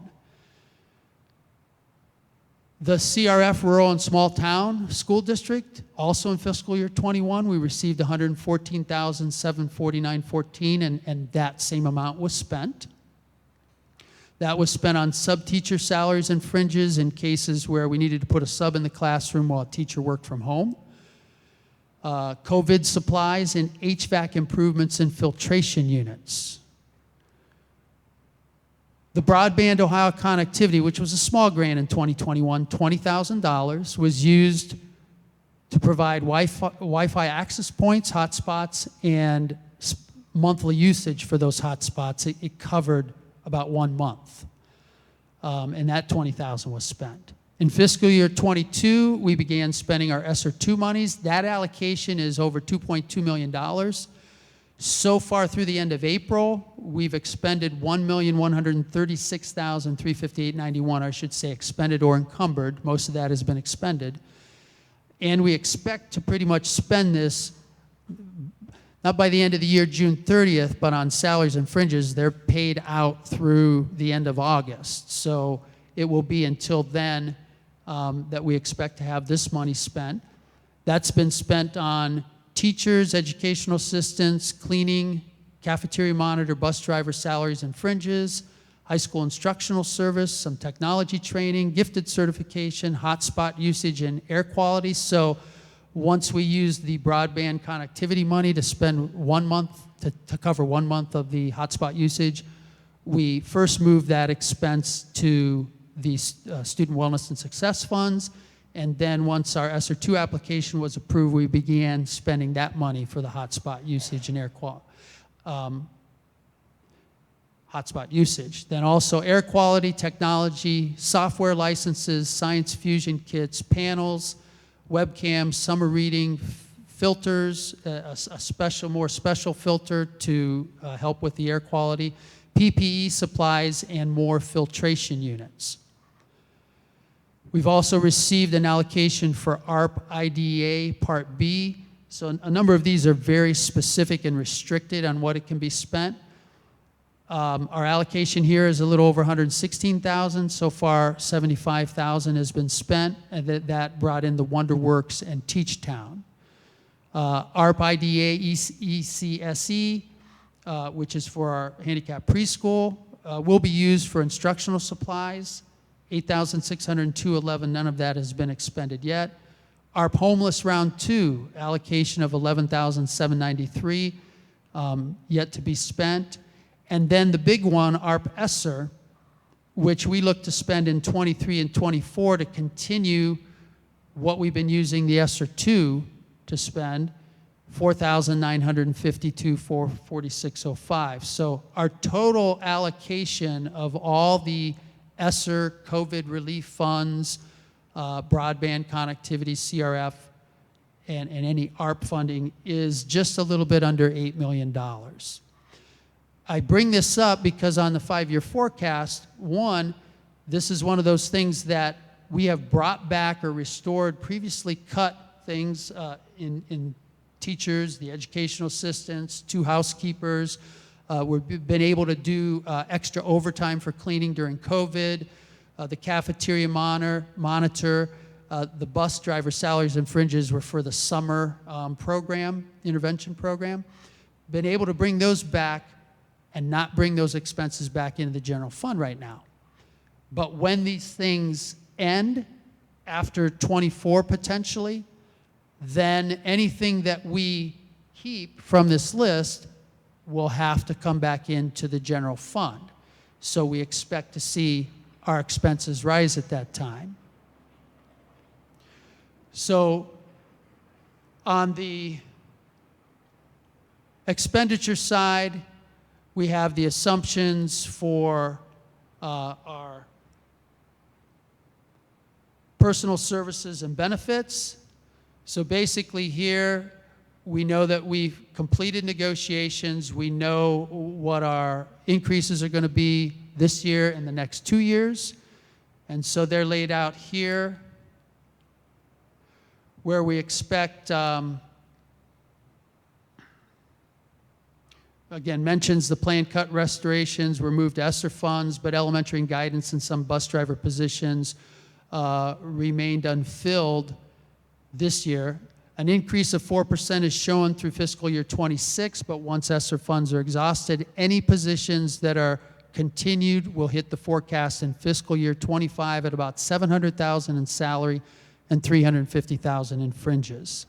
The CRF Rural and Small Town School District, also in fiscal year 21, we received $114,749.14, and that same amount was spent. That was spent on sub-teacher salaries and fringes in cases where we needed to put a sub in the classroom while a teacher worked from home. COVID supplies and HVAC improvements in filtration units. The Broadband Ohio Connectivity, which was a small grant in 2021, $20,000, was used to provide Wi-Fi access points, hotspots, and monthly usage for those hotspots. It covered about 1 month, and that $20,000 was spent. In fiscal year 22, we began spending our ESSER 2 monies. That allocation is over $2.2 million. So far through the end of April, we've expended $1,136,358.91, I should say expended or encumbered. Most of that has been expended. And we expect to pretty much spend this, not by the end of the year, June 30th, but on salaries and fringes, they're paid out through the end of August. So it will be until then that we expect to have this money spent. That's been spent on teachers, educational assistants, cleaning, cafeteria monitor, bus driver salaries and fringes, high school instructional service, some technology training, gifted certification, hotspot usage, and air quality. So once we use the broadband connectivity money to spend 1 month, to cover 1 month of the hotspot usage, we first moved that expense to the Student Wellness and Success Funds, and then once our ESSER 2 application was approved, we began spending that money for the hotspot usage and air quality. Hotspot usage. Then also air quality, technology, software licenses, science fusion kits, panels, webcams, summer reading, filters, a more special filter to help with the air quality, PPE supplies, and more filtration units. We've also received an allocation for ARP IDEA Part B. So a number of these are very specific and restricted on what it can be spent. Our allocation here is a little over $116,000. So far, $75,000 has been spent, and that brought in the WonderWorks and Teachtown. ARP IDEA ECSE, which is for our handicapped preschool, will be used for instructional supplies. $8,602.11, none of that has been expended yet. ARP Homeless Round 2, allocation of $11,793, yet to be spent. And then the big one, ARP ESSER, which we look to spend in 23 and 24 to continue what we've been using the ESSER 2 to spend, $4,952,446.05. So our total allocation of all the ESSER, COVID relief funds, broadband connectivity, CRF, and any ARP funding is just a little bit under $8 million. I bring this up because on the 5-year forecast, one, this is one of those things that we have brought back or restored previously cut things in teachers, the educational assistants, 2 housekeepers. We've been able to do extra overtime for cleaning during COVID, the cafeteria monitor, the bus driver salaries and fringes were for the summer program, intervention program. Been able to bring those back and not bring those expenses back into the general fund right now. But when these things end, after 24 potentially, then anything that we keep from this list will have to come back into the general fund. So we expect to see our expenses rise at that time. So on the expenditure side, we have the assumptions for our personal services and benefits. So basically here, we know that we've completed negotiations. We know what our increases are going to be this year and the next 2 years. And so they're laid out here where we expect, again, mentions the planned cut restorations were moved to ESSER funds, but elementary and guidance and some bus driver positions remained unfilled this year. An increase of 4% is shown through fiscal year 26, but once ESSER funds are exhausted, any positions that are continued, we'll hit the forecast in fiscal year 25 at about $700,000 in salary and $350,000 in fringes.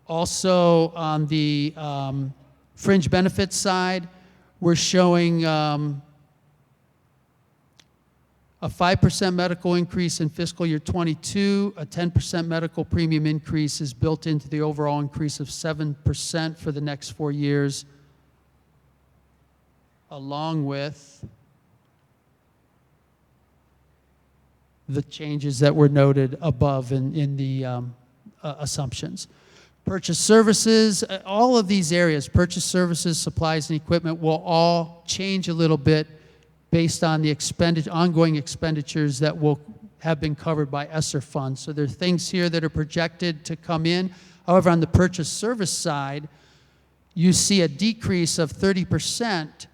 Also, on the fringe benefits side, we're showing a 5% medical increase in fiscal year 22, a 10% medical premium increase is built into the overall increase of 7% for the next 4 years, along with the changes that were noted above in the assumptions. Purchase services, all of these areas, purchase services, supplies, and equipment will all change a little bit based on the ongoing expenditures that will have been covered by ESSER funds. So there are things here that are projected to come in. However, on the purchase service side, you see a decrease of 30%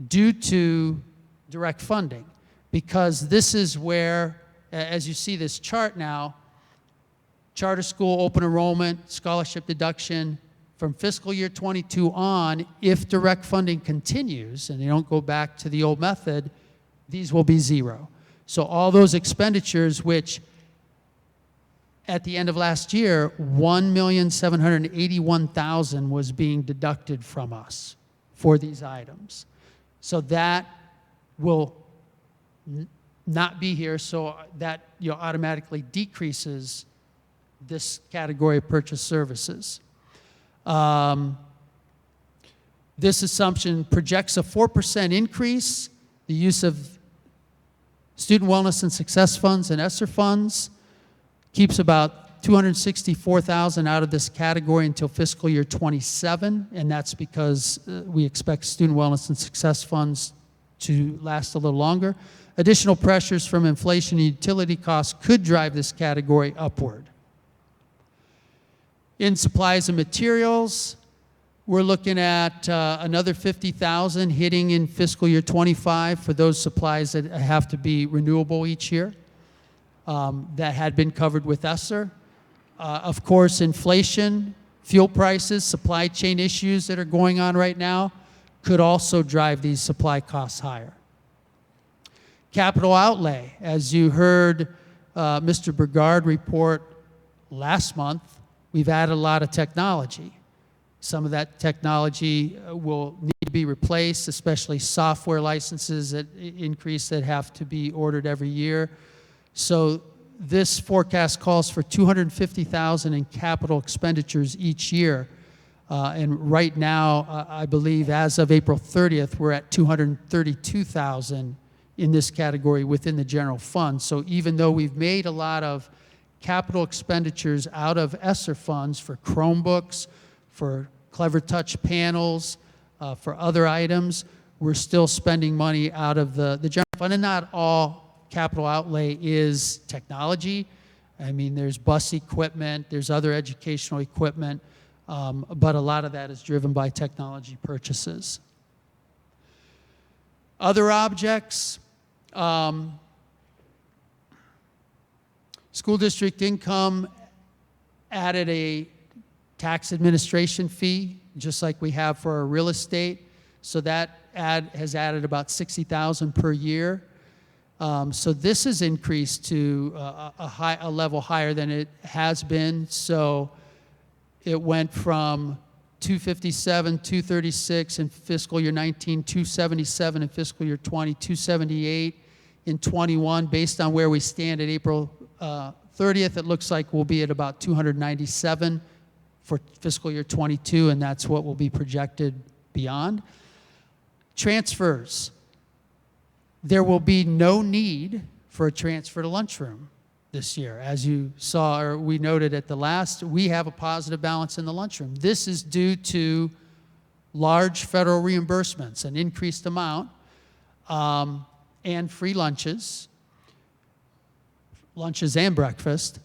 due to direct funding, because this is where, as you see this chart now, charter school, open enrollment, scholarship deduction, from fiscal year 22 on, if direct funding continues and they don't go back to the old method, these will be zero. So all those expenditures, which at the end of last year, $1,781,000 was being deducted from us for these items. So that will not be here, so that automatically decreases this category of purchase services. This assumption projects a 4% increase, the use of student wellness and success funds and ESSER funds, keeps about $264,000 out of this category until fiscal year 27, and that's because we expect student wellness and success funds to last a little longer. Additional pressures from inflation and utility costs could drive this category upward. In supplies and materials, we're looking at another $50,000 hitting in fiscal year 25 for those supplies that have to be renewable each year that had been covered with ESSER. Of course, inflation, fuel prices, supply chain issues that are going on right now could also drive these supply costs higher. Capital outlay, as you heard Mr. Burgard report last month, we've added a lot of technology. Some of that technology will need to be replaced, especially software licenses that increase that have to be ordered every year. So this forecast calls for $250,000 in capital expenditures each year. And right now, I believe as of April 30th, we're at $232,000 in this category within the general fund. So even though we've made a lot of capital expenditures out of ESSER funds for Chromebooks, for Clever Touch panels, for other items, we're still spending money out of the general fund. And not all capital outlay is technology. I mean, there's bus equipment, there's other educational equipment, but a lot of that is driven by technology purchases. Other objects, school district income added a tax administration fee, just like we have for our real estate. So that has added about $60,000 per year. So this has increased to a level higher than it has been. So it went from 257, 236 in fiscal year 19, 277 in fiscal year 20, 278 in 21. Based on where we stand at April 30th, it looks like we'll be at about 297 for fiscal year 22, and that's what will be projected beyond. Transfers. There will be no need for a transfer to lunchroom this year. As you saw, or we noted at the last, we have a positive balance in the lunchroom. This is due to large federal reimbursements, an increased amount, and free lunches and breakfast,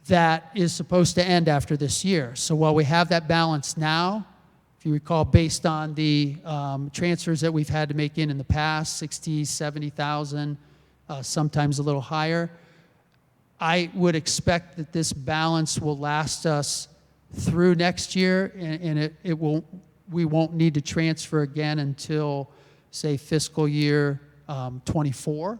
that is supposed to end after this year. So while we have that balance now, if you recall, based on the transfers that we've had to make in the past, 60, 70,000, sometimes a little higher, I would expect that this balance will last us through next year, and we won't need to transfer again until, say, fiscal year 24.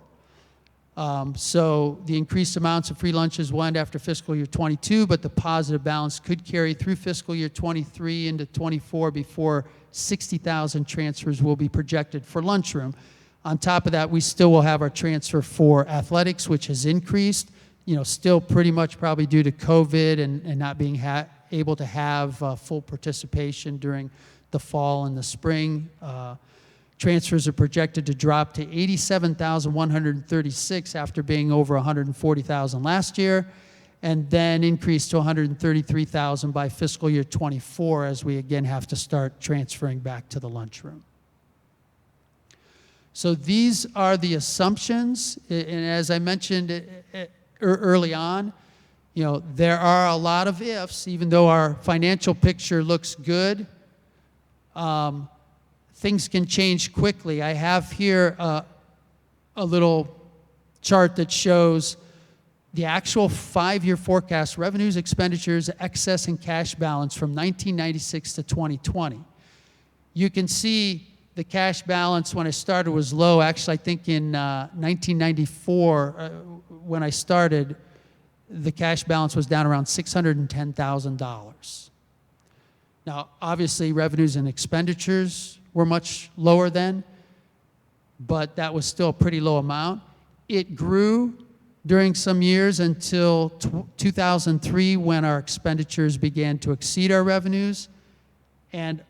So the increased amounts of free lunches will end after fiscal year 22, but the positive balance could carry through fiscal year 23 into 24 before 60,000 transfers will be projected for lunchroom. On top of that, we still will have our transfer for athletics, which has increased, still pretty much probably due to COVID and not being able to have full participation during the fall and the spring. Transfers are projected to drop to 87,136 after being over 140,000 last year, and then increase to 133,000 by fiscal year 24 as we again have to start transferring back to the lunchroom. So these are the assumptions, and as I mentioned early on, there are a lot of ifs. Even though our financial picture looks good, things can change quickly. I have here a little chart that shows the actual 5-year forecast revenues, expenditures, excess, and cash balance from 1996 to 2020. You can see the cash balance when I started was low. Actually, I think in 1994, when I started, the cash balance was down around $610,000. Now, obviously, revenues and expenditures were much lower then, but that was still a pretty low amount. It grew during some years until 2003 when our expenditures began to exceed our revenues. And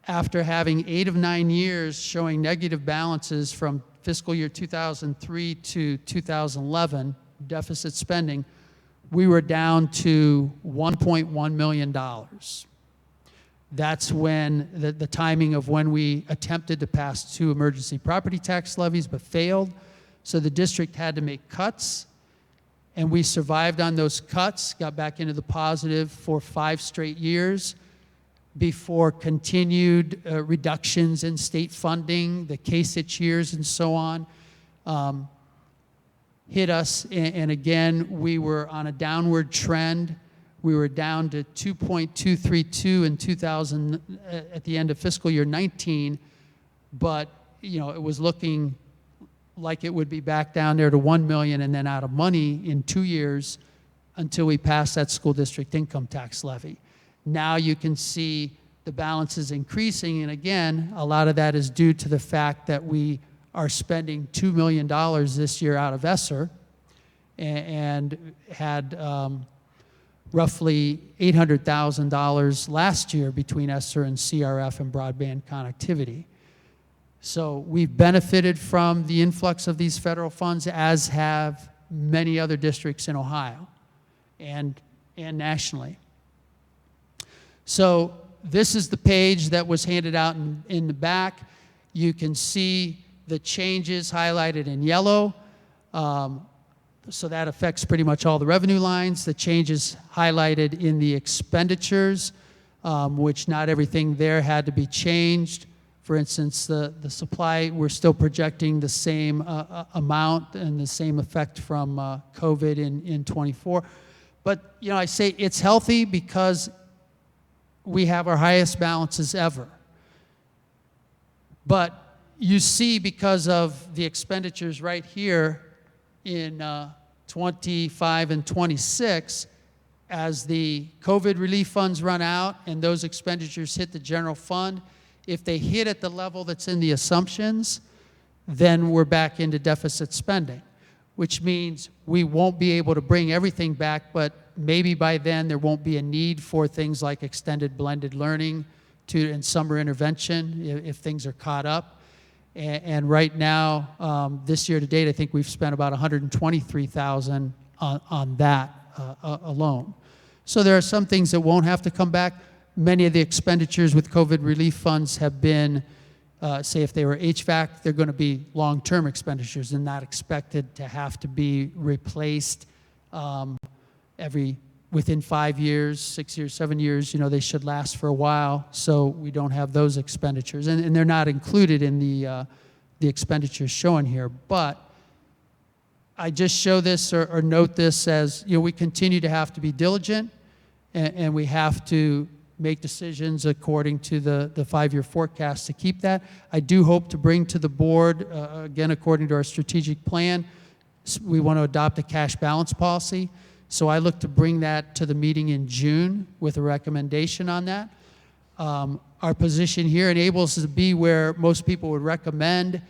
after having 8 of 9 years showing negative balances from fiscal year 2003 to 2011, deficit spending, we were down to $1.1 million. That's when the timing of when we attempted to pass 2 emergency property tax levies but failed. So the district had to make cuts, and we survived on those cuts, got back into the positive for 5 straight years before continued reductions in state funding, the Kasich years and so on, hit us. And again, we were on a downward trend. We were down to 2.232 in 2000 at the end of fiscal year 19, but it was looking like it would be back down there to 1 million and then out of money in 2 years until we passed that school district income tax levy. Now you can see the balance is increasing, and again, a lot of that is due to the fact that we are spending $2 million this year out of ESSER and had roughly $800,000 last year between ESSER and CRF and broadband connectivity. So we've benefited from the influx of these federal funds, as have many other districts in Ohio and nationally. So this is the page that was handed out in the back. You can see the changes highlighted in yellow. So that affects pretty much all the revenue lines. The changes highlighted in the expenditures, which not everything there had to be changed. For instance, the supply, we're still projecting the same amount and the same effect from COVID in 24. But, I say it's healthy because we have our highest balances ever. But you see, because of the expenditures right here in 25 and 26, as the COVID relief funds run out and those expenditures hit the general fund, if they hit at the level that's in the assumptions, then we're back into deficit spending, which means we won't be able to bring everything back, but maybe by then there won't be a need for things like extended blended learning and summer intervention if things are caught up. And right now, this year to date, I think we've spent about $123,000 on that alone. So there are some things that won't have to come back. Many of the expenditures with COVID relief funds have been, say if they were HVAC, they're going to be long-term expenditures and not expected to have to be replaced within 5 years, 6 years, 7 years. They should last for a while, so we don't have those expenditures. And they're not included in the expenditures shown here. But I just show this or note this as, we continue to have to be diligent and we have to make decisions according to the five-year forecast to keep that. I do hope to bring to the board, again, according to our strategic plan, we want to adopt a cash balance policy. So I look to bring that to the meeting in June with a recommendation on that. Our position here enables us to be where most people would recommend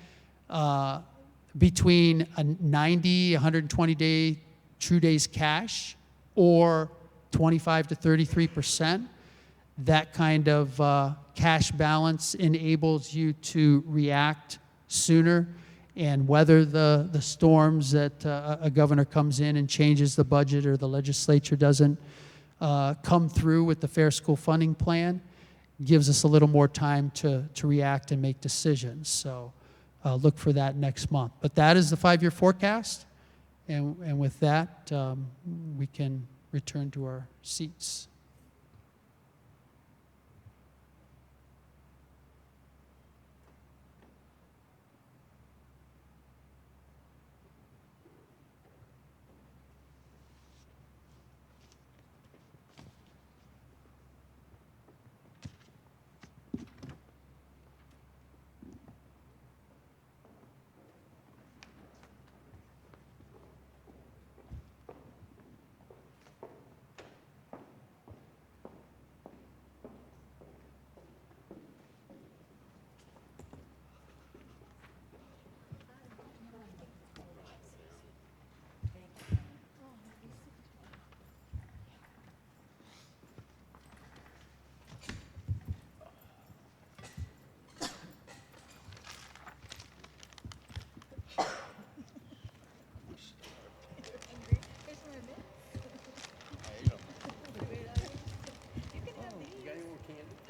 between a 90, 120-day true days cash or 25 to 33%. That kind of cash balance enables you to react sooner and weather the storms that a governor comes in and changes the budget or the legislature doesn't come through with the Fair School Funding Plan. Gives us a little more time to react and make decisions. So look for that next month. But that is the five-year forecast. And with that, we can return to our seats.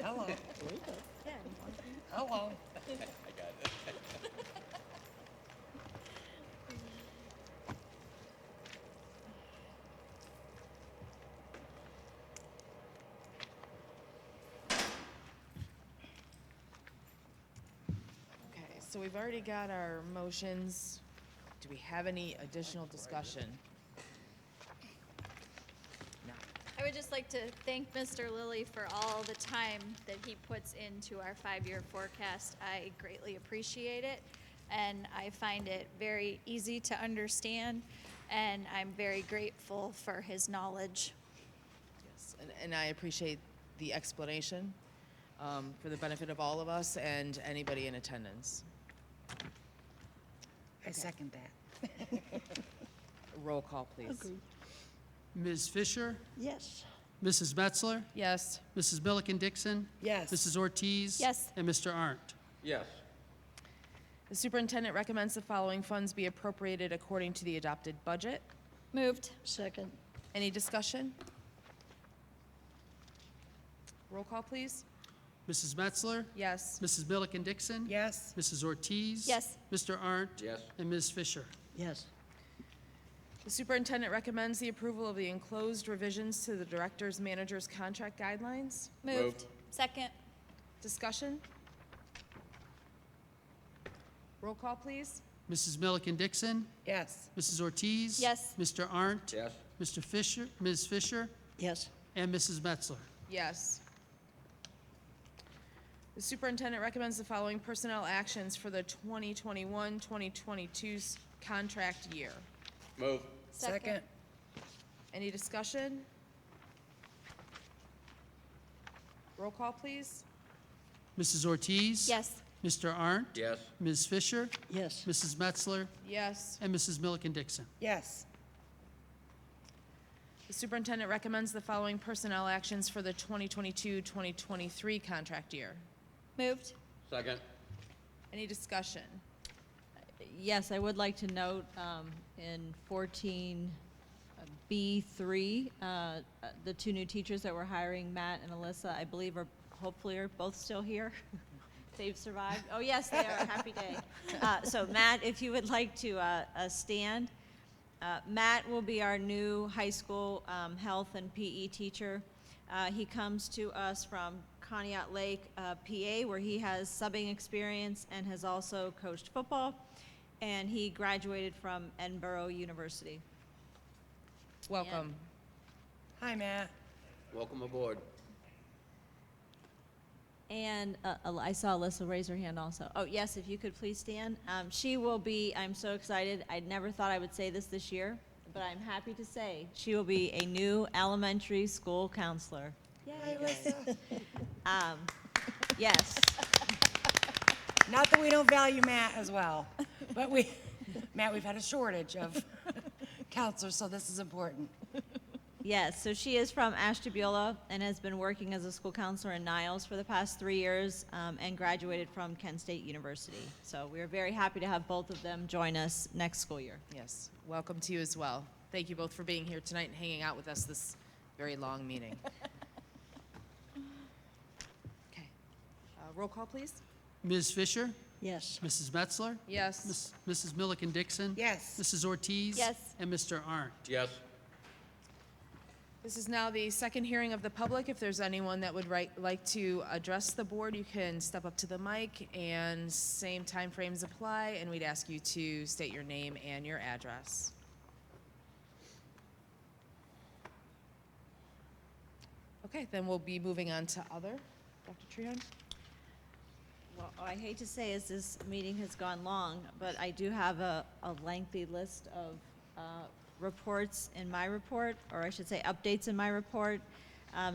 Hello. Hello. Okay, so we've already got our motions. Do we have any additional discussion? I would just like to thank Mr. Lillie for all the time that he puts into our five-year forecast. I greatly appreciate it, and I find it very easy to understand, and I'm very grateful for his knowledge. Yes, and I appreciate the explanation for the benefit of all of us and anybody in attendance. I second that. Roll call, please. Agreed. Ms. Fisher? Yes. Mrs. Metzler? Yes. Mrs. Milliken Dixon? Yes. Mrs. Ortiz? Yes. And Mr. Arndt? Yes. The superintendent recommends the following funds be appropriated according to the adopted budget. Moved. Second. Any discussion? Roll call, please. Mrs. Metzler? Yes. Mrs. Milliken Dixon? Yes. Mrs. Ortiz? Yes. Mr. Arndt? Yes. And Ms. Fisher? Yes. The superintendent recommends the approval of the enclosed revisions to the director's manager's contract guidelines. Moved. Second. Discussion? Roll call, please. Mrs. Milliken Dixon? Yes. Mrs. Ortiz? Yes. Mr. Arndt? Yes. Mr. Fisher? Ms. Fisher? Yes. And Mrs. Metzler? Yes. The superintendent recommends the following personnel actions for the 2021-2022 contract year. Move. Second. Any discussion? Roll call, please. Mrs. Ortiz? Yes. Mr. Arndt? Yes. Ms. Fisher? Yes. Mrs. Metzler? Yes. And Mrs. Milliken Dixon? Yes. The superintendent recommends the following personnel actions for the 2022-2023 contract year. Moved. Second. Any discussion? Yes, I would like to note in 14B3, the two new teachers that we're hiring, Matt and Alyssa, I believe hopefully are both still here. They've survived. Oh, yes, they are. Happy day. So Matt, if you would like to stand. Matt will be our new high school health and PE teacher. He comes to us from Conneaut Lake, PA, where he has subbing experience and has also coached football. And he graduated from Edinburgh University. Welcome. Hi, Matt. Welcome aboard. And I saw Alyssa raise her hand also. Oh, yes, if you could please stand. She will be, I'm so excited. I never thought I would say this year, but I'm happy to say she will be a new elementary school counselor. Yay, Alyssa. Yes. Not that we don't value Matt as well, but Matt, we've had a shortage of counselors, so this is important. Yes, so she is from Ashtabula and has been working as a school counselor in Niles for the past 3 years and graduated from Kent State University. So we are very happy to have both of them join us next school year. Yes, welcome to you as well. Thank you both for being here tonight and hanging out with us this very long meeting. Okay, roll call, please. Ms. Fisher? Yes. Mrs. Metzler? Yes. Mrs. Milliken Dixon? Yes. Mrs. Ortiz? Yes. And Mr. Arndt? Yes. This is now the second hearing of the public. If there's anyone that would like to address the board, you can step up to the mic, and same time frames apply, and we'd ask you to state your name and your address. Okay, then we'll be moving on to other. Dr. Treharn? Well, I hate to say as this meeting has gone long, but I do have a lengthy list of reports in my report, or I should say updates in my report.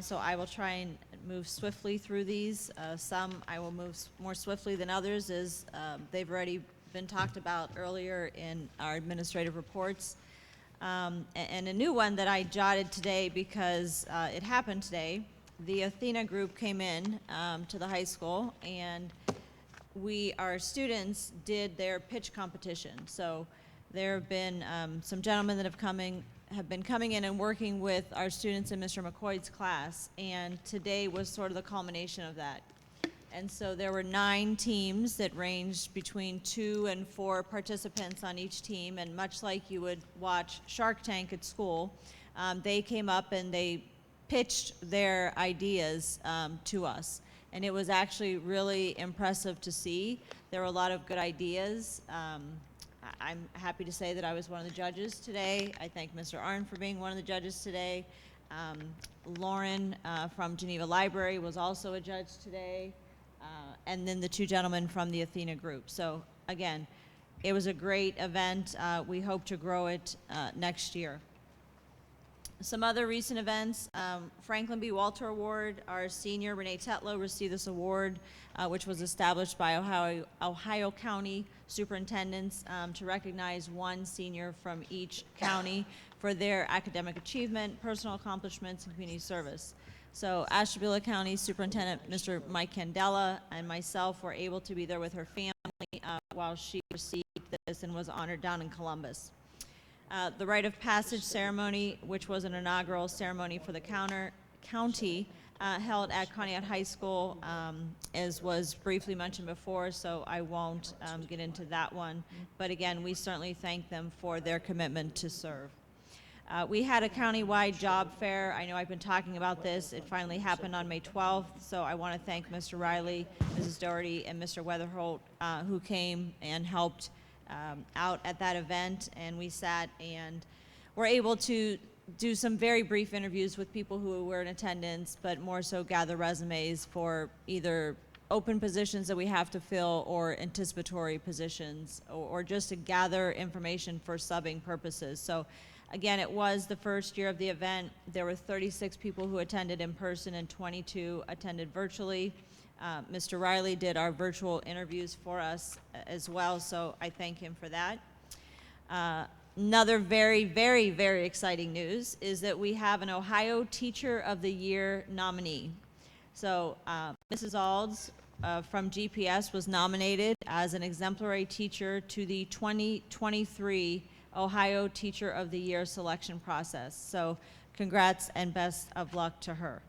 So I will try and move swiftly through these. Some I will move more swiftly than others, as they've already been talked about earlier in our administrative reports. And a new one that I jotted today because it happened today. The Athena group came in to the high school, and our students did their pitch competition. So there have been some gentlemen that have been coming in and working with our students in Mr. McCoy's class, and today was sort of the culmination of that. And so there were 9 teams that ranged between 2 and 4 participants on each team, and much like you would watch Shark Tank at school, they came up and they pitched their ideas to us. And it was actually really impressive to see. There were a lot of good ideas. I'm happy to say that I was one of the judges today. I thank Mr. Arndt for being one of the judges today. Lauren from Geneva Library was also a judge today. And then the 2 gentlemen from the Athena group. So again, it was a great event. We hope to grow it next year. Some other recent events, Franklin B. Walter Award, our senior Renee Tetlow received this award, which was established by Ohio County superintendents to recognize one senior from each county for their academic achievement, personal accomplishments, and community service. So Ashtabula County Superintendent Mr. Mike Candela and myself were able to be there with her family while she received this and was honored down in Columbus. The rite of passage ceremony, which was an inaugural ceremony for the county, held at Conneaut High School, as was briefly mentioned before, so I won't get into that one. But again, we certainly thank them for their commitment to serve. We had a countywide job fair. I know I've been talking about this. It finally happened on May 12th, so I want to thank Mr. Riley, Mrs. Doherty, and Mr. Weatherholt, who came and helped out at that event, and we sat and were able to do some very brief interviews with people who were in attendance, but more so gather resumes for either open positions that we have to fill or anticipatory positions, or just to gather information for subbing purposes. So again, it was the first year of the event. There were 36 people who attended in person and 22 attended virtually. Mr. Riley did our virtual interviews for us as well, so I thank him for that. Another very, very, very exciting news is that we have an Ohio Teacher of the Year nominee. So Mrs. Alds from GPS was nominated as an exemplary teacher to the 2023 Ohio Teacher of the Year selection process. So congrats and best of luck to her.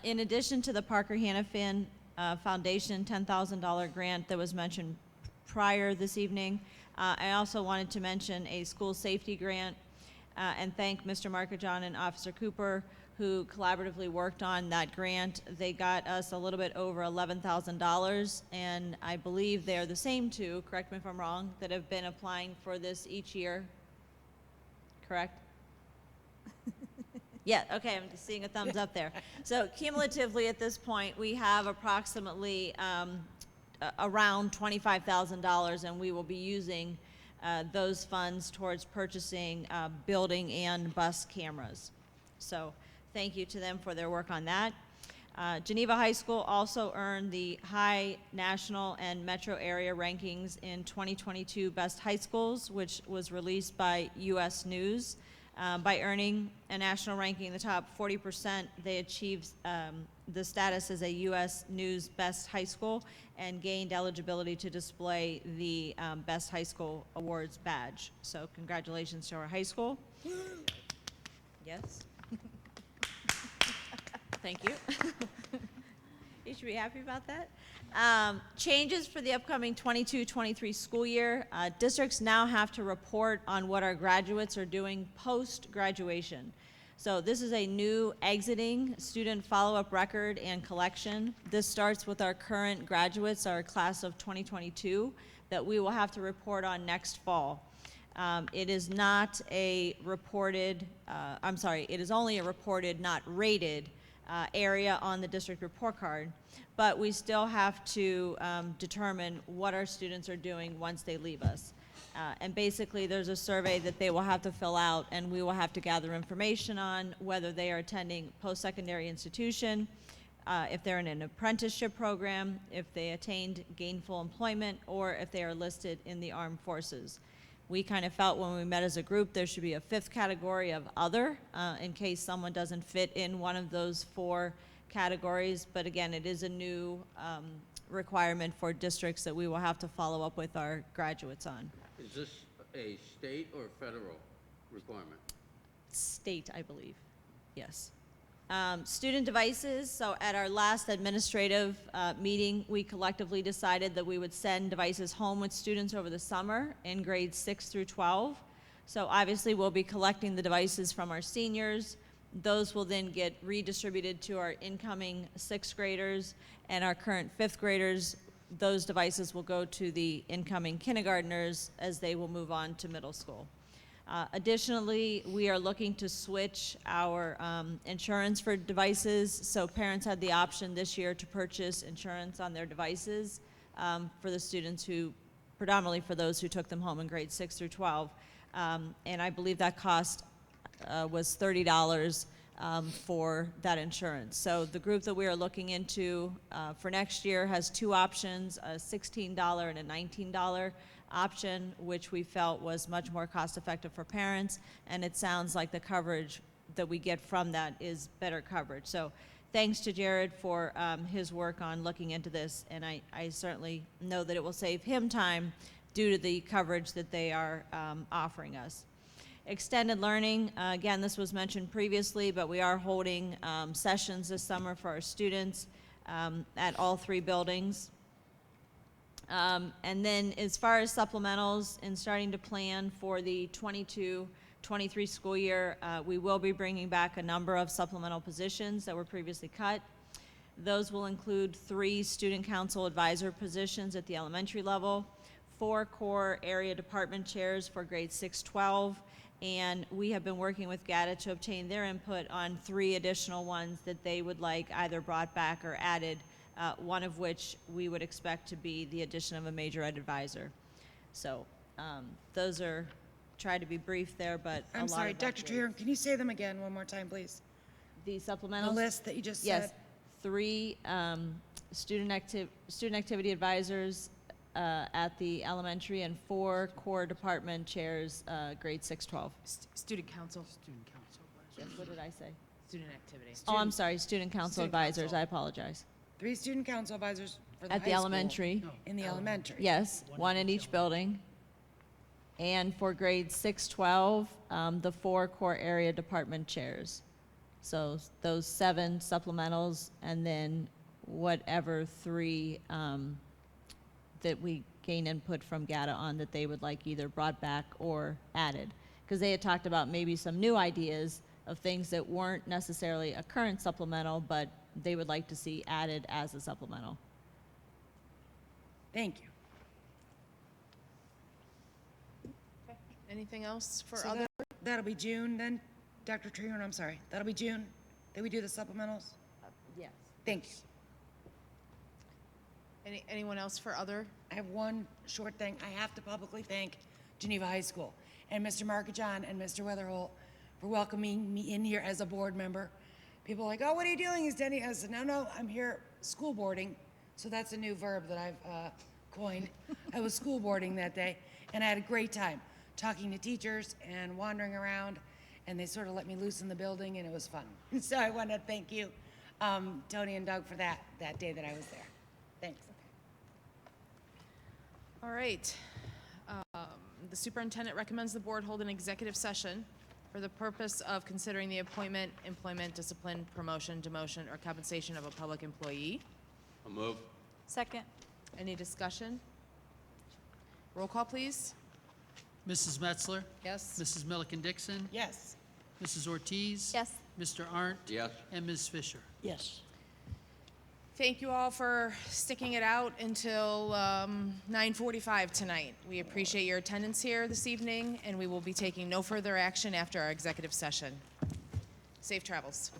In addition to the Parker Hannafin Foundation $10,000 grant that was mentioned prior this evening, I also wanted to mention a school safety grant and thank Mr. Markajon and Officer Cooper, who collaboratively worked on that grant. They got us a little bit over $11,000, and I believe they're the same 2, correct me if I'm wrong, that have been applying for this each year, correct? Yeah, okay, I'm just seeing a thumbs up there. So cumulatively at this point, we have approximately around $25,000, and we will be using those funds towards purchasing building and bus cameras. So thank you to them for their work on that. Geneva High School also earned the high national and metro area rankings in 2022 Best High Schools, which was released by U.S. News. By earning a national ranking in the top 40%, they achieved the status as a U.S. News Best High School and gained eligibility to display the Best High School Awards badge. So congratulations to our high school. Yes. Thank you. You should be happy about that. Changes for the upcoming 22-23 school year. Districts now have to report on what our graduates are doing post-graduation. So this is a new exiting student follow-up record and collection. This starts with our current graduates, our class of 2022, that we will have to report on next fall. It is not a reported, it is only a reported, not rated, area on the district report card, but we still have to determine what our students are doing once they leave us. And basically there's a survey that they will have to fill out, and we will have to gather information on whether they are attending post-secondary institution, if they're in an apprenticeship program, if they attained gainful employment, or if they are listed in the armed forces. We kind of felt when we met as a group there should be a fifth category of other, in case someone doesn't fit in one of those 4 categories. But again, it is a new requirement for districts that we will have to follow up with our graduates on. Is this a state or federal requirement? State, I believe, yes. Student devices, so at our last administrative meeting, we collectively decided that we would send devices home with students over the summer in grades 6 through 12. So obviously we'll be collecting the devices from our seniors. Those will then get redistributed to our incoming 6th graders and our current 5th graders. Those devices will go to the incoming kindergartners as they will move on to middle school. Additionally, we are looking to switch our insurance for devices. So parents had the option this year to purchase insurance on their devices for the students who, predominantly for those who took them home in grades 6 through 12. And I believe that cost was $30 for that insurance. So the group that we are looking into for next year has 2 options, a $16 and a $19 option, which we felt was much more cost effective for parents, and it sounds like the coverage that we get from that is better coverage. So thanks to Jared for his work on looking into this, and I certainly know that it will save him time due to the coverage that they are offering us. Extended learning, again, this was mentioned previously, but we are holding sessions this summer for our students at all 3 buildings. And then as far as supplementals and starting to plan for the 22-23 school year, we will be bringing back a number of supplemental positions that were previously cut. Those will include 3 student council advisor positions at the elementary level, 4 core area department chairs for grades 6-12, and we have been working with GATA to obtain their input on 3 additional ones that they would like either brought back or added, one of which we would expect to be the addition of a major ed advisor. So those are, tried to be brief there, but I'm sorry, Dr. Treharn, can you say them again one more time, please? The supplementals? The list that you just yes, said? 3 student activity advisors at the elementary and 4 core department chairs, grade 6-12. Student council. Student council. Yes, what did I say? Student activity. Oh, I'm sorry, student council advisors, I apologize. 3 student council advisors for the At high the school. elementary. In the elementary. Yes, 1 in each building. And for grades 6-12, the 4 core area department chairs. So those 7 supplementals, and then whatever 3 that we gain input from GATA on that they would like either brought back or added. Because they had talked about maybe some new ideas of things that weren't necessarily a current supplemental, but they would like to see added as a supplemental. Thank you. Anything else for So other? that'll be June then? Dr. Treharn, I'm sorry, that'll be June that we do the supplementals? Yes. Thanks. Anyone else for other? I have one short thing. I have to publicly thank Geneva High School and Mr. Markajon and Mr. Weatherholt for welcoming me in here as a board member. People are like, oh, what are you doing? Is Denny? I said, no, I'm here school boarding. So that's a new verb that I've coined. I was school boarding that day, and I had a great time talking to teachers and wandering around, and they sort of let me loose in the building, and it was fun. So I want to thank you, Tony and Doug, for that day that I was there. Thanks. All right. The superintendent recommends the board hold an executive session for the purpose of considering the appointment, employment, discipline, promotion, demotion, or compensation of a public employee. I'll move. Second. Any discussion? Roll call, please. Mrs. Metzler? Yes. Mrs. Milliken Dixon? Yes. Mrs. Ortiz? Yes. Mr. Arndt? Yes. And Ms. Fisher? Yes. Thank you all for sticking it out until 9:45 tonight. We appreciate your attendance here this evening, and we will be taking no further action after our executive session. Safe travels.